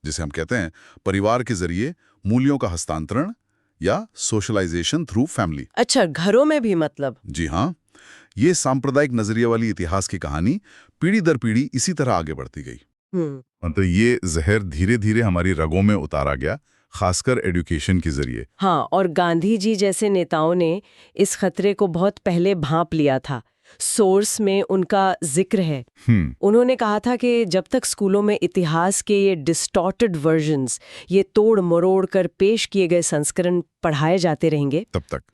जिसे हम कहते हैं परिवार के जरिए मूल्यों का हस्तांतरण या सोशलाइजेशन थ्रू फैमिली। अच्छा, घरों में भी मतलब? जी हाँ, ये सांप्रदायिक नजरिए वाली इतिहास की कहानी पीढ़ी दर पीढ़ी इसी तरह आगे बढ़ती गई। मतलब ये जहर धीरे धीरे हमारी रगों में उतारा गया, खासकर एजुकेशन के जरिए। हाँ, और गांधी जी जैसे नेताओं ने इस खतरे को बहुत पहले भांप लिया था। सोर्स में उनका जिक्र है। उन्होंने कहा था कि जब तक स्कूलों में इतिहास के ये डिस्टॉर्टेड वर्जन्स, ये तोड़ मरोड़ कर पेश किए गए संस्करण पढ़ाए जाते रहेंगे,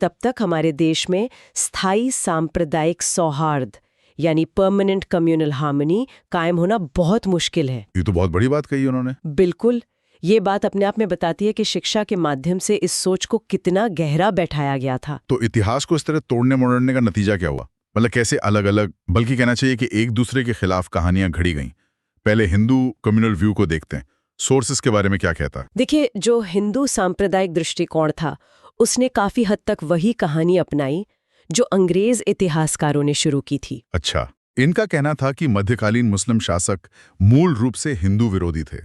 तब तक हमारे देश में स्थायी सांप्रदायिक सौहार्द यानी परमानेंट कम्युनल हार्मनी कायम होना बहुत मुश्किल है। ये तो बहुत बड़ी बात कही उन्होंने। बिल्कुल। ये बात अपने आप में बताती है कि शिक्षा के माध्यम से इस सोच को कितना गहरा बैठाया गया था। तो इतिहास को इस तरह तोड़ने मोड़ने का नतीजा क्या हुआ? मतलब कैसे अलग अलग, बल्कि कहना चाहिए कि एक दूसरे के खिलाफ कहानियां घड़ी गईं। पहले हिंदू कम्युनल व्यू को देखते हैं। सोर्सेस के बारे में क्या कहता है? देखिए, जो हिंदू सांप्रदायिक दृष्टिकोण था उसने काफी हद तक वही कहानी अपनाई जो अंग्रेज इतिहासकारों ने शुरू की थी। अच्छा, इनका कहना था कि मध्यकालीन मुस्लिम शासक मूल रूप से हिंदू विरोधी थे।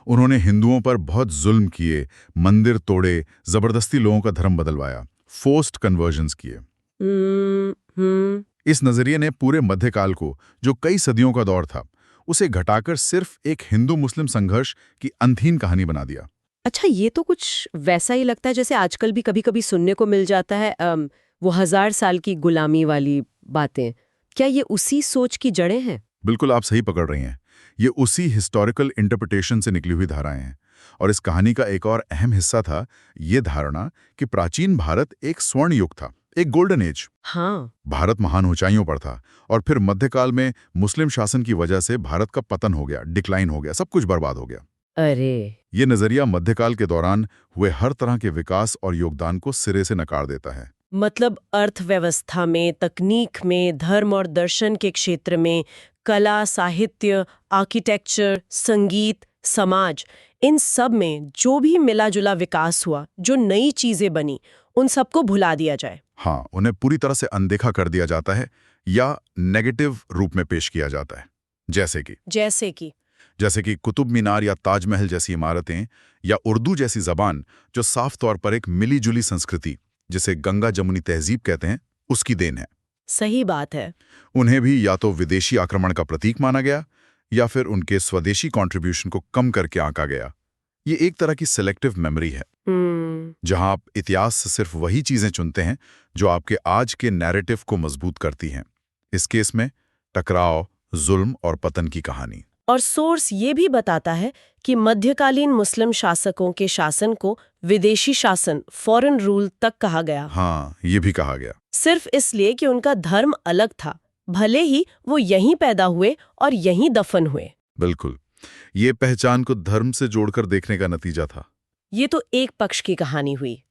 उन्होंने हिंदुओं पर बहुत जुल्म किए, मंदिर तोड़े, जबरदस्ती लोगों का धर्म बदलवाया, फोर्स्ड कन्वर्जन्स किए। इस नजरिए ने पूरे मध्यकाल को, जो कई सदियों का दौर था, उसे घटाकर सिर्फ एक हिंदू मुस्लिम संघर्ष की अंतहीन कहानी बना दिया। अच्छा, ये तो कुछ वैसा ही लगता है जैसे आजकल भी कभी कभी सुनने को मिल जाता है, वो 1000 साल की गुलामी वाली बातें। क्या ये उसी सोच की जड़ें हैं? बिल्कुल, आप सही पकड़ रही हैं। ये उसी हिस्टोरिकल इंटरप्रिटेशन से निकली हुई धाराएं हैं। और इस कहानी का एक और अहम हिस्सा था ये धारणा कि प्राचीन भारत एक स्वर्ण युग था, एक गोल्डन एज। हाँ, भारत महान ऊंचाइयों पर था, और फिर मध्यकाल में मुस्लिम शासन की वजह से भारत का पतन हो गया, डिक्लाइन हो गया, सब कुछ बर्बाद हो गया। अरे, ये नजरिया मध्यकाल के दौरान हुए हर तरह के विकास और योगदान को सिरे से नकार देता है। मतलब अर्थव्यवस्था में, तकनीक में, धर्म और दर्शन के क्षेत्र में, कला, साहित्य, आर्किटेक्चर, संगीत, समाज, इन सब में जो भी मिला जुला विकास हुआ, जो नई चीजें बनी, उन सबको भुला दिया जाए। हाँ, उन्हें पूरी तरह से अनदेखा कर दिया जाता है या नेगेटिव रूप में पेश किया जाता है। जैसे कि कुतुब मीनार या ताजमहल जैसी इमारतें, या उर्दू जैसी जबान जो साफ तौर पर एक मिली-जुली संस्कृति, जिसे गंगा जमुनी तहजीब कहते हैं, उसकी देन है। सही बात है। उन्हें भी या तो विदेशी आक्रमण का प्रतीक माना गया या फिर उनके स्वदेशी कंट्रीब्यूशन को कम करके आंका गया। ये एक तरह की सिलेक्टिव मेमोरी है, जहां आप इतिहास से सिर्फ वही चीजें चुनते हैं जो आपके आज के नैरेटिव को मजबूत करती हैं। इस केस में टकराव, जुल्म और पतन की कहानी। और सोर्स ये भी बताता है कि मध्यकालीन मुस्लिम शासकों के शासन को विदेशी शासन, फॉरेन रूल तक कहा गया। हाँ, ये भी कहा गया। सिर्फ इसलिए कि उनका धर्म अलग था, भले ही वो यहीं पैदा हुए और यहीं दफन हुए। बिल्कुल, ये पहचान को धर्म से जोड़कर देखने का नतीजा था। ये तो एक पक्ष की कहानी हुई।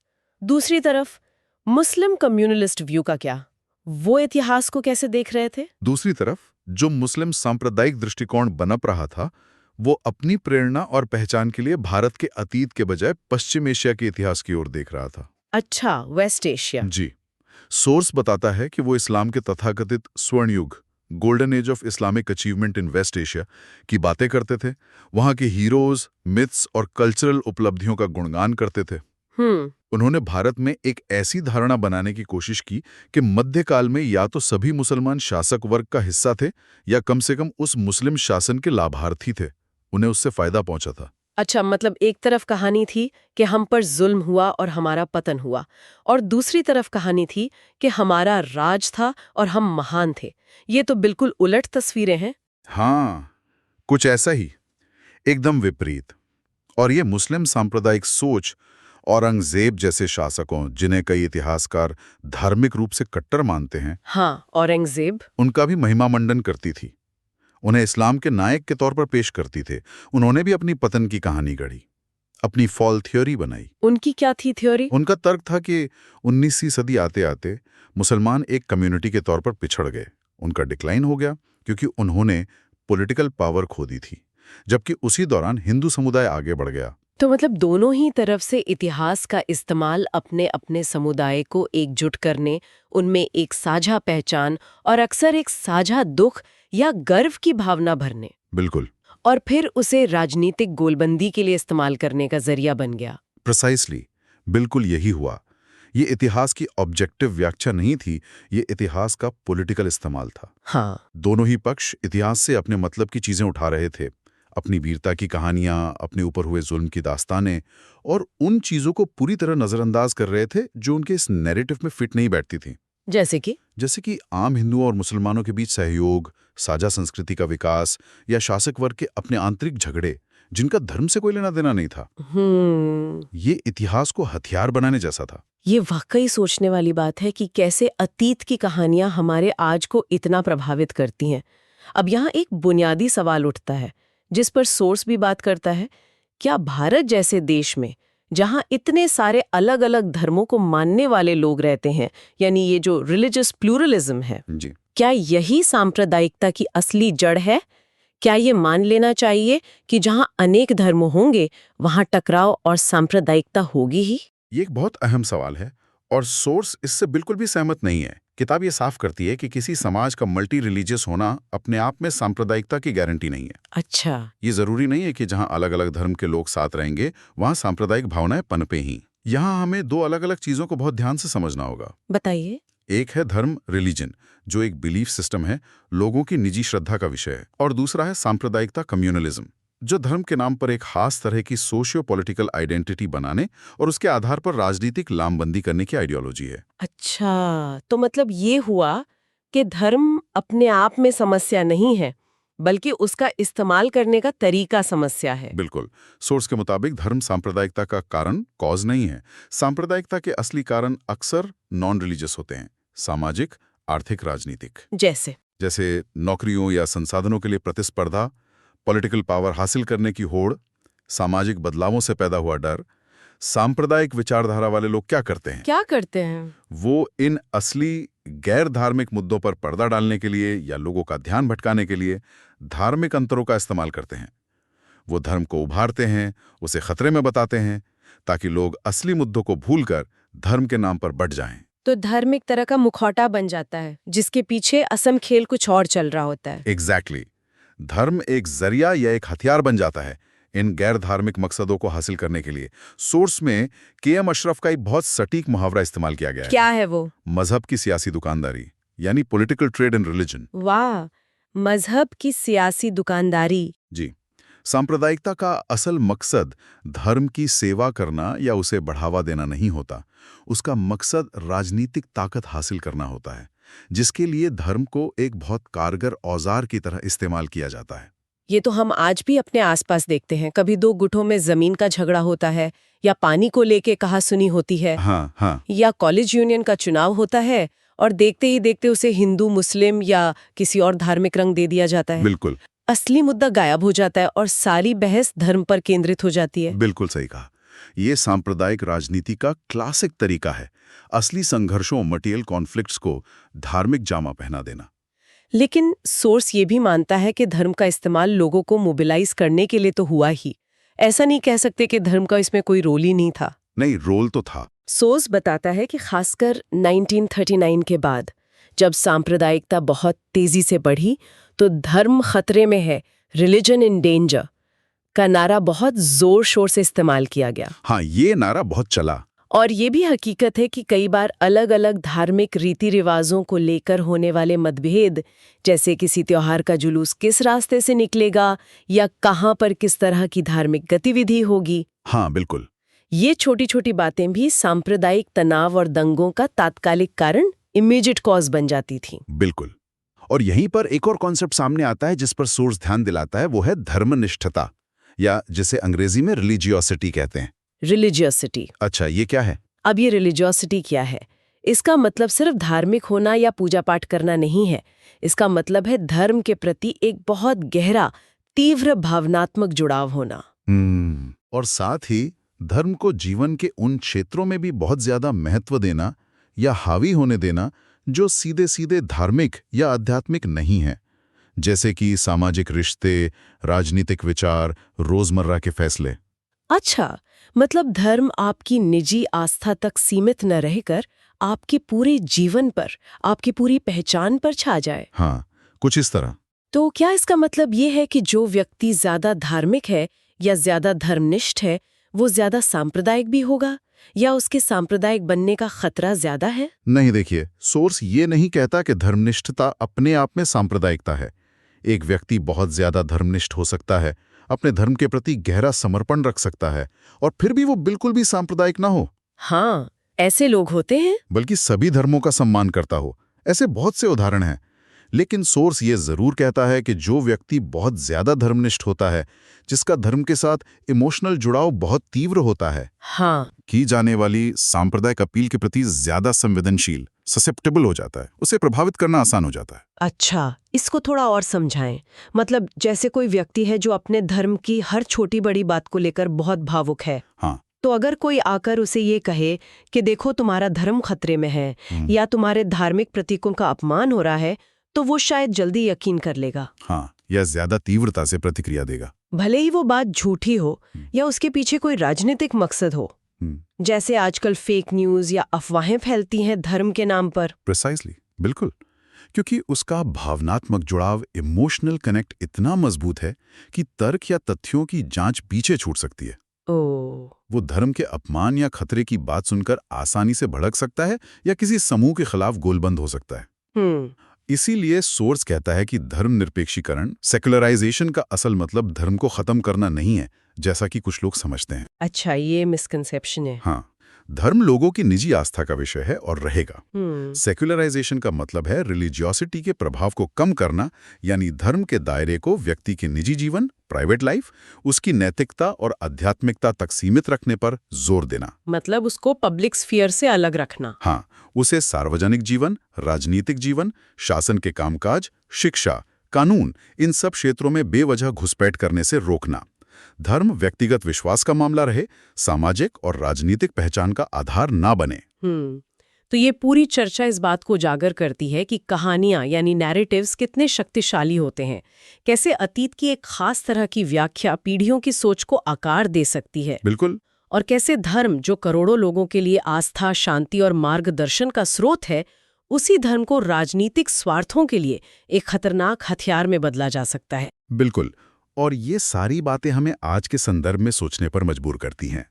दूसरी तरफ मुस्लिम कम्युनलिस्ट व्यू का क्या? वो इतिहास को कैसे देख रहे थे? दूसरी तरफ जो मुस्लिम सांप्रदायिक दृष्टिकोण बनप रहा था, वो अपनी प्रेरणा और पहचान के लिए भारत के अतीत के बजाय पश्चिम एशिया के इतिहास की ओर देख रहा था। अच्छा, वेस्ट एशिया। जी। सोर्स बताता है कि वो इस्लाम के तथाकथित स्वर्ण युग, golden age of Islamic achievement in West Asia की बातें करते थे। वहां के हीरोज, मिथ्स और कल्चरल उपलब्धियों का गुणगान करते थे। उन्होंने भारत में एक ऐसी धारणा बनाने की कोशिश की कि मध्यकाल में या तो सभी मुसलमान शासक वर्ग का हिस्सा थे या कम से कम उस मुस्लिम शासन के लाभार्थी थे, उन्हें उससे फायदा पहुंचा था। अच्छा, मतलब एक तरफ कहानी थी कि हम पर जुल्म हुआ और हमारा पतन हुआ, और दूसरी तरफ कहानी थी कि हमारा राज था और हम महान थे। ये तो बिल्कुल उलट तस्वीरें हैं। हाँ, कुछ ऐसा ही, एकदम विपरीत। और ये मुस्लिम सांप्रदायिक सोच औरंगजेब जैसे शासकों, जिन्हें कई इतिहासकार धार्मिक रूप से कट्टर मानते हैं, हाँ, औरंगजेब, उनका भी महिमा मंडन करती थी। उन्हें इस्लाम के नायक के तौर पर पेश करती थे। उन्होंने भी अपनी पतन की कहानी गढ़ी, अपनी फॉल थ्योरी बनाई। उनकी क्या थी थ्योरी? उनका तर्क था कि 19वीं सदी आते आते मुसलमान एक कम्युनिटी के तौर पर पिछड़ गए। उनका डिक्लाइन हो गया क्योंकि उन्होंने पॉलिटिकल पावर खो दी थी, जबकि उसी दौरान हिंदू समुदाय आगे बढ़ गया। तो मतलब दोनों ही तरफ से इतिहास का इस्तेमाल अपने अपने समुदाय को एकजुट करने, उनमें एक साझा पहचान और अक्सर एक साझा दुख या गर्व की भावना भरने। बिल्कुल। और फिर उसे राजनीतिक गोलबंदी के लिए इस्तेमाल करने का जरिया बन गया। प्रिसाइसली, बिल्कुल यही हुआ। ये इतिहास की ऑब्जेक्टिव व्याख्या नहीं थी, ये इतिहास का पॉलिटिकल इस्तेमाल था। हाँ, दोनों ही पक्ष इतिहास से अपने मतलब की चीजें उठा रहे थे, अपनी वीरता की कहानियां, अपने ऊपर हुए जुल्म की दास्तानें, और उन चीजों को पूरी तरह नजरअंदाज कर रहे थे जो उनके इस नैरेटिव में फिट नहीं बैठती थी। जैसे कि आम हिंदुओं और मुसलमानों के बीच सहयोग, साझा संस्कृति का विकास, या शासक वर्ग के अपने आंतरिक झगड़े जिनका धर्म से कोई लेना देना नहीं था। ये इतिहास को हथियार बनाने जैसा था। ये वाकई सोचने वाली बात है कि कैसे अतीत की कहानियां हमारे आज को इतना प्रभावित करती हैं। अब यहाँ एक बुनियादी सवाल उठता है जिस पर सोर्स भी बात करता है। क्या भारत जैसे देश में जहाँ इतने सारे अलग अलग धर्मों को मानने वाले लोग रहते हैं, यानी ये जो रिलीजियस प्लूरलिज्म है, जी, क्या यही सांप्रदायिकता की असली जड़ है? क्या ये मान लेना चाहिए कि जहाँ अनेक धर्म होंगे वहाँ टकराव और सांप्रदायिकता होगी ही? ये एक बहुत अहम सवाल है और सोर्स इससे बिल्कुल भी सहमत नहीं है। किताब ये साफ करती है कि किसी समाज का मल्टी रिलीजियस होना अपने आप में सांप्रदायिकता की गारंटी नहीं है। अच्छा, ये जरूरी नहीं है कि जहाँ अलग अलग धर्म के लोग साथ रहेंगे वहाँ सांप्रदायिक भावनाएं पनपे ही। यहाँ हमें दो अलग अलग चीजों को बहुत ध्यान से समझना होगा। बताइए। एक है धर्म, रिलीजन, जो एक बिलीफ सिस्टम है, लोगों की निजी श्रद्धा का विषय है, और दूसरा है सांप्रदायिकता, कम्युनलिज्म, जो धर्म के नाम पर एक खास तरह की सोशियो पॉलिटिकल आइडेंटिटी बनाने और उसके आधार पर राजनीतिक लामबंदी करने की आइडियोलॉजी है। अच्छा, तो मतलब ये हुआ कि धर्म अपने आप में समस्या नहीं है, बल्कि उसका इस्तेमाल करने का तरीका समस्या है। बिल्कुल। सोर्स के मुताबिक धर्म सांप्रदायिकता का कारण, कॉज नहीं है। सांप्रदायिकता के असली कारण अक्सर नॉन रिलीजियस होते हैं, सामाजिक, आर्थिक, राजनीतिक। जैसे नौकरियों या संसाधनों के लिए प्रतिस्पर्धा, पॉलिटिकल पावर हासिल करने की होड़, सामाजिक बदलावों से पैदा हुआ डर। सांप्रदायिक विचारधारा वाले लोग क्या करते हैं? वो इन असली गैर धार्मिक मुद्दों पर पर्दा डालने के लिए या लोगों का ध्यान भटकाने के लिए धार्मिक अंतरों का इस्तेमाल करते हैं। वो धर्म को उभारते हैं, उसे खतरे में बताते हैं, ताकि लोग असली मुद्दों को भूलकर धर्म के नाम पर बट जाएं। तो धर्म एक तरह का मुखौटा बन जाता है, जिसके पीछे असम खेल कुछ और चल रहा होता है। एग्जैक्टली। धर्म एक जरिया या एक हथियार बन जाता है इन गैर धार्मिक मकसदों को हासिल करने के लिए। सोर्स में के.एम. अशरफ का एक बहुत सटीक मुहावरा इस्तेमाल किया गया है। क्या है वो? मजहब की सियासी दुकानदारी, यानी पॉलिटिकल ट्रेड इन रिलीजन। वाह, मजहब की सियासी दुकानदारी। जी। सांप्रदायिकता का असल मकसद धर्म की सेवा करना या उसे बढ़ावा देना नहीं होता। उसका मकसद राजनीतिक ताकत हासिल करना होता है, जिसके लिए धर्म को एक बहुत कारगर औजार की तरह इस्तेमाल किया जाता है। ये तो हम आज भी अपने आसपास देखते हैं। कभी दो गुटों में जमीन का झगड़ा होता है, या पानी को लेके कहासुनी होती है, हाँ। या कॉलेज यूनियन का चुनाव होता है, और देखते ही देखते उसे हिंदू, मुस्लिम या किसी और धार्मिक रंग दे दिया जाता है। बिल्कुल। असली मुद्दा गायब हो जाता है और सारी बहस धर्म पर केंद्रित हो जाती है। बिल्कुल सही कहा। ये सांप्रदायिक राजनीति का क्लासिक तरीका है, असली संघर्षों, मटीरियल कॉन्फ्लिक्ट्स को धार्मिक जामा पहना देना। लेकिन सोर्स ये भी मानता है कि धर्म का इस्तेमाल लोगों को मोबिलाइज करने के लिए तो हुआ ही। ऐसा नहीं कह सकते कि धर्म का इसमें कोई रोल ही नहीं था। नहीं, रोल तो था। सोर्स बताता है कि खासकर 1939 के बाद जब सांप्रदायिकता बहुत तेजी से बढ़ी, तो धर्म खतरे में है, रिलीजन इन डेंजर का नारा बहुत जोर शोर से इस्तेमाल किया गया। हाँ, ये नारा बहुत चला। और ये भी हकीकत है कि कई बार अलग अलग धार्मिक रीति रिवाजों को लेकर होने वाले मतभेद, जैसे किसी त्योहार का जुलूस किस रास्ते से निकलेगा या कहाँ पर किस तरह की धार्मिक गतिविधि होगी, हाँ बिल्कुल, ये छोटी छोटी बातें भी सांप्रदायिक तनाव और दंगों का तात्कालिक कारण, इमीडिएट कॉज बन जाती थी। बिल्कुल। और यहीं पर एक और कॉन्सेप्ट सामने आता है जिस पर सोर्स ध्यान दिलाता है, वो है धर्मनिष्ठता, या जिसे अंग्रेजी में रिलीजियोसिटी कहते हैं। रिलीजियोसिटी। अच्छा, ये क्या है? अब ये रिलीजियोसिटी क्या है? इसका मतलब सिर्फ धार्मिक होना या पूजा पाठ करना नहीं है। इसका मतलब है धर्म के प्रति एक बहुत गहरा, तीव्र भावनात्मक जुड़ाव होना। और साथ ही धर्म को जीवन के उन क्षेत्रों में भी बहुत ज्यादा महत्व देना या हावी होने देना जो सीधे सीधे धार्मिक या आध्यात्मिक नहीं है, जैसे कि सामाजिक रिश्ते, राजनीतिक विचार, रोजमर्रा के फैसले। अच्छा, मतलब धर्म आपकी निजी आस्था तक सीमित न रहकर आपके पूरे जीवन पर, आपकी पूरी पहचान पर छा जाए। हाँ, कुछ इस तरह। तो क्या इसका मतलब ये है कि जो व्यक्ति ज्यादा धार्मिक है या ज्यादा धर्मनिष्ठ है, वो ज्यादा सांप्रदायिक भी होगा? या उसके सांप्रदायिक बनने का खतरा ज्यादा है? नहीं, देखिए, सोर्स ये नहीं कहता कि धर्मनिष्ठता अपने आप में सांप्रदायिकता है। एक व्यक्ति बहुत ज्यादा धर्मनिष्ठ हो सकता है, अपने धर्म के प्रति गहरा समर्पण रख सकता है, और फिर भी वो बिल्कुल भी सांप्रदायिक ना हो, हाँ, ऐसे लोग होते हैं। बल्कि सभी धर्मों का सम्मान करता हो। ऐसे बहुत से उदाहरण हैं। लेकिन सोर्स ये जरूर कहता है कि जो व्यक्ति बहुत ज्यादा धर्मनिष्ठ होता है, जिसका धर्म के साथ इमोशनल जुड़ाव बहुत तीव्र होता है, हाँ, की जाने वाली सांप्रदायिक अपील के प्रति ज्यादा संवेदनशील, ससेप्टेबल हो जाता है, उसे प्रभावित करना आसान हो जाता है। अच्छा, इसको थोड़ा और समझाएं। मतलब जैसे कोई व्यक्ति है जो अपने धर्म की हर छोटी बड़ी बात को लेकर बहुत भावुक है। हाँ, तो अगर कोई आकर उसे ये कहे कि देखो तुम्हारा धर्म खतरे में है या तुम्हारे धार्मिक प्रतीकों का अपमान हो रहा है, तो वो शायद जल्दी यकीन कर लेगा। हाँ, या ज्यादा तीव्रता से प्रतिक्रिया देगा। भले ही वो बात झूठी हो या उसके पीछे कोई राजनीतिक मकसद हो, जैसे आजकल फेक न्यूज या अफवाहें फैलती हैं धर्म के नाम पर। प्रिसाइसली, बिल्कुल, क्योंकि उसका भावनात्मक जुड़ाव, इमोशनल कनेक्ट इतना मजबूत है कि तर्क या तथ्यों की जांच पीछे छूट सकती है। वो धर्म के अपमान या खतरे की बात सुनकर आसानी से भड़क सकता है या किसी समूह के खिलाफ गोलबंद हो सकता है। इसीलिए सोर्स कहता है कि धर्मनिरपेक्षीकरण, सेकुलराइजेशन का असल मतलब धर्म को खत्म करना नहीं है, जैसा कि कुछ लोग समझते हैं। अच्छा, ये मिसकंसेप्शन है। हाँ, धर्म लोगों की निजी आस्था का विषय है और रहेगा। सेकुलराइजेशन का मतलब है रिलीजियोसिटी के प्रभाव को कम करना, यानी धर्म के दायरे को व्यक्ति के निजी जीवन, प्राइवेट लाइफ, उसकी नैतिकता और आध्यात्मिकता तक सीमित रखने पर जोर देना। मतलब उसको पब्लिक स्फीयर से अलग रखना। हाँ, उसे सार्वजनिक जीवन, राजनीतिक जीवन, शासन के कामकाज, शिक्षा, कानून, इन सब क्षेत्रों में बेवजह घुसपैठ करने से रोकना। धर्म व्यक्तिगत विश्वास का मामला रहे, सामाजिक और राजनीतिक पहचान का आधार ना बने। तो ये पूरी चर्चा इस बात को उजागर करती है कि कहानियां यानी नैरेटिव्स कितने शक्तिशाली होते हैं, कैसे अतीत की एक खास तरह की व्याख्या पीढ़ियों की सोच को आकार दे सकती है। बिल्कुल। और कैसे धर्म, जो करोड़ों लोगों के लिए आस्था, शांति और मार्गदर्शन का स्रोत है, उसी धर्म को राजनीतिक स्वार्थों के लिए एक खतरनाक हथियार में बदला जा सकता है। बिल्कुल। और ये सारी बातें हमें आज के संदर्भ में सोचने पर मजबूर करती हैं।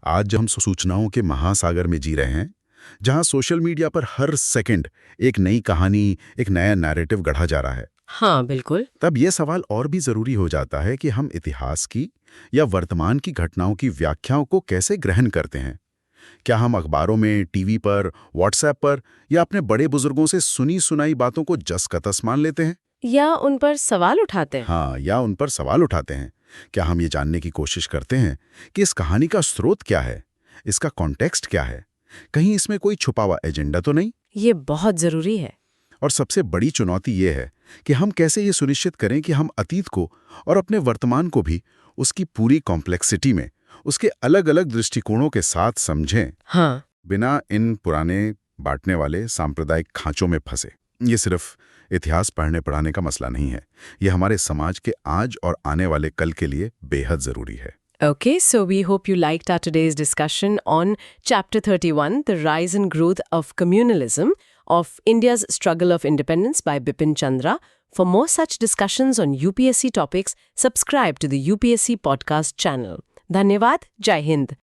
आज जब हम सूचनाओं के महासागर में जी रहे हैं, जहां सोशल मीडिया पर हर सेकंड एक नई कहानी, एक नया नैरेटिव गढ़ा जा रहा है, हाँ बिल्कुल, तब ये सवाल और भी जरूरी हो जाता है कि हम इतिहास की या वर्तमान की घटनाओं की व्याख्याओं को कैसे ग्रहण करते हैं। क्या हम अखबारों में, टीवी पर, व्हाट्सएप पर या अपने बड़े बुजुर्गों से सुनी सुनाई बातों को जस का तस मान लेते हैं, या उन पर सवाल उठाते हैं? हाँ, या उन पर सवाल उठाते हैं। क्या हम ये जानने की कोशिश करते हैं कि इस कहानी का स्रोत क्या है, इसका कॉन्टेक्स्ट क्या है, कहीं इसमें कोई छुपा हुआ एजेंडा तो नहीं? ये बहुत जरूरी है। और सबसे बड़ी चुनौती ये है कि हम कैसे ये सुनिश्चित करें कि हम अतीत को और अपने वर्तमान को भी उसकी पूरी कॉम्प्लेक्सिटी में, उसके अलग अलग दृष्टिकोणों के साथ समझें, हाँ, बिना इन पुराने बांटने वाले सांप्रदायिक खांचों में फंसे। ये सिर्फ इतिहास पढ़ने पढ़ाने का मसला नहीं है, ये हमारे समाज के आज और आने वाले कल के लिए बेहद जरूरी है। Okay, so we hope you liked our today's discussion on Chapter 31, The Rise and Growth of Communalism of India's Struggle of Independence by Bipin Chandra. For more such discussions on UPSC topics, subscribe to the UPSC podcast channel. Dhanyavad, Jai Hind.